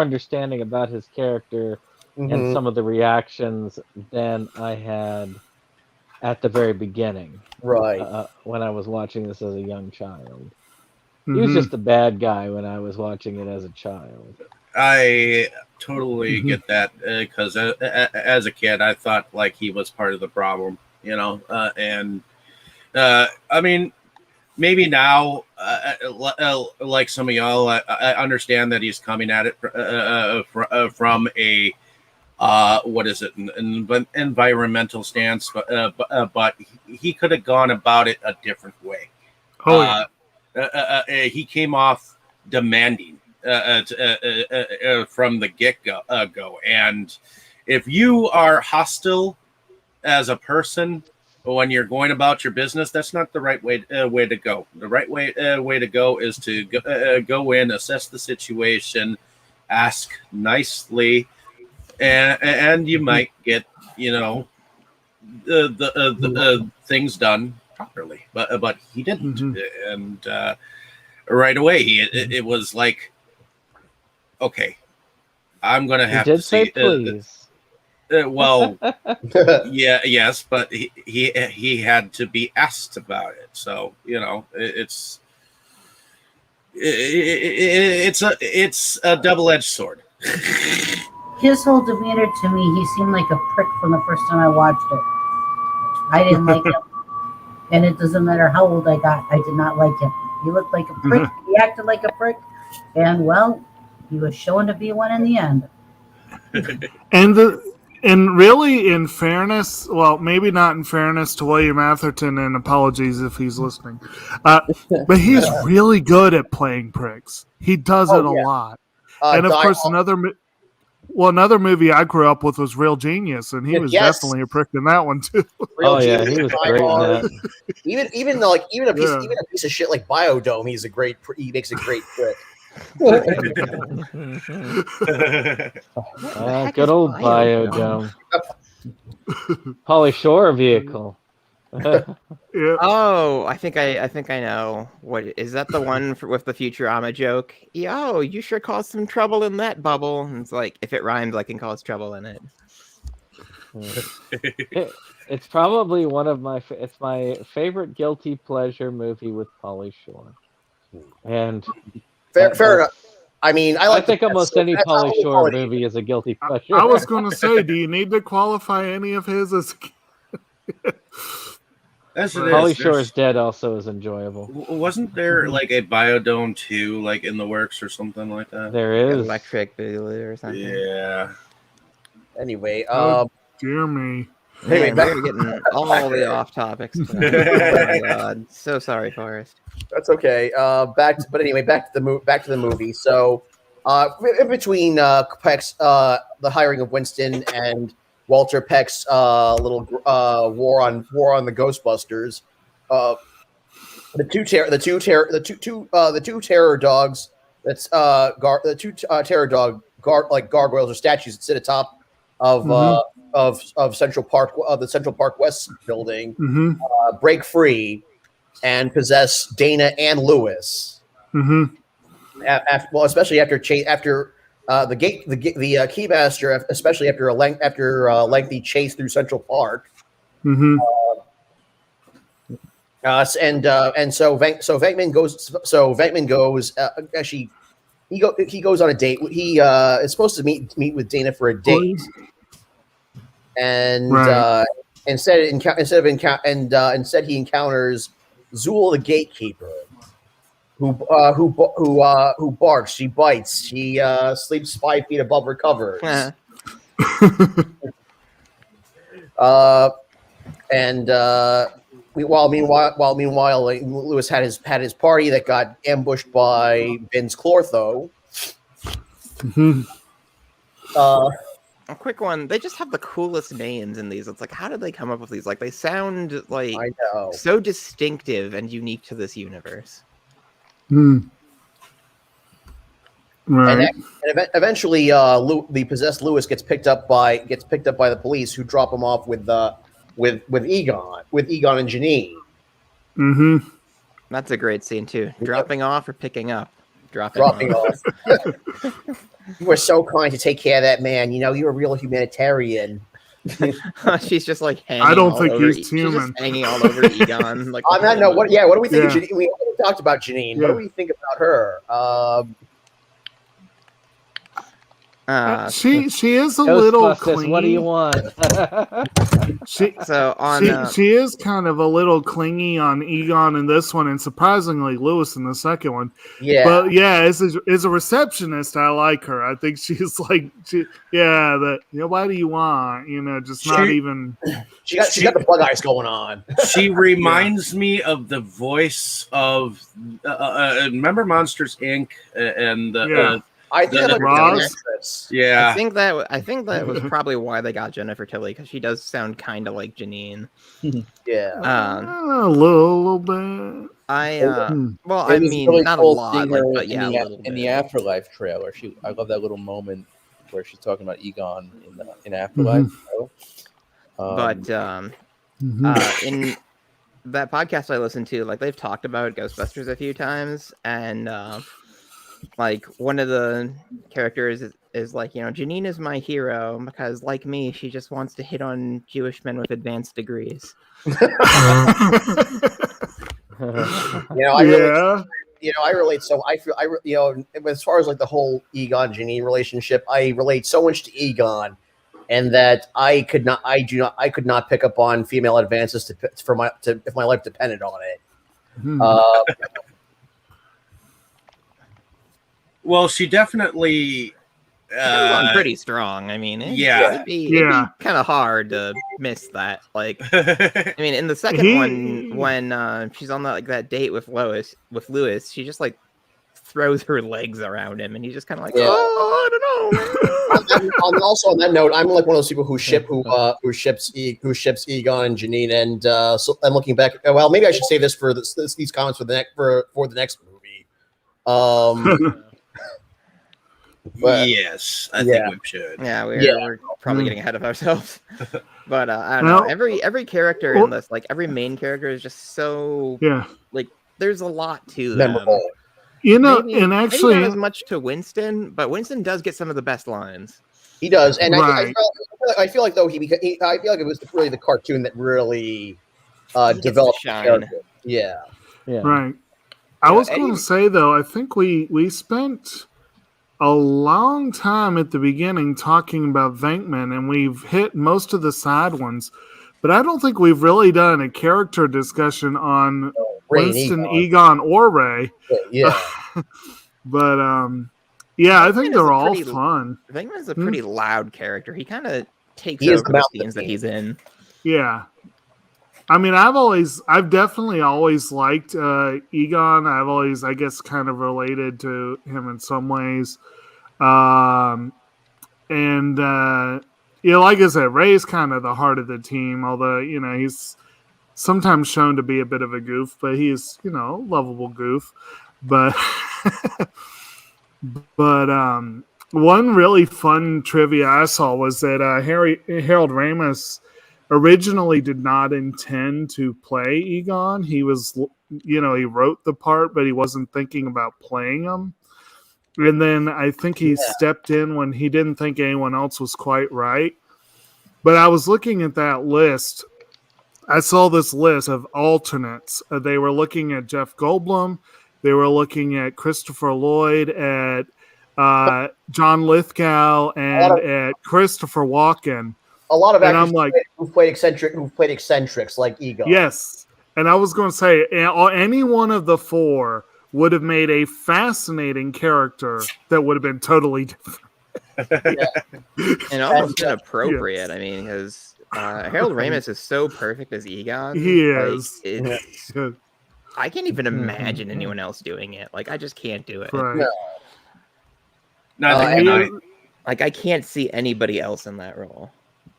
understanding about his character and some of the reactions than I had at the very beginning. Right. When I was watching this as a young child. He was just a bad guy when I was watching it as a child. I totally get that, because as a kid, I thought like he was part of the problem, and I mean, maybe now, like some of y'all, I understand that he's coming at it from a an environmental stance, but he could have gone about it a different way. He came off demanding from the get-go, and if you are hostile as a person when you're going about your business, that's not the right way to go. The right way to go is to go in, assess the situation, ask nicely, and you might get the things done properly. But he didn't, and right away it was like, okay, I'm gonna have to say see. Please. Well, yes, but he had to be asked about it. So it's a double-edged sword. His whole demeanor to me, he seemed like a prick from the first time I watched it. I didn't like him, and it doesn't matter how old I got. I did not like him. He looked like a prick. He acted like a prick, and he was showing to be one in the end. And really, in fairness, well, maybe not in fairness to William Atherton, and apologies if he's listening, but he's really good at playing pricks. He does it a lot. And of course, another movie I grew up with was Real Genius, and he was definitely a prick in that one too. Oh yeah, he was great in that. Even a piece of shit like Biodome, he makes a great prick. Good old Biodome. Pauly Shore vehicle. Oh, I think I know. What is that? The one with the Futurama joke? Yo, you sure caused some trouble in that bubble. And it's like, if it rhymes, I can cause trouble in it. It's probably it's my favorite guilty pleasure movie with Pauly Shore. And fair enough. I mean, I think almost any Pauly Shore movie is a guilty pleasure. I was going to say, do you need to qualify any of his as? As it Pauly is, Shore's Dead also is enjoyable. wasn't there like a Biodome 2 like in the works or something like that? There is. Electric Boogaloo or something. Yeah. Anyway, Dear me. Anyway, Man, we're getting all the off topics tonight. Oh my god. So sorry, Forrest. that's okay. Back to the movie. So, in between Peck's the hiring of Winston and Walter Peck's little war on the Ghostbusters, the two terror dogs. That's terror dog gargoyles or statues that sit atop of Central Park of the Central Park West building break free and possess Dana and Lewis. Especially after the keymaster, especially after a lengthy chase through Central Park. And so Venkman goes. Actually, he goes on a date. He is supposed to meet with Dana for a date, and instead he encounters Zool the gatekeeper, who barks, she bites, she sleeps 5 feet above her covers. Meanwhile, Lewis had his party that got ambushed by Vince Clortho. A quick one. They just have the coolest names in these. It's like, how did they come up with these? Like, they sound like so distinctive and unique to this universe. Right. And eventually, the possessed Lewis gets picked up by the police, who drop him off with Egon and Janine. That's a great scene too. Dropping off or picking up? Dropping off. You were so kind to take care of that man. You know, you're a real humanitarian. She's just like hanging. I don't think he's he's human. human. She's just hanging all over Egon. Like, on that note, what do we think of Janine? We talked about Janine. What do we think about her? She is a little clingy. What do you want? She is kind of a little clingy on Egon in this one, and surprisingly Lewis in the second one. Yeah, but yeah, as a receptionist, I like her. I think she's like, what do you want? Not even. She got the bug eyes going on. She reminds me of the voice of remember Monsters Inc. and I think the Roz. Yeah, I think that was probably why they got Jennifer Tilly, because she does sound kind of like Janine. A little bit. I mean, not a lot, but yeah, in the Afterlife trailer, I love that little moment where she's talking about Egon in Afterlife. But in that podcast I listened to, like, they've talked about Ghostbusters a few times, and like, one of the characters is like, Janine is my hero because, like me, she just wants to hit on Jewish men with advanced degrees. I relate. So I feel as far as like the whole Egon Janine relationship, I relate so much to Egon, and that I could not pick up on female advances if my life depended on it. Well, she definitely pretty strong. I mean, it'd be kind of hard to miss that. Like, I mean, in the second one, when she's on that date with Lewis, she just like throws her legs around him, and he's just kind of like, I don't know, man. Also, on that note, I'm like one of those people who ships Egon and Janine, and so I'm looking back. Well, maybe I should save this for these comments for the next movie. But, yes, I think we should. Yeah, we're probably getting ahead of ourselves. But I don't know. Every character in this, like every main character, is just so like there's a lot to them. Memorable. And actually, maybe not as much to Winston, but Winston does get some of the best lines. He does, and I feel like though I feel like it was really the cartoon that really developed the character. Yeah. Right. I was going to say though, I think we spent a long time at the beginning talking about Venkman, and we've hit most of the side ones. but I don't think we've really done a character discussion on Ray and Winston, Egon, or Ray. Yeah. But yeah, I think they're all pretty, fun. Venkman's a pretty loud character. He kind of takes He is over the the mouth scenes of the that he's in. Yeah. I mean, I've definitely always liked Egon. I've always, I guess, kind of related to him in some ways. And like I said, Ray's kind of the heart of the team, although, he's sometimes shown to be a bit of a goof, but he's, lovable goof. But one really fun trivia I saw was that Harold Ramis originally did not intend to play Egon. He was, he wrote the part, but he wasn't thinking about playing him. And then I think he stepped in when he didn't think anyone else was quite right. But I was looking at that list. I saw this list of alternates. They were looking at Jeff Goldblum. They were looking at Christopher Lloyd, at John Lithgow, and at Christopher Walken. A lot of actors who played eccentrics like Egon. Yes. And I was going to say, any one of the four would have made a fascinating character that would have been totally different. And almost inappropriate. I mean, because Harold Ramis is so perfect as Egon. He is. I can't even imagine anyone else doing it. Like, I just can't do it. Right. Like, I can't see anybody else in that role.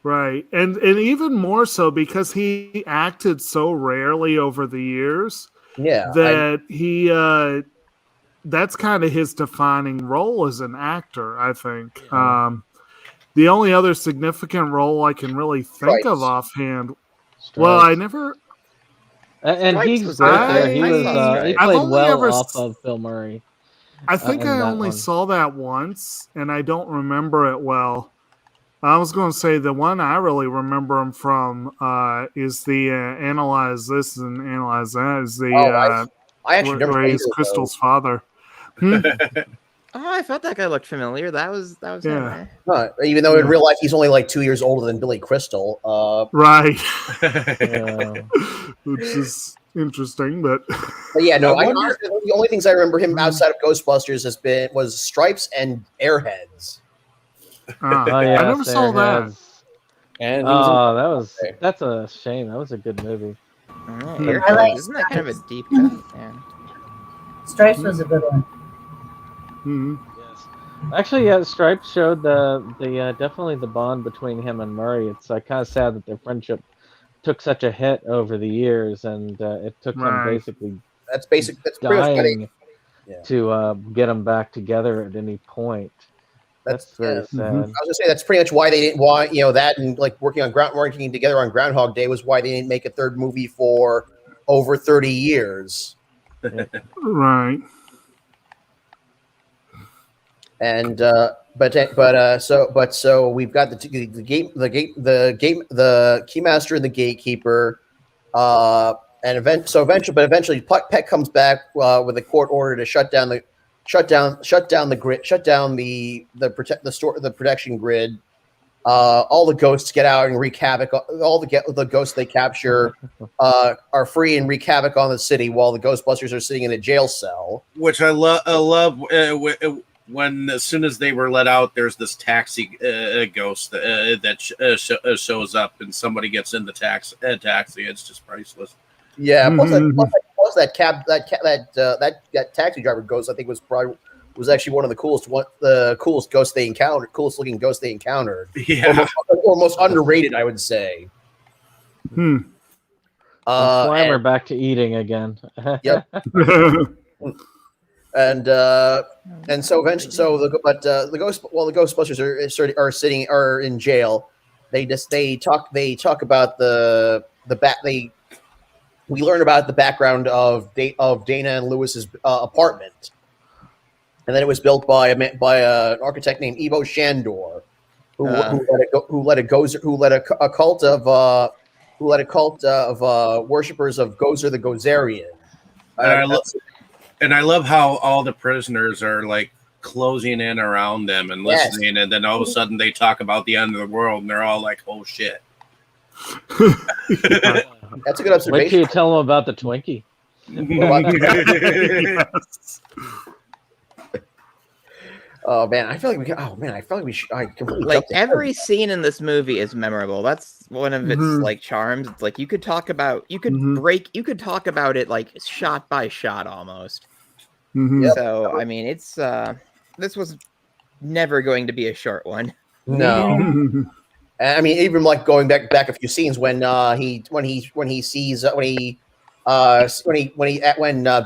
Right. And even more so because he acted so rarely over the years. Yeah. That that's kind of his defining role as an actor, I think. Yeah. The only other significant role I can really think of offhand. Stripes. Well, I never. And he was right there. He played well off of Bill Murray. I think I only saw that once, and I don't remember it well. I was going to say the one I really remember him from is the Analyze This and Analyze That. Is the I actually never played Crystal's father. I thought that guy looked familiar. That was yeah. Even though in real life he's only like 2 years older than Billy Crystal. Right. Which is interesting, but yeah, no. Honestly, the only things I remember him outside of Ghostbusters was Stripes and Airheads. Yeah, I never saw that. And that's a shame. That was a good movie. Isn't that kind of a deep cut? Yeah. Stripes was a good one. Mm-hmm. Yes. Actually, yeah, Stripes showed the definitely the bond between him and Murray. It's kind of sad that their friendship took such a hit over the years, and it took them basically that's dying to get them back together at any point. That's very sad. I was gonna say that's pretty much why they didn't. Why that and like working together on Groundhog Day was why they didn't make a third movie for over 30 years. Yeah. And Right. so we've got the Keymaster and the Gatekeeper, and eventually Peck comes back with a court order to shut down the protection grid. All the ghosts get out and wreak havoc. All the ghosts they capture are free and wreak havoc on the city, while the Ghostbusters are sitting in a jail cell. Which I love when as soon as they were let out, there's this taxi ghost that shows up, and somebody gets in the taxi. It's just priceless. Yeah, plus that taxi driver ghost, I think was actually one of the coolest ghosts they encountered, coolest looking ghosts they encountered. Yeah, or most underrated, I would say. Slimer back to eating again. Yep. And so eventually, the Ghostbusters are in jail. We learn about the background of Dana and Lewis's apartment, and then it was built by an architect named Ivo Shandor, who led a cult of worshippers of Gozer the Gozerian. And I love how all the prisoners are like closing in around them and listening, and then all of a sudden they talk about the end of the world, and they're all like, "Oh shit!" That's a good observation. Wait till you tell them about the Twinkie. Yes. Oh man, I feel like we. Oh man, I feel like we should. I completely Like jumped ahead. every scene in this movie is memorable. That's one of its Mhm. like charms. It's like you could talk about, you could Mhm. you could talk about it like shot by shot almost. Mhm. Yep. So I mean, it's this was never going to be a short one. No, Mhm. I mean even like going back a few scenes when when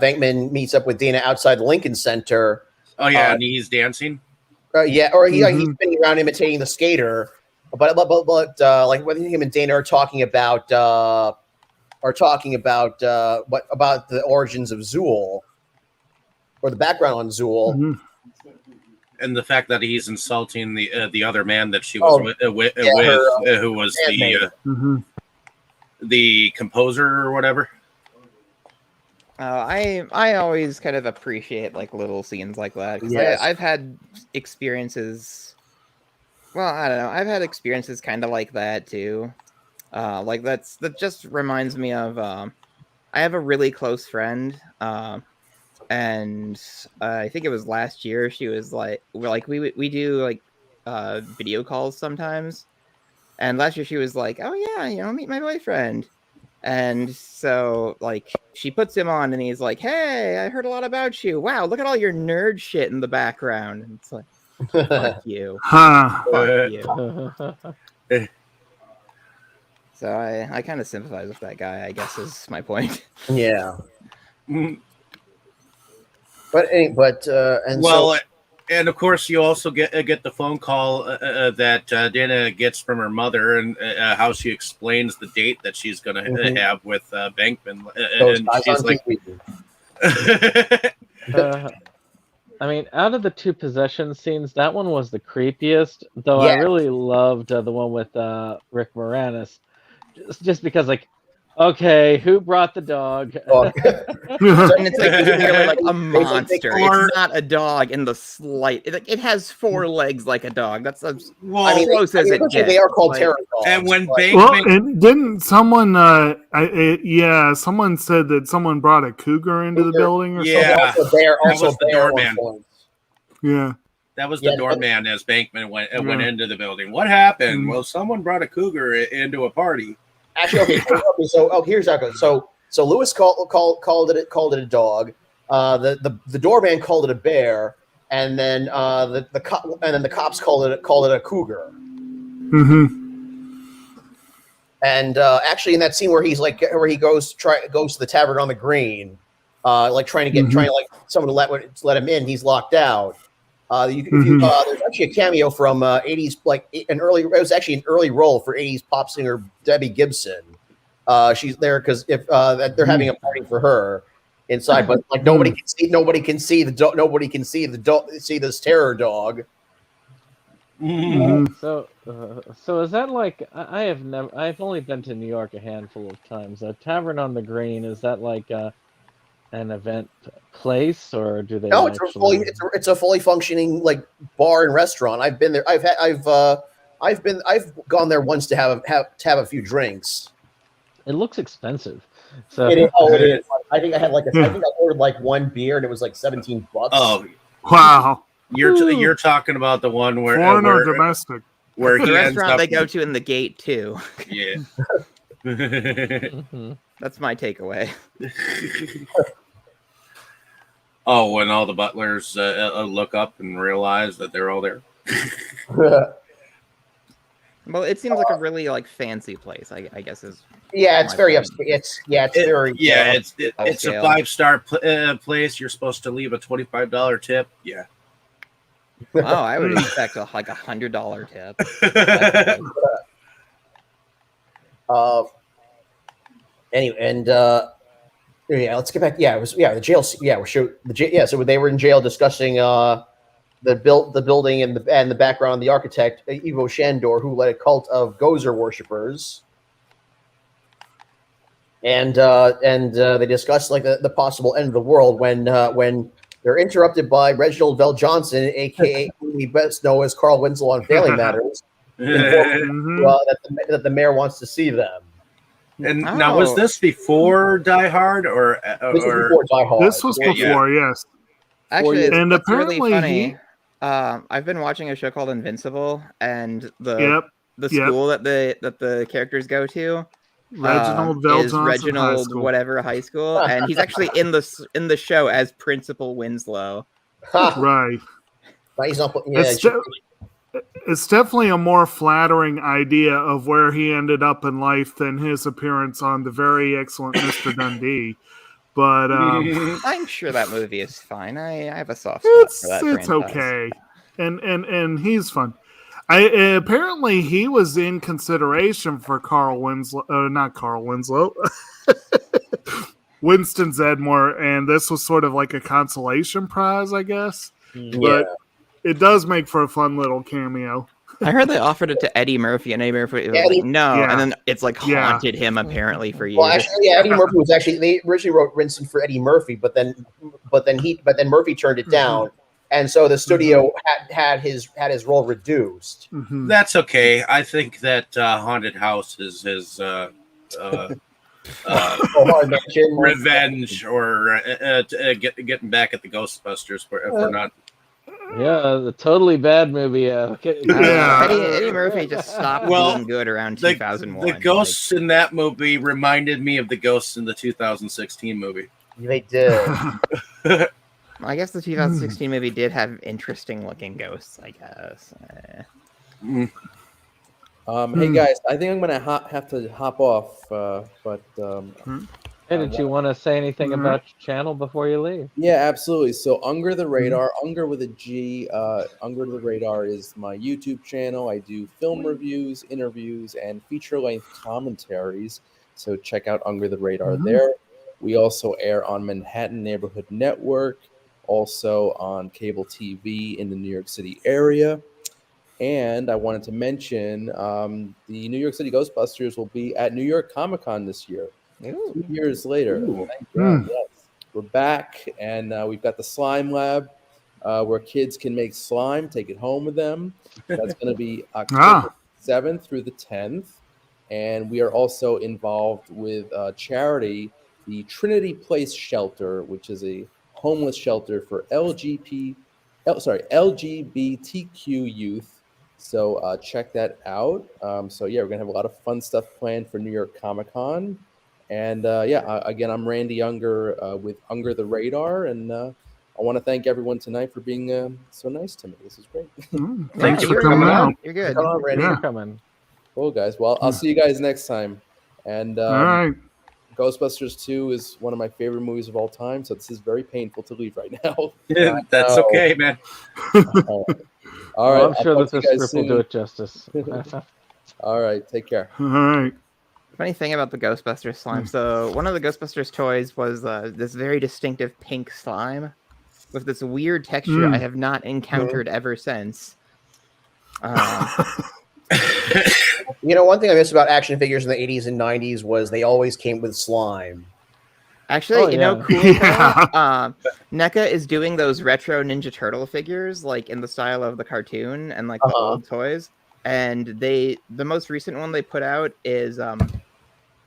Venkman meets up with Dana outside the Lincoln Center. Oh yeah, and he's dancing. Yeah, or he's Mhm. spinning around imitating the skater. But like when him and Dana are talking about what about the origins of Zool or the background on Zool. Mhm. And the fact that he's insulting the other man that she was with, who was Mhm. the composer or whatever. I always kind of appreciate like little scenes like that because Yes. I've had experiences. Well, I don't know. I've had experiences kind of like that too. Like that just reminds me of. I have a really close friend, and I think it was last year. She was like, we do like video calls sometimes, and last year she was like, oh yeah, meet my boyfriend. And so, like, she puts him on, and he's like, "Hey, I heard a lot about you. Wow, look at all your nerd shit in the background." And it's like, "Fuck you, Huh. fuck you." So I kind of sympathize with that guy, I guess, is my point. Yeah, Mhm. but and Well, so and of course you also get the phone call that Dana gets from her mother, and how she explains the date that she's going to have with Bankman, those and guys she's on like, TV. I mean, out of the two possession scenes, that one was the creepiest. Though I Yeah. really loved the one with Rick Moranis, just because, like, okay, who brought the dog? Oh, And it's like it's clearly like a monster. Or- It's not a dog in the slight. It has four legs like a dog. That's as well, I mean, close as it eventually gets. they are called Like, terror dogs. and when but- Well, Bankman, and didn't someone? Someone said that someone brought a cougar into the building or Yeah. also bear, That also was the bear on doorman. point. something. Yeah. that was Yeah, the doorman as Bankman went into the building. What happened? Well, someone brought a cougar into a party. Actually, so here's how it goes. So Lewis called it a dog. The doorman called it a bear, and then the cops called it a cougar. Mm-hmm. And actually, in that scene where he goes to the tavern on the green, like trying to like someone to let him in, he's locked out. There's actually a cameo from 80s, like it was actually an early role for 80s pop singer Debbie Gibson. She's there because if they're having a party for her inside, but like nobody can see this terror dog. So is that like I've only been to New York a handful of times. A Tavern on the Green, is that like an event place, or do they? No, actually... it's a fully functioning like bar and restaurant. I've been there. I've gone there once to have a few drinks. It looks expensive. So It is. I think I ordered like one beer and it was like $17. Oh, Wow. you're talking about the one where Foreign or domestic? where the he ends restaurant up. they go to in the gate too. Yeah. Mhm. That's my takeaway. Oh, when all the butlers look up and realize that they're all there. Well, it seems like a really like fancy place. I guess is Yeah, it's my very point. it's very It's a upscale. 5-star place. You're supposed to leave a $25 tip. Yeah. Oh, I would expect like $100 tip. Anyway, and let's get back. Yeah, it was the jail. Yeah, so they were in jail discussing the building and the background of the architect Ivo Shandor, who led a cult of Gozer worshippers. And they discussed like the possible end of the world when they're interrupted by Reginald Vell Johnson, aka who we best know as Carl Winslow on Family Matters, that the mayor wants to see them. And now, was this before Die Hard or This was before Die Hard? This was before, yes. Actually, and it's apparently really funny. I've been watching a show called Invincible, and the school that the characters go to Reginald is Reginald whatever high school, and he's actually in the show as Principal Winslow. Right. He's not, it's definitely a more flattering idea of where he ended up in life than his appearance on the very excellent Mr. Dundee. But I'm sure that movie is fine. I have a soft spot for that It's franchise. okay, and he's fun. Apparently he was in consideration for not Carl Winslow, Winston Zedmore, and this was sort of like a consolation prize, I guess. But it does make for a fun little cameo. I heard they offered it to Eddie Murphy, and Eddie Murphy was like, no, and then it's like haunted him apparently for years. Well, actually, Eddie Murphy was they originally wrote Winston for Eddie Murphy, but then Murphy turned it down, and so the studio had his role reduced. That's okay. I think that Haunted House is his revenge or getting back at the Ghostbusters for not. Yeah, the totally bad movie. Eddie Murphy just stopped being good around 2001. The ghosts in that movie reminded me of the ghosts in the 2016 movie. They did. I guess the 2016 movie did have interesting looking ghosts, I guess. Hey guys, I think I'm gonna have to hop off. Hey, did you want to say anything about your channel before you leave? Yeah, absolutely. So Unger the Radar, Unger with a G, Unger the Radar is my YouTube channel. I do film reviews, interviews, and feature-length commentaries. So check out Unger the Radar there. We also air on Manhattan Neighborhood Network, also on cable TV in the New York City area. And I wanted to mention the New York City Ghostbusters will be at New York Comic Con this year. 2 years later. Thank God, yes. We're back, and we've got the Slime Lab where kids can make slime, take it home with them. That's going to be October 7th through the 10th. And we are also involved with charity, the Trinity Place Shelter, which is a homeless shelter for LGBTQ youth. So check that out. So yeah, we're going to have a lot of fun stuff planned for New York Comic Con. And again, I'm Randy Unger with Unger the Radar, and I want to thank everyone tonight for being so nice to me. This is great. Thanks for coming out. You're good. Come on, Randy. You're coming. Cool, guys. Well, I'll see you guys next time. And All right. Ghostbusters 2 is one of my favorite movies of all time, so this is very painful to leave right now. That's okay, man. All right. I'm sure that this script will do it justice. All right. Take care. All right. Funny thing about the Ghostbusters slime. So one of the Ghostbusters toys was this very distinctive pink slime with this weird texture I have not encountered ever since. You know, one thing I miss about action figures in the 80s and 90s was they always came with slime. Actually, you know, cool thing, NECA is doing those retro Ninja Turtle figures, like in the style of the cartoon and like the old toys. And the most recent one they put out is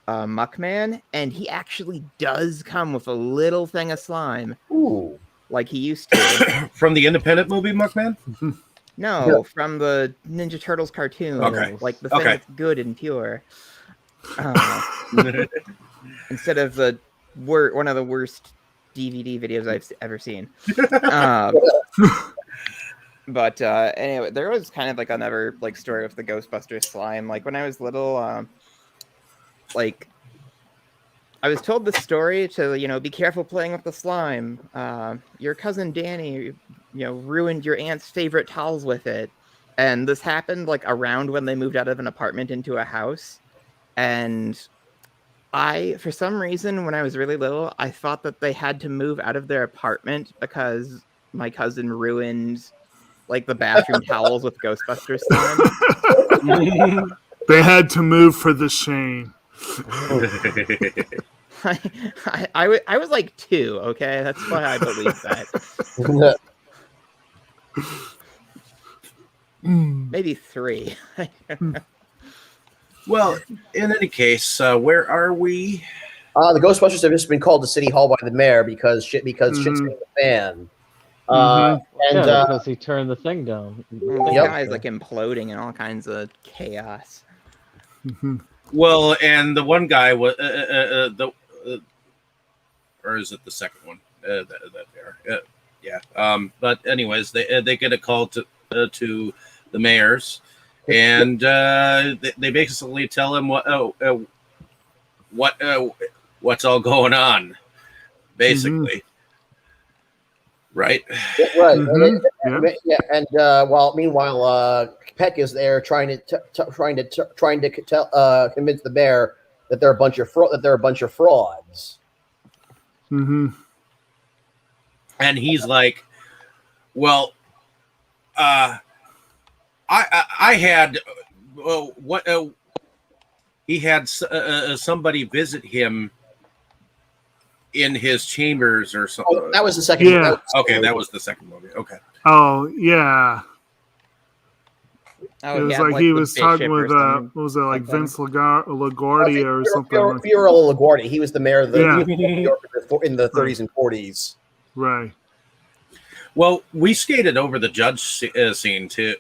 Muckman, and he actually does come with a little thing of slime. Ooh. Like he used to. From the independent movie, Muckman? No, from the Ninja Turtles cartoon. Okay. Like the thing that's good and pure. Instead of the one of the worst DVD videos I've ever seen. But anyway, there was kind of like another like story with the Ghostbusters slime. Like when I was little, like I was told the story to, you know, be careful playing with the slime. Your cousin Danny, you know, ruined your aunt's favorite towels with it. And this happened like around when they moved out of an apartment into a house. And for some reason, when I was really little, I thought that they had to move out of their apartment because my cousin ruined like the bathroom towels with Ghostbusters slime. They had to move for the shame. I was like 2, okay? That's why I believe that. Maybe 3. Well, in any case, where are we? The Ghostbusters have just been called to City Hall by the mayor because shit's hitting the fan. Because he turned the thing down. The guy's like imploding and all kinds of chaos. Well, and the one guy was or is it the second one? But anyways, they get a call to the mayor's, and they basically tell him what's all going on, basically. Right. Right. And meanwhile, Peck is there trying to convince the mayor that they're a bunch of frauds. Mm-hmm. And he's like, "Well, I had he had somebody visit him in his chambers or something." Oh, that was the second. Yeah. That was the second movie. Okay. Oh yeah. Oh, It was yeah, like he the was talking bishop or with something what was it, like like that. Vince LaGuardia or something like that. Fiorello LaGuardia. He was the mayor of the Yeah. New York in the 30s and 40s. Right. Well, we skated over the judge scene too.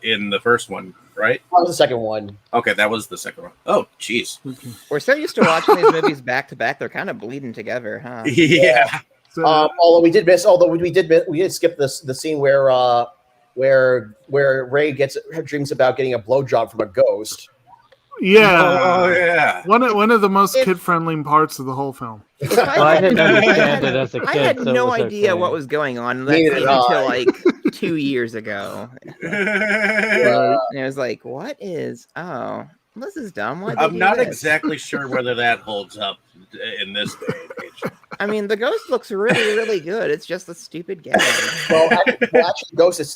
In the first one, right? That was the second one. Okay, that was the second one. Oh, jeez. We're so used to watching these movies back to back; they're kind of bleeding together, huh? Yeah. So, Although we did skip the scene where Ray dreams about getting a blowjob from a ghost. yeah. Oh yeah. One of the most kid-friendly parts of the whole film. I didn't understand it as a kid. I had so it no was idea okay. what was going on in that Neither scene did I. until like 2 years ago. And I was like, "What is? Oh, this is dumb. Why?" I'm not exactly sure whether that holds up in this day and age. I mean, the ghost looks really, really good. It's just a stupid gag. Well, actually,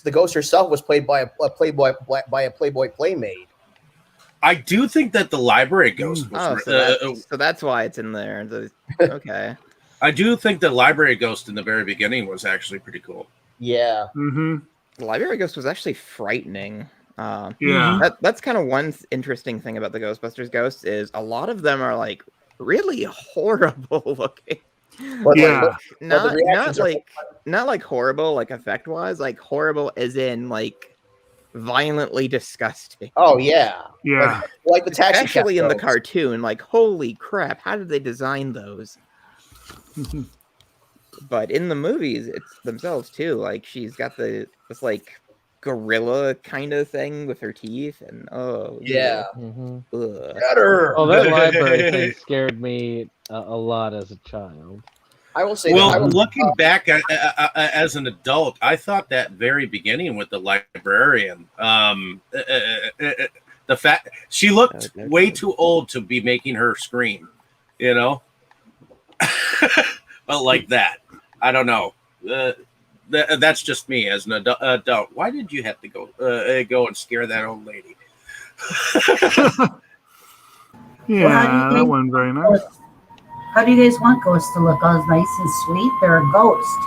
the ghost herself was played by a Playboy playmate. I do think that the library ghost was. So that's why it's in there. Okay. I do think the library ghost in the very beginning was actually pretty cool. Yeah. Mm-hmm. The library ghost was actually frightening. Yeah. That's kind of one interesting thing about the Ghostbusters ghosts is a lot of them are like really horrible looking. But Yeah. Not like horrible like effect wise, like horrible as in like violently disgusting. Oh yeah. Yeah. Like the taxi Especially cab in the ghost. cartoon, like holy crap, how did they design those? But in the movies, it's themselves too. Like she's got this like gorilla kind of thing with her teeth, and Yeah. Mhm. ugh. Get her. Oh, that library thing scared me a lot as a child. I will say. Well, looking back as an adult, I thought that very beginning with the librarian, the fact she looked way too old to be making her scream, you know. But like that, I don't know. That's just me as an adult. Why did you have to go and scare that old lady? Yeah, that wasn't very nice. How do you guys want ghosts to look? All nice and sweet? They're a ghost.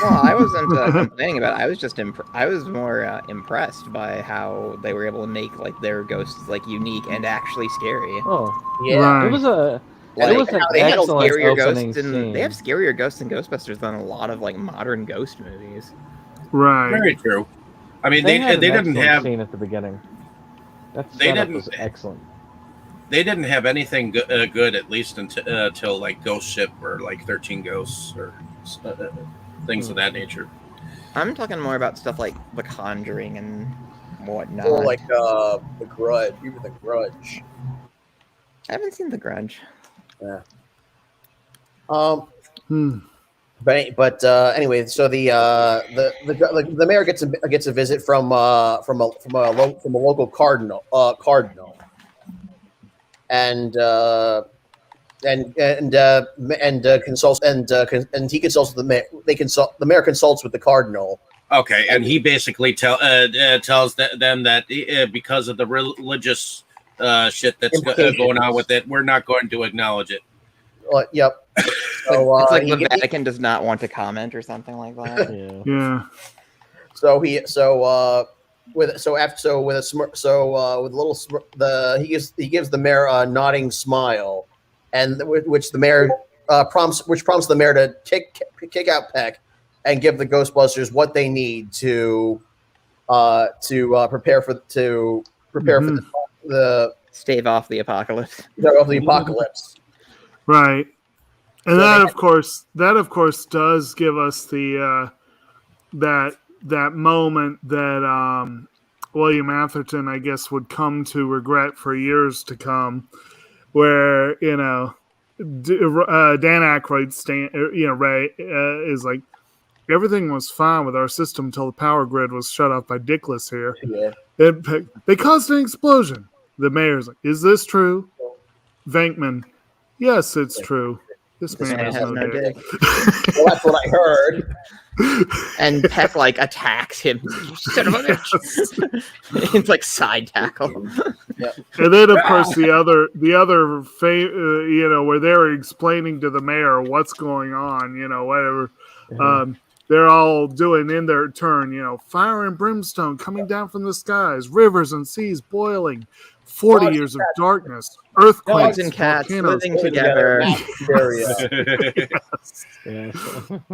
Well, I wasn't complaining about it. I was just I was more impressed by how they were able to make like their ghosts like unique and actually scary. Oh, Yeah. Right. it was a Like, it was an they handle excellent scarier opening ghosts, and scene. they have scarier ghosts in Ghostbusters than a lot of like modern ghost movies. Right. Very true. I mean, They they had an didn't excellent have scene at the beginning. That They setup didn't- was excellent. they didn't have anything good at least until like Ghost Ship or like 13 Ghosts or things of that nature. I'm talking more about stuff like The Conjuring and whatnot. Or like the Grudge, even the Grudge. I haven't seen The Grudge. Yeah. Hmm. But anyway, so the mayor gets a visit from a local cardinal, and he consults the mayor. The mayor consults with the cardinal. Okay, and he basically tells them that because of the religious shit that's going on with it, we're not going to acknowledge it. Yep. So, It's like the Vatican does not want to comment or something like that. Yeah. Yeah. with he gives the mayor a nodding smile, and which prompts the mayor to kick out Peck and give the Ghostbusters what they need to prepare for the stave off the apocalypse. Right. And that of course does give us the that moment that William Atherton, I guess, would come to regret for years to come, where Dan Aykroyd is like, everything was fine with our system until the power grid was shut off by Dickless here. Yeah. They caused an explosion. The mayor's like, is this true? Venkman, yes, it's true. This man has no dick. Well, that's what I heard. And Peck attacks him. Son of a bitch. It's like side tackle. Yep. And then, of course, the other where they're explaining to the mayor what's going on, whatever. Mm-hmm. They're all doing in their turn, fire and brimstone coming down from the skies, rivers and seas boiling, 40 years of darkness, earthquakes, dogs and cats volcanoes. living together.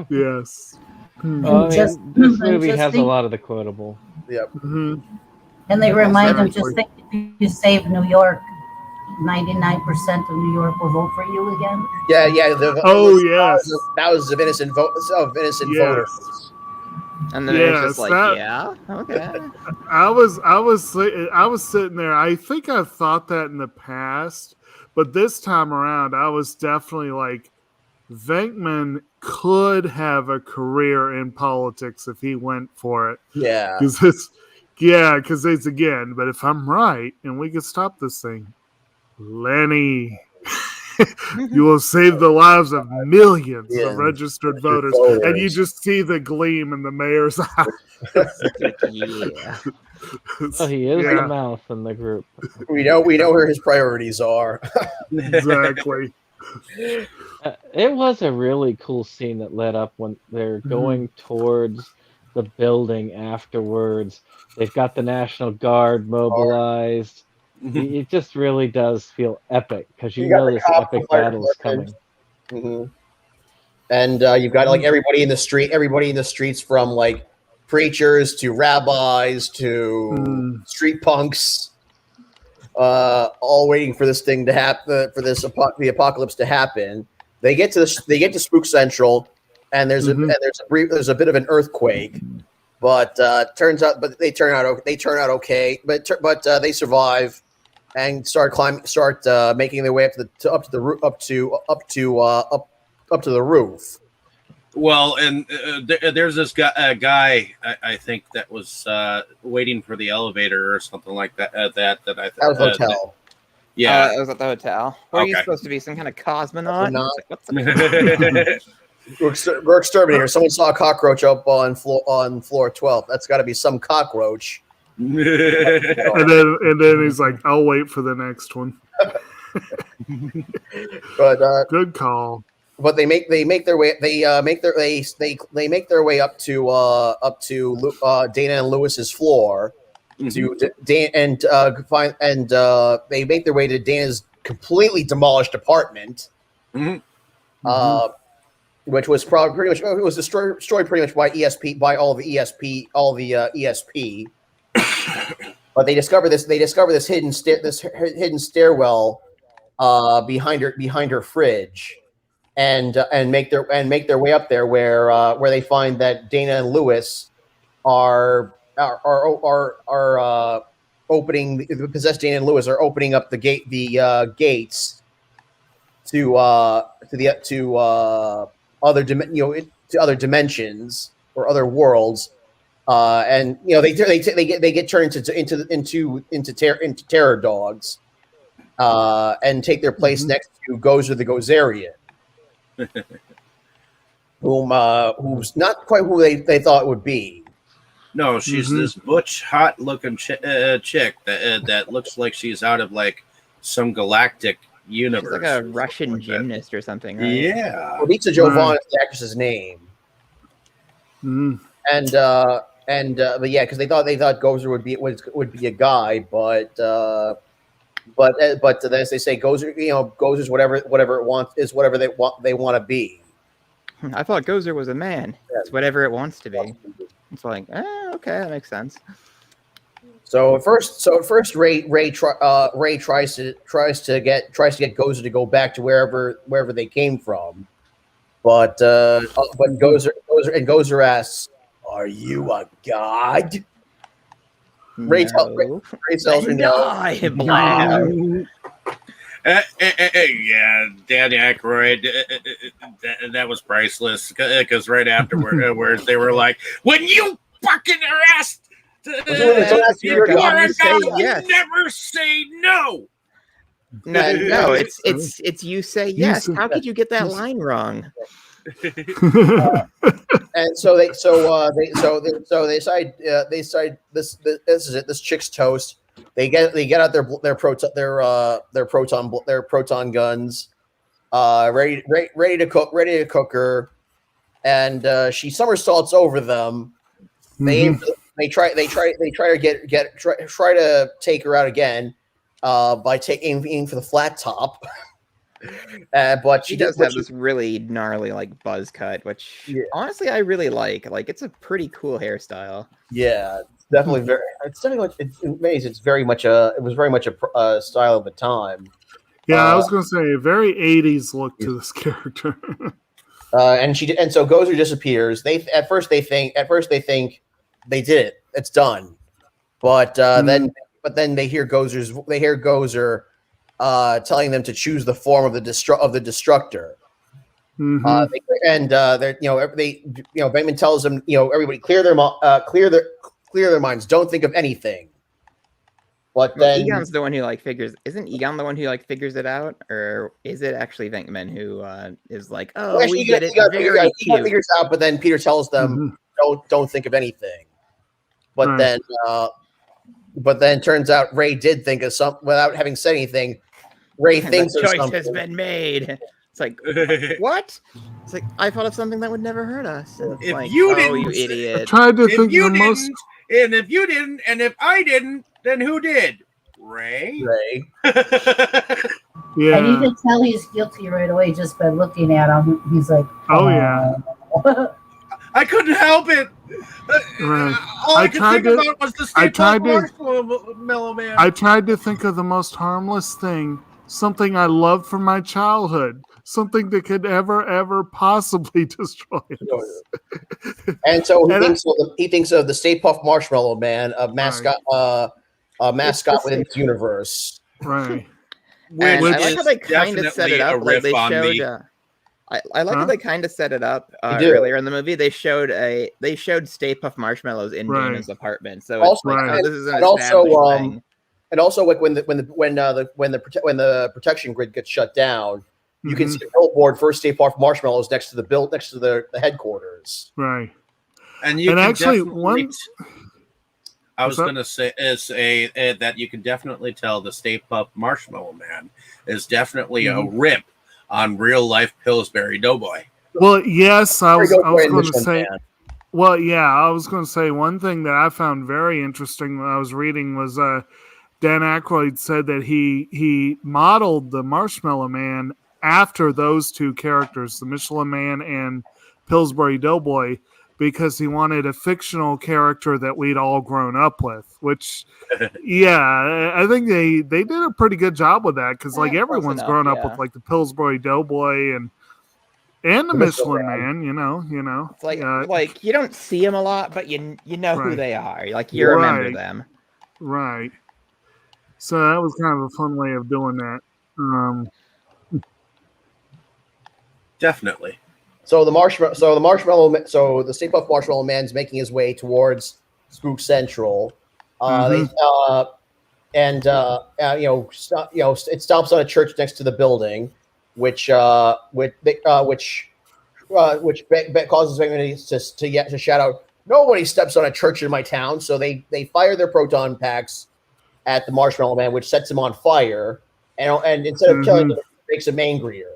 Yes. This movie has a lot of the quotable. Yep. Mm-hmm. And they remind them, just think, if you save New York, 99% of New York will vote for you again. Yeah. Yes. Thousands of innocent voters. And then it's just okay. I was sitting there. I think I've thought that in the past, but this time around, I was definitely like, Venkman could have a career in politics if he went for it. Yeah. Because it's again. But if I'm right, and we can stop this thing, Lenny. You will save the lives of millions of registered voters. And you just see the gleam in the mayor's eye. He is the mouth in the group. We know where his priorities are. Exactly. It was a really cool scene that led up when they're going towards the building afterwards. They've got the National Guard mobilized. It just really does feel epic because you know this epic battle is coming. Mm-hmm. And you've got everybody in the streets, from preachers to rabbis to street punks, all waiting for this thing to happen, for the apocalypse to happen. They get to Spook Central, and there's a bit of an earthquake, but they turn out okay. But they survive and start making their way up to the roof. Well, and there's this guy I think that was waiting for the elevator or something like that. That I that was hotel. Yeah, it was at the hotel. Were you supposed to be some kind of cosmonaut? We're exterminator. Someone saw a cockroach up on floor 12. That's got to be some cockroach. And then he's like, "I'll wait for the next one." But good call. But they make their way up to Dana and Lewis's floor. They make their way to Dana's completely demolished apartment, which was pretty much destroyed pretty much by all the ESP. But they discover this hidden stairwell behind her fridge, and make their way up there where they find that Dana and Lewis are opening the possessed Dana and Lewis are opening up the gates to other dimensions or other worlds. And they get turned into terror dogs, and take their place next to Gozer the Gozerian, who's not quite who they thought it would be. No, she's this butch, hot-looking chick that looks like she's out of some galactic universe. She's like a Russian gymnast or something, right? Yeah. Lisa Jovan is the actress's name. Mm. And but yeah, because they thought Gozer would be a guy, but as they say, Gozer's whatever it wants is whatever they want to be. I thought Gozer was a man. It's whatever it wants to be. It's like, okay, that makes sense. So at first, Ray tries to get Gozer to go back to wherever they came from, but Gozer asks, "Are you a god?" Ray tells her no. Yeah, Dan Aykroyd, that was priceless. Because right afterwards, they were like, "When you fucking are asked, if you are a god, you never say no." No, it's you say yes. How could you get that line wrong? And so they decide this is it. This chick's toast. They get out their proton guns, ready to cook her, and she somersaults over them. They try to take her out again by aiming for the flat top. But she does have this really gnarly like buzz cut, which honestly I really like. Like it's a pretty cool hairstyle. Yeah, definitely it's amazing. It was very much a style of the time. Yeah, I was going to say a very 80s look to this character. And so Gozer disappears. At first they think they did it. It's done. But then they hear Gozer telling them to choose the form of the destructor. Mm-hmm. Bateman tells them, everybody clear their minds. Don't think of anything. But then Egon's the one who figures. Isn't Egon the one who figures it out, or is it actually Venkman who is like, oh, we get it? Egon figures out, but then Peter tells them, don't think of anything. But then turns out Ray did think of something without having said anything. Ray thinks the choice has been made. It's like, what? It's like, I thought of something that would never hurt us. And it's like, you idiot. I tried to think of the most. And if you didn't, and if I didn't, then who did? Ray. Yeah. And you can tell he's guilty right away just by looking at him. He's like, oh yeah. I couldn't help it. All I could think about was the Marshmallow Man. I tried to think of the most harmless thing, something I loved from my childhood, something that could ever possibly destroy us. And so he thinks of the Stay Puft Marshmallow Man, a mascot, within this universe. Right. And I like how they kind of set it up. Like they showed. I like how they kind of set it up earlier in the movie. They showed Stay Puft Marshmallows in Dana's apartment. So this is an thing. And also, like when the protection grid gets shut down, you can see a billboard for Stay Puft Marshmallows next to the headquarters. Right. And you can actually I was going to say that you can definitely tell the Stay Puft Marshmallow Man is definitely a rip on real life Pillsbury Doughboy. Well, yes, I was going to say. Well, yeah, I was going to say one thing that I found very interesting when I was reading was Dan Aykroyd said that he modeled the Marshmallow Man after those two characters, the Michelin Man and Pillsbury Doughboy, because he wanted a fictional character that we'd all grown up with, which, yeah, I think they did a pretty good job with that because, everyone's grown up with, the Pillsbury Doughboy and the Michelin Man, you know. It's like you don't see them a lot, but you know who they are. You remember them. Right. So that was kind of a fun way of doing that. Definitely. So the Stay Puft Marshmallow Man's making his way towards Spook Central. It stops on a church next to the building, which causes Venkman to shout out, "Nobody steps on a church in my town!" So they fire their proton packs at the Marshmallow Man, which sets him on fire, and instead of killing him, it makes him angrier.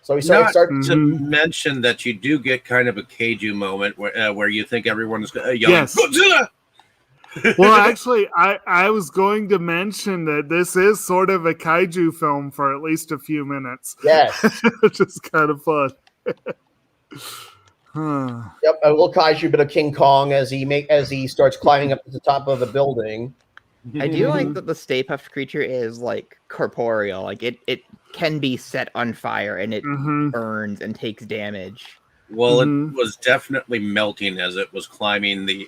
So we Not start to mention that you do get kind of a kaiju moment where you think everyone's yelling, Yes. Godzilla! Well, actually, I was going to mention that this is sort of a kaiju film for at least a few minutes. Yes. Which is kind of fun. Yep, a little kaiju bit of King Kong as he starts climbing up to the top of the building. I do like that the Stay Puft creature is like corporeal. Like it can be set on fire and it burns and takes damage. Well, it was definitely melting as it was climbing the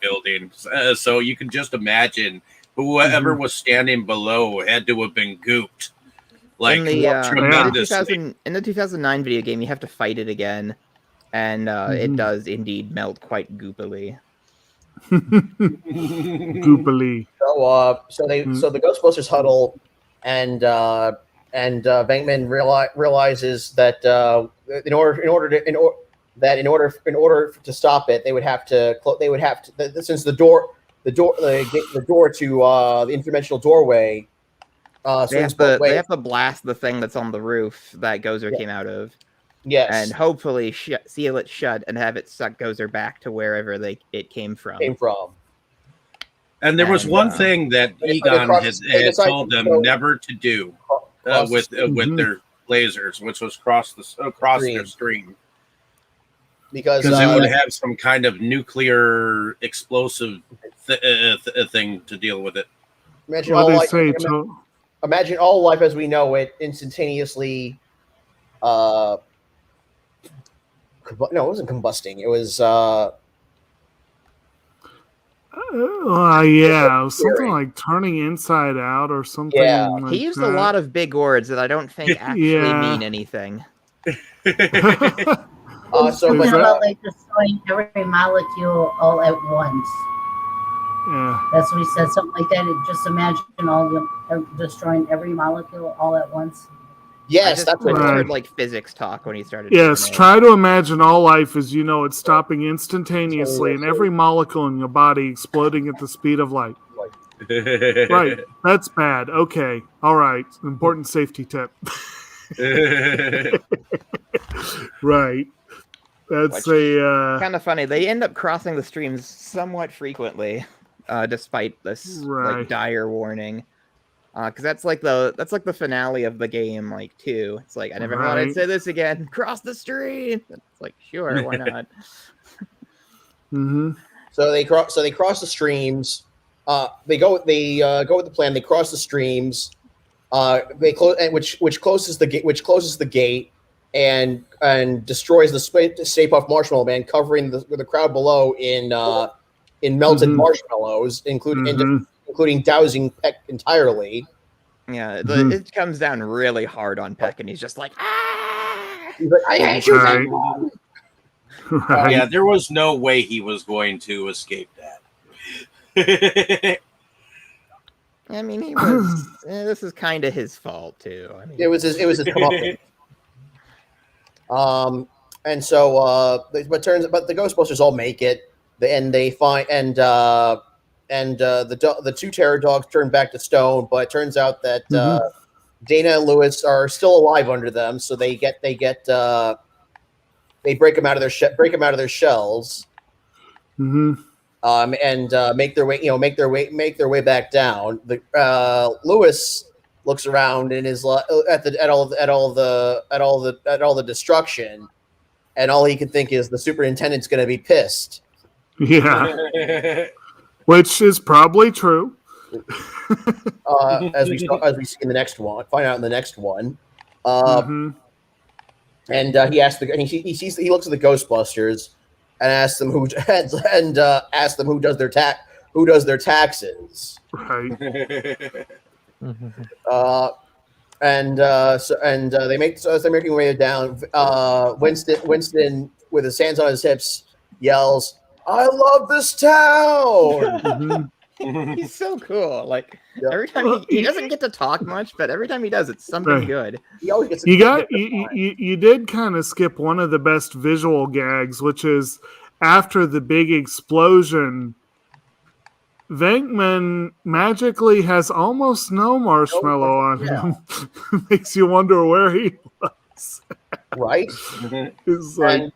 building. So you can just imagine whoever was standing below had to have been gooped. Like tremendously. In the 2009 video game, you have to fight it again, and it does indeed melt quite goopily. Goopily. So the Ghostbusters huddle, and Venkman realizes that in order to stop it, they would have to since the door to the interdimensional doorway. They have to blast the thing that's on the roof that Gozer came out of. Yes. And hopefully seal it shut and have it suck Gozer back to wherever it came from. And there was one thing that Egon had told them never to do with their lasers, which was cross their stream. Because it would have some kind of nuclear explosive thing to deal with it. Imagine all life as we know it instantaneously. No, it wasn't combusting. It was. Yeah, it was something like turning inside out or something. Yeah, like he used a lot of big words that I don't think actually mean anything. Something about like destroying every molecule all at once. Yeah, that's what he said. Something like that. Just imagine destroying every molecule all at once. Yes, that's what I heard, like physics talk when he started. Yes, try to imagine all life as you know it's stopping instantaneously and every molecule in your body exploding at the speed of light. Right, that's bad. Okay, all right. Important safety tip. Right. That's kind of funny. They end up crossing the streams somewhat frequently, despite this like dire warning. Because that's like the finale of the game, like too. It's like I never thought I'd say this again. Cross the stream. It's like sure, why not? So they cross the streams. They go with the plan. They cross the streams. They close, which closes the gate and destroys the Stay Puft Marshmallow Man, covering the crowd below in melted marshmallows, including dousing Peck entirely. Yeah, it comes down really hard on Peck, and he's just like, ah! He's like, I hate you. Yeah, there was no way he was going to escape that. I mean, he was. This is kind of his fault too. I mean, it was his comeuppance. And so, but the Ghostbusters all make it, and they find the two terror dogs turn back to stone, but it turns out that Dana and Lewis are still alive under them, so they break them out of their shells, and make their way back down. Lewis looks around and is at all the destruction, and all he can think is the superintendent's going to be pissed. Yeah. Which is probably true. As we see in the next one, find out in the next one. And he asks he looks at the Ghostbusters and asks them who does their taxes. Right. They're making their way down. Winston, with his hands on his hips, yells, "I love this town!" He's so cool. Like every time he doesn't get to talk much, but every time he does, it's something good. He always gets. You did kind of skip one of the best visual gags, which is after the big explosion. Venkman magically has almost no marshmallow on him. Makes you wonder where he was. right? It's like,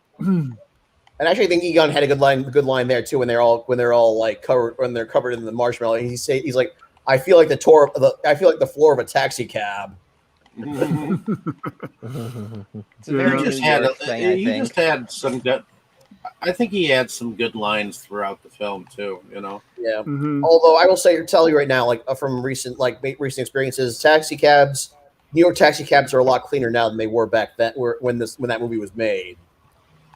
And actually, I think Egon had a good line there too when they're all like covered in the marshmallow. He's like, I feel like the floor of a taxi cab. It's a very New York thing, I think. Just had some good. I think he had some good lines throughout the film too. You know. Yeah. Although I will tell you right now, like from recent experiences, New York taxi cabs are a lot cleaner now than they were back then, when that movie was made.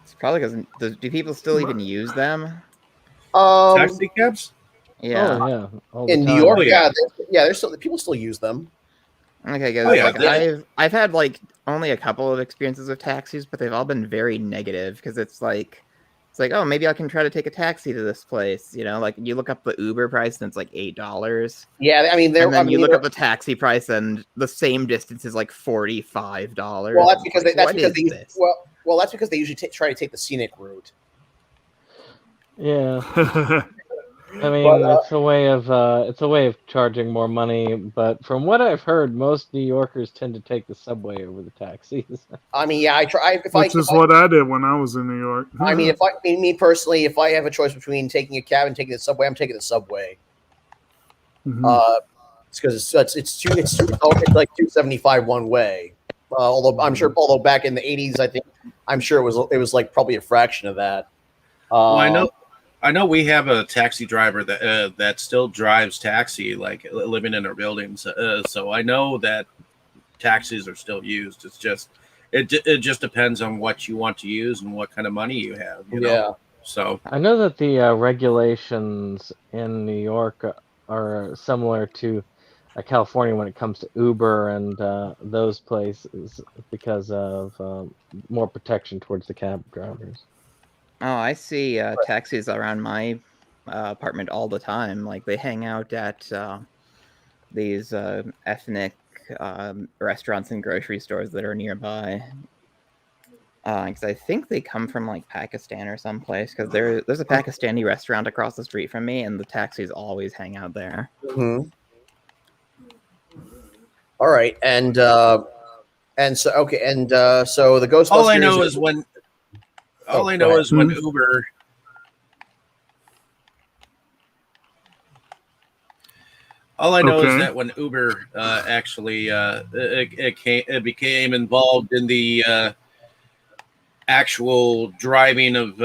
It's probably because do people still even use them? Taxi cabs? Yeah. Oh, yeah. All the In New time. York, there's still people still use them. Okay, because I've had like only a couple of experiences with taxis, but they've all been very negative because it's like, oh, maybe I can try to take a taxi to this place. You know, like you look up the Uber price and it's like $8. Yeah, I mean, you look up the taxi price and the same distance is like $45. Well, that's because that's because they usually try to take the scenic route. Yeah. I mean, it's a way of charging more money, but from what I've heard, most New Yorkers tend to take the subway over the taxis. I mean, yeah, I try. Which is what I did when I was in New York. I mean, me personally, if I have a choice between taking a cab and taking the subway, I'm taking the subway. It's because it's like $2.75 one way. Although back in the '80s, I'm sure it was like probably a fraction of that. Well, I know we have a taxi driver that still drives taxi, like living in our buildings. So I know that taxis are still used. It's just it just depends on what you want to use and what kind of money you have. You know? So I know that the regulations in New York are similar to California when it comes to Uber and those places because of more protection towards the cab drivers. Oh, I see taxis around my apartment all the time. Like they hang out at these ethnic restaurants and grocery stores that are nearby. Because I think they come from like Pakistan or someplace. Because there's a Pakistani restaurant across the street from me, and the taxis always hang out there. Mm-hmm. All right, and so the Ghostbusters. All I know is when Uber. All I know is that when Uber actually it became involved in the actual driving of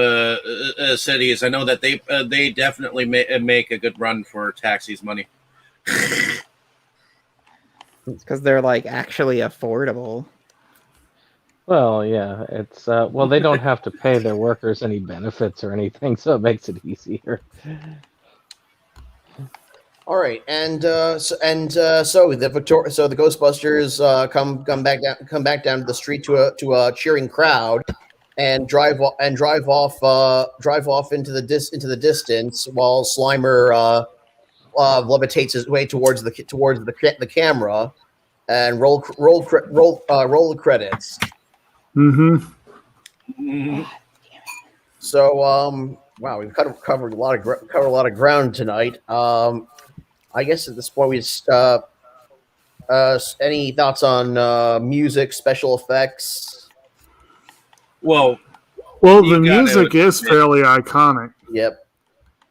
cities, I know that they definitely make a good run for taxis money. It's because they're like actually affordable. Well, yeah, it's they don't have to pay their workers any benefits or anything, so it makes it easier. All right, and so the Ghostbusters come back down to the street to a cheering crowd, and drive off into the distance while Slimer levitates his way towards the camera, and roll the credits. Mm-hmm. So wow, we've covered a lot of ground tonight. I guess at this point we just any thoughts on music, special effects? Well, the music is fairly iconic. Yep.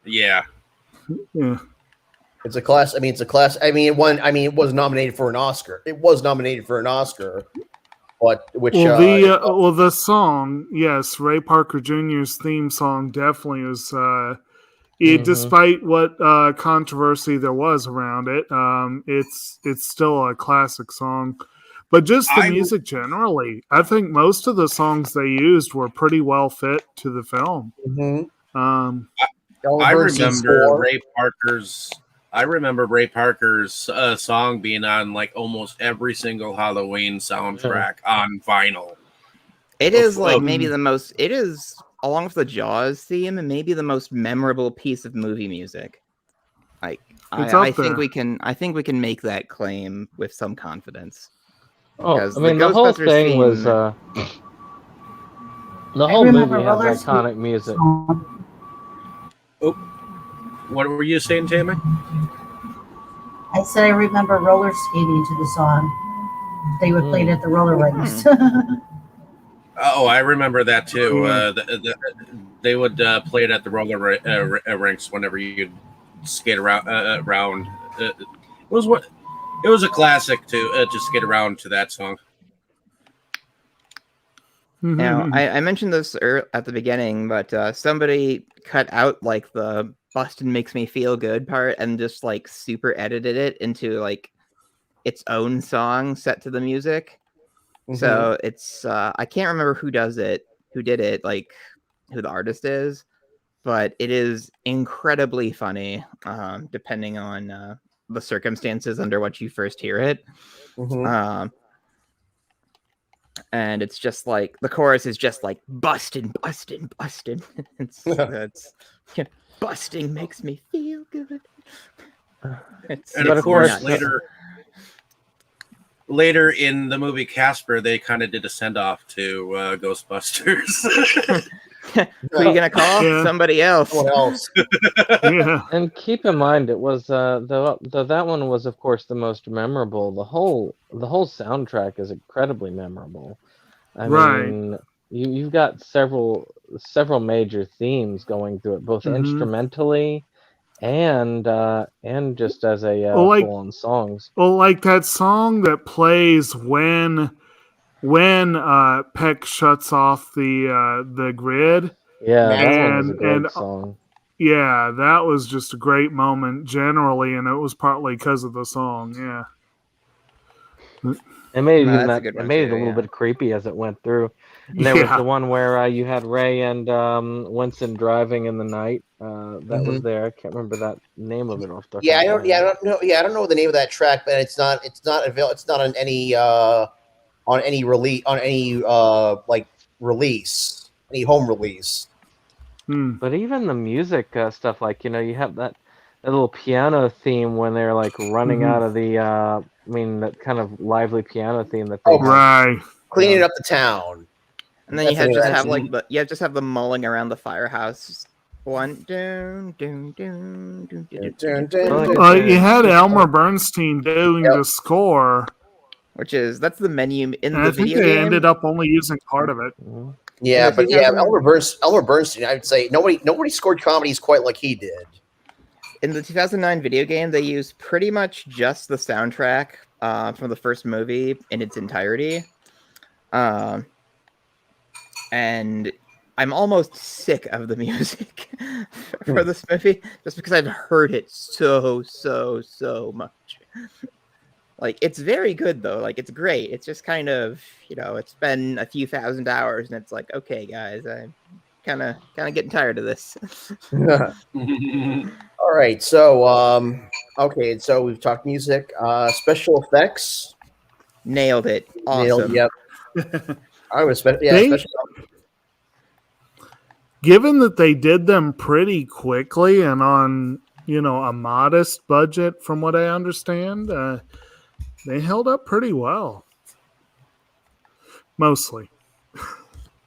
Yeah. Yeah. It's a class. It was nominated for an Oscar. The song, yes, Ray Parker Jr.'s theme song definitely is. Despite what controversy there was around it, it's still a classic song. But just the music generally, I think most of the songs they used were pretty well fit to the film. Mm-hmm. I remember Ray Parker's song being on like almost every single Halloween soundtrack on vinyl. It is like maybe the most. It is, along with the Jaws theme, and maybe the most memorable piece of movie music. Like I think we can make that claim with some confidence. Oh, I mean, the whole thing was the whole movie has iconic music. Oh, what were you saying, Tammy? I said I remember roller skating to the song. They would play it at the roller rinks. Oh, I remember that too. Yeah. They would play it at the roller rinks whenever you'd skate around. It was what it was a classic to skate around to that song. Now, I mentioned this at the beginning, but somebody cut out like the "Bustin' makes me feel good" part and just like super edited it into like its own song set to the music. So it's I can't remember who did it, like who the artist is, but it is incredibly funny, depending on the circumstances under which you first hear it. And it's just like the chorus is just like bustin', bustin', bustin'. It's busting makes me feel good. And of course, later in the movie Casper, they kind of did a send off to Ghostbusters. Who are you gonna call? Yeah. Somebody else. Someone else. Yeah. And keep in mind, it was that one was, of course, the most memorable. The whole soundtrack is incredibly memorable. I mean, you've got several major themes going through it, both instrumentally and just as a full-on songs. Well, like that song that plays when Peck shuts off the grid. Yeah, that one was a great song. Yeah, that was just a great moment generally, and it was partly because of the song. Yeah, it made it a little bit creepy as it went through. And there was the one where you had Ray and Winston driving in the night. That was there. I can't remember that name of it off the top. I don't know. Yeah, I don't know the name of that track, but it's not on any release, any home release. But even the music stuff, like you have that little piano theme when they're like running out of the that kind of lively piano theme that they cleaning up the town. And then you just have the mulling around the firehouse. One doom doom doom doom doom. You had Elmer Bernstein doing the score, that's the menu in the I think video they game. ended up only using part of it. Yeah, but Elmer Bernstein, I would say nobody scored comedies quite like he did. In the 2009 video game, they used pretty much just the soundtrack from the first movie in its entirety. And I'm almost sick of the music for this movie just because I've heard it so much. Like, it's very good though. Like, it's great. It's just kind of, it's been a few thousand hours and it's like, okay, guys, I'm kind of getting tired of this. All right. So, so we've talked music, special effects. Nailed it. Awesome. Yep. I was special. Given that they did them pretty quickly and on, a modest budget, from what I understand, they held up pretty well. Mostly.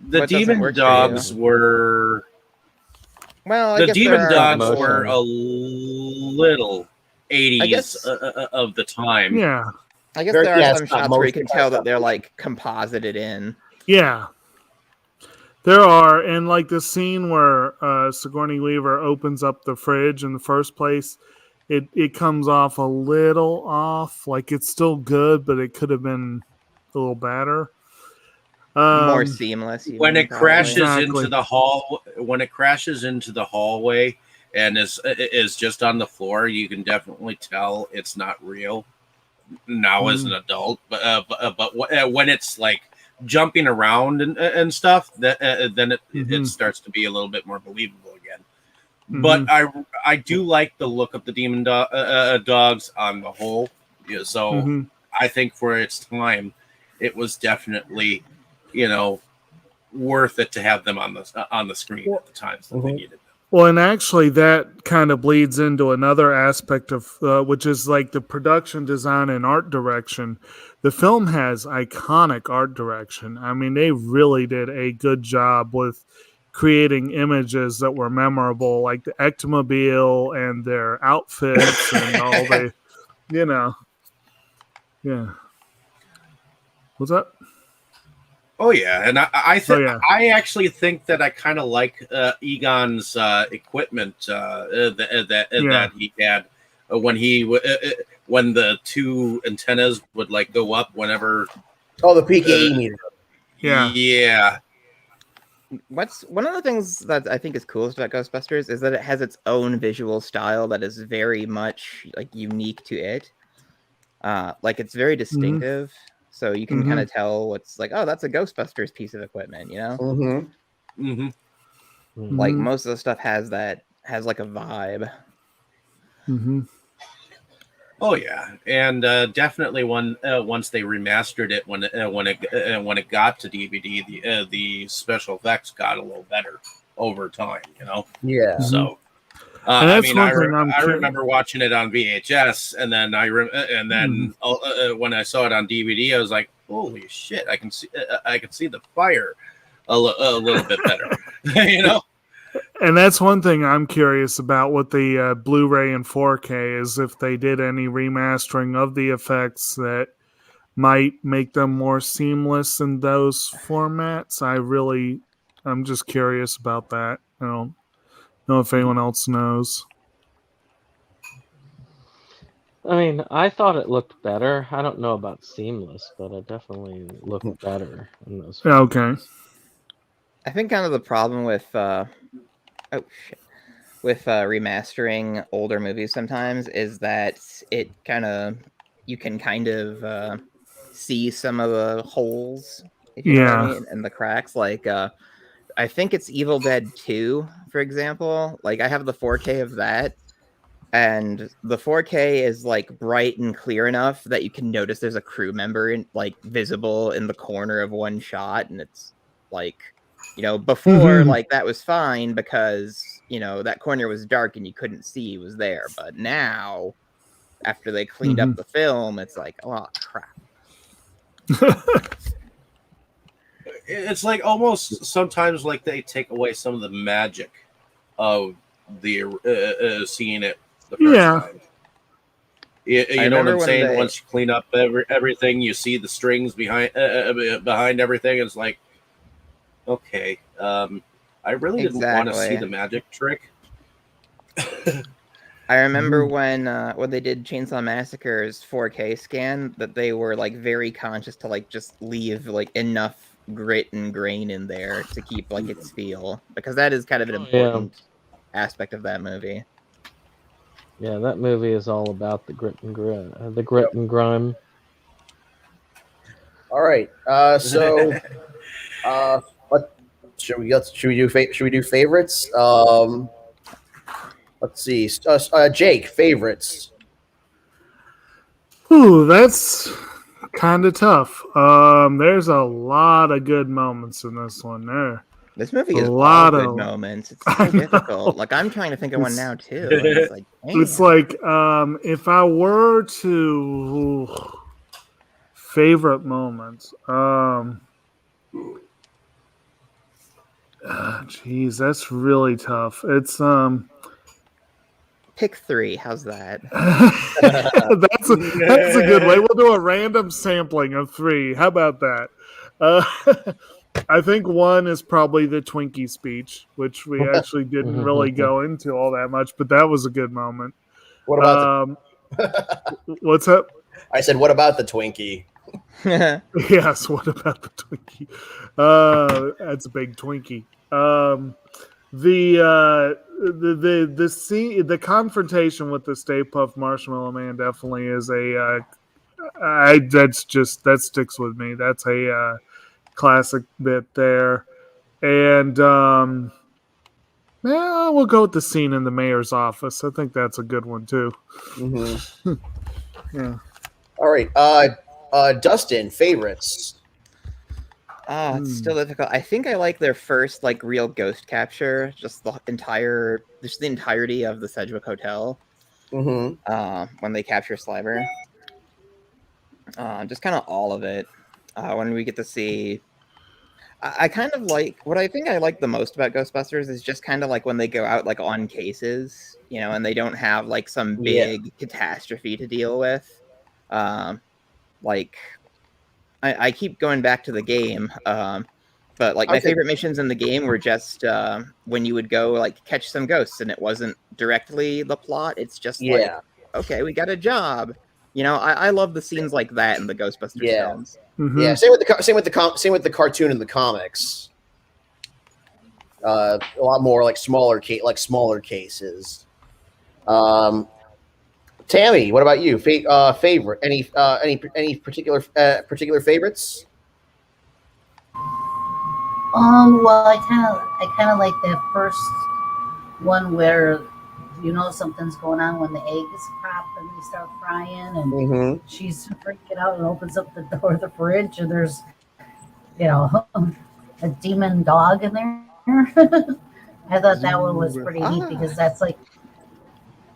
The Demon Dogs were... Well, the Demon Dogs were a little 80s of the time. Yeah. I guess there are some shots where you can tell that they're like composited in. Yeah. There are, and like the scene where Sigourney Weaver opens up the fridge in the first place, it comes off a little off. Like, it's still good, but it could have been a little better. More seamless. When it crashes into the hallway and is just on the floor, you can definitely tell it's not real now as an adult. But when it's like jumping around and stuff, then it starts to be a little bit more believable again. But I do like the look of the Demon Dogs on the whole. So I think for its time, it was definitely worth it to have them on the screen at the times that they needed them. Well, and actually that kind of bleeds into another aspect of which is like the production design and art direction. The film has iconic art direction. I mean, they really did a good job with creating images that were memorable, like the Ectomobile and their outfits and all the, Yeah. What's up? Oh yeah, and Oh, yeah. I actually think that I kind of like Egon's equipment that he had when when the two antennas would like go up whenever. Oh, the PKE meter. Yeah. What's one of the things that I think is coolest about Ghostbusters is that it has its own visual style that is very much like unique to it. Like it's very distinctive, so you can kind of tell what's like, oh, that's a Ghostbusters piece of equipment, you know? Like most of the stuff has like a vibe. Oh yeah, and definitely once they remastered it when it got to DVD, the special effects got a little better over time, you know. Yeah. So, I mean, I remember watching it on VHS, and then when I saw it on DVD, I was like, "Holy shit! I can see the fire a little bit better," you know. And that's one thing I'm curious about with the Blu-ray and 4K is if they did any remastering of the effects that might make them more seamless in those formats. I'm just curious about that. I don't know if anyone else knows. I mean, I thought it looked better. I don't know about seamless, but it definitely looked better in those. Okay. I think kind of the problem with remastering older movies sometimes is that you can kind of see some of the holes, if you know what I mean, and the cracks. Like I think it's Evil Dead 2, for example. Like I have the 4K of that, and the 4K is like bright and clear enough that you can notice there's a crew member visible in the corner of one shot, and it's like, you know, before like that was fine because, you know, that corner was dark and you couldn't see he was there. But now, after they cleaned up the film, it's like, oh crap. It's like almost sometimes like they take away some of the magic of the seeing it the first time. You know what I'm saying? Once you clean up everything, you see the strings behind everything. It's like, okay, I really didn't want to see the magic trick. I remember when they did Chainsaw Massacre's 4K scan that they were like very conscious to like just leave like enough grit and grain in there to keep like its feel, because that is kind of an important aspect of that movie. Yeah, that movie is all about the grit and grime. All right, so should we do favorites? Let's see. Jake, favorites. Ooh, that's kind of tough. There's a lot of good moments in this one. This movie is a lot of good moments. It's so difficult. Like I'm trying to think of one now too. It's like if I were to favorite moments. Geez, that's really tough. It's pick 3. How's that? that's a good way. We'll do a random sampling of 3. How about that? I think 1 is probably the Twinkie speech, which we actually didn't really go into all that much, but that was a good moment. What about what's up? I said, what about the Twinkie? Yes, what about the Twinkie? That's a big Twinkie. The scene, the confrontation with the Stay Puft Marshmallow Man definitely is that sticks with me. That's a classic bit there. And we'll go with the scene in the mayor's office. I think that's a good one too. Yeah. All right. Dustin, favorites. It's still difficult. I think I like their first like real ghost capture, just the entirety of the Sedgwick Hotel. When they capture Slimer. Just kind of all of it. When we get to see, I kind of like what I think I like the most about Ghostbusters is just kind of like when they go out like on cases, you know, and they don't have like some big catastrophe to deal with. Like I keep going back to the game. But like my favorite missions in the game were just when you would go like catch some ghosts, and it wasn't directly the plot. It's just like, okay, we got a job. You know, I love the scenes like that in the Ghostbusters films. Mm-hmm. Yeah, same with the cartoon and the comics. A lot more like smaller cases. Tammy, what about you? Favorite? Any particular favorites? Well, I kind of like that first one where something's going on when the eggs pop and they start frying, and she's freaking out and opens up the door of the fridge, and there's a demon dog in there. I thought that one was pretty neat because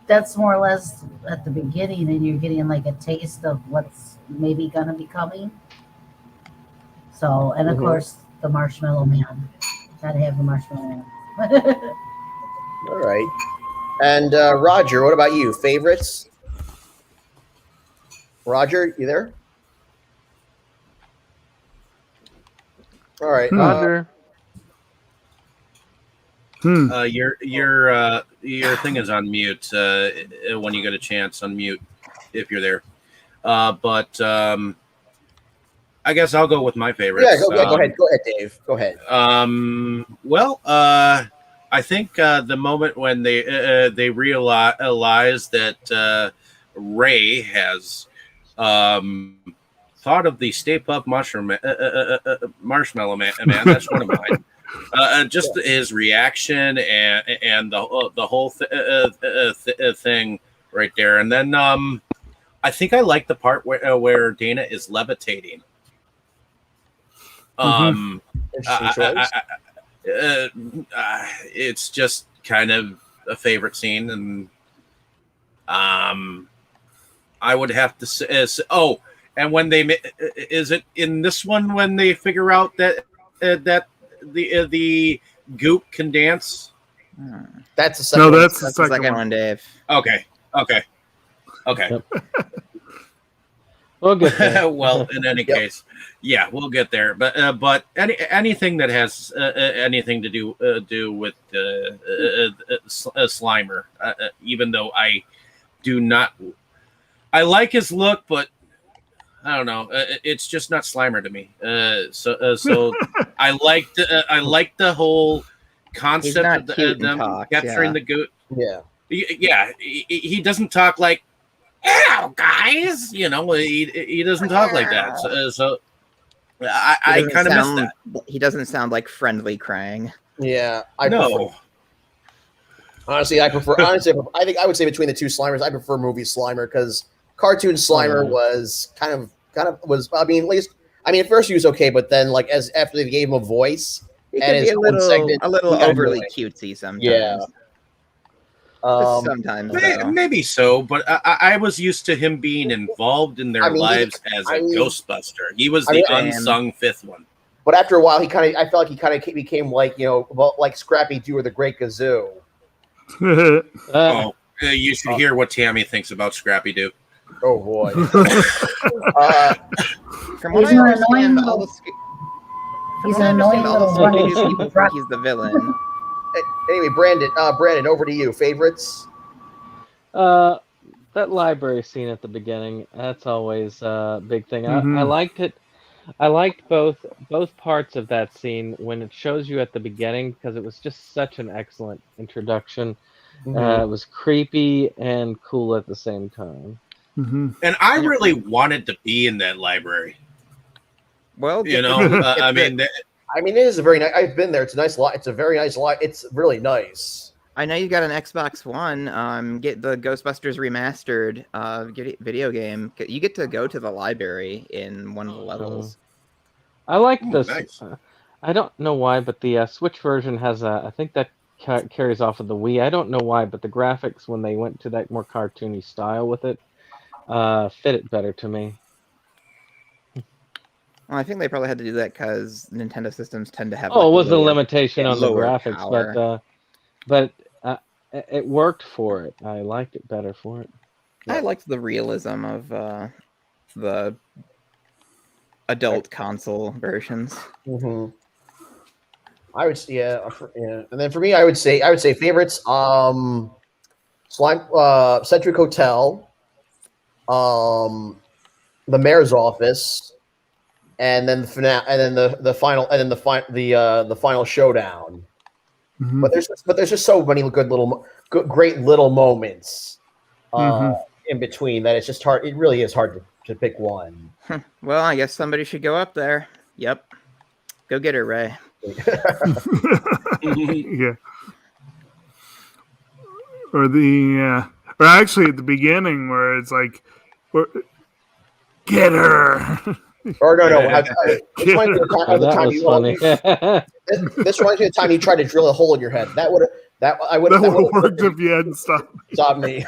that's more or less at the beginning, and you're getting like a taste of what's maybe gonna be coming. So, and of course, the Marshmallow Man. Gotta have the Marshmallow Man. All right. And Roger, what about you? Favorites? Roger, you there? All right. Roger. Your thing is on mute. When you get a chance, unmute if you're there. But I guess I'll go with my favorites. Yeah, go ahead. Go ahead, Dave. Go ahead. Well, I think the moment when they realize that Ray has thought of the Stay Puft Marshmallow Man. That's one of mine. Just his reaction and the whole thing right there, and then I think I like the part where Dana is levitating. It's just kind of a favorite scene, and I would have to say, and when they is it in this one when they figure out that the goop can dance? That's the second. No, that's the second one, Dave. Okay. Yep. We'll get there. Well, in any case, yeah, we'll get there. But anything that has anything to do with Slimer, even though I do not, I like his look, but I don't know. It's just not Slimer to me. So I like the whole concept of them capturing the goat. Yeah. Yeah, he doesn't talk like, "Hello, guys." He doesn't talk like that. So I kind of miss that. He doesn't sound like friendly crying. Yeah, honestly, I think I would say between the two Slimers, I prefer movie Slimer because cartoon Slimer was kind of was. I mean, at first he was okay, but then after they gave him a voice, he could be a little overly cutesy sometimes. Yeah. Sometimes, maybe so, but I was used to him being involved in their lives as a Ghostbuster. He was the unsung fifth one. But after a while, I felt like he kind of became like Scrappy Doo or the Great Gazoo. You should hear what Tammy thinks about Scrappy Doo. Oh boy! From what I understand, he's an annoying little people think he's the villain. Anyway, Brandon, over to you. Favorites? That library scene at the beginning, that's always a big thing. I liked it. I liked both parts of that scene when it shows you at the beginning because it was just such an excellent introduction. It was creepy and cool at the same time. And I really wanted to be in that library. Well, it is a very nice. I've been there. It's a nice lot. It's a very nice lot. It's really nice. I know you got an Xbox One. Get the Ghostbusters remastered video game. You get to go to the library in one of the levels. I like this. Nice. I don't know why, but the Switch version has I think that carries off of the Wii. I don't know why, but the graphics when they went to that more cartoony style with it fit it better to me. Well, I think they probably had to do that because Nintendo systems tend to have. It was a limitation on the graphics, power. but it worked for it. I liked it better for it. I liked the realism of the adult console versions. Mm-hmm. I would say, yeah, and then for me, I would say favorites. Slime, Centric Hotel, the Mayor's Office, and then the finale, and then the final, and then the final showdown. Mhm. But there's just so many great little moments in between that it's just hard. It really is hard to pick one. Well, I guess somebody should go up there. Yep. Go get her, Ray. Yeah. Or or actually at the beginning where it's like, get her. Or no. This reminds me of the time you tried to drill a hole in your head. That would have worked if you hadn't stopped me.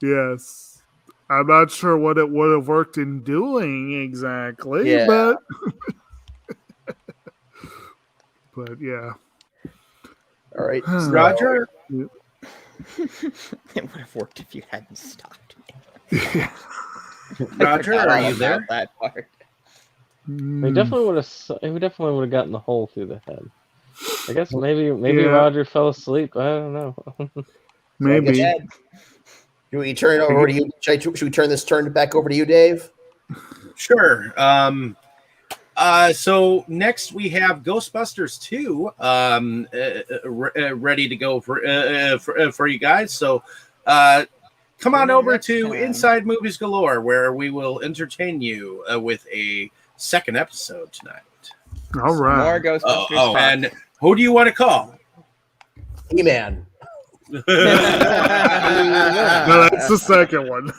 Yes. I'm not sure what it would have worked in doing exactly, but yeah. All right, Roger. It would have worked if you hadn't stopped me. Roger, are you there? That part. We definitely would have gotten the hole through the head. I guess maybe Roger fell asleep. I don't know. Maybe. Should we turn it over to you? Should we turn this turn back over to you, Dave? Sure. So next we have Ghostbusters 2 ready to go for you guys. So come on over to Inside Movies Galore, where we will entertain you with a second episode tonight. All right. More Ghostbusters. And who do you want to call? He-Man. No, that's the second one.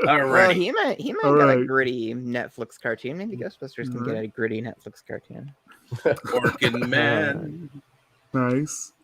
All Well, right. he might got a gritty Netflix cartoon. Maybe Ghostbusters can get a gritty Netflix cartoon. Orkin Man. Nice.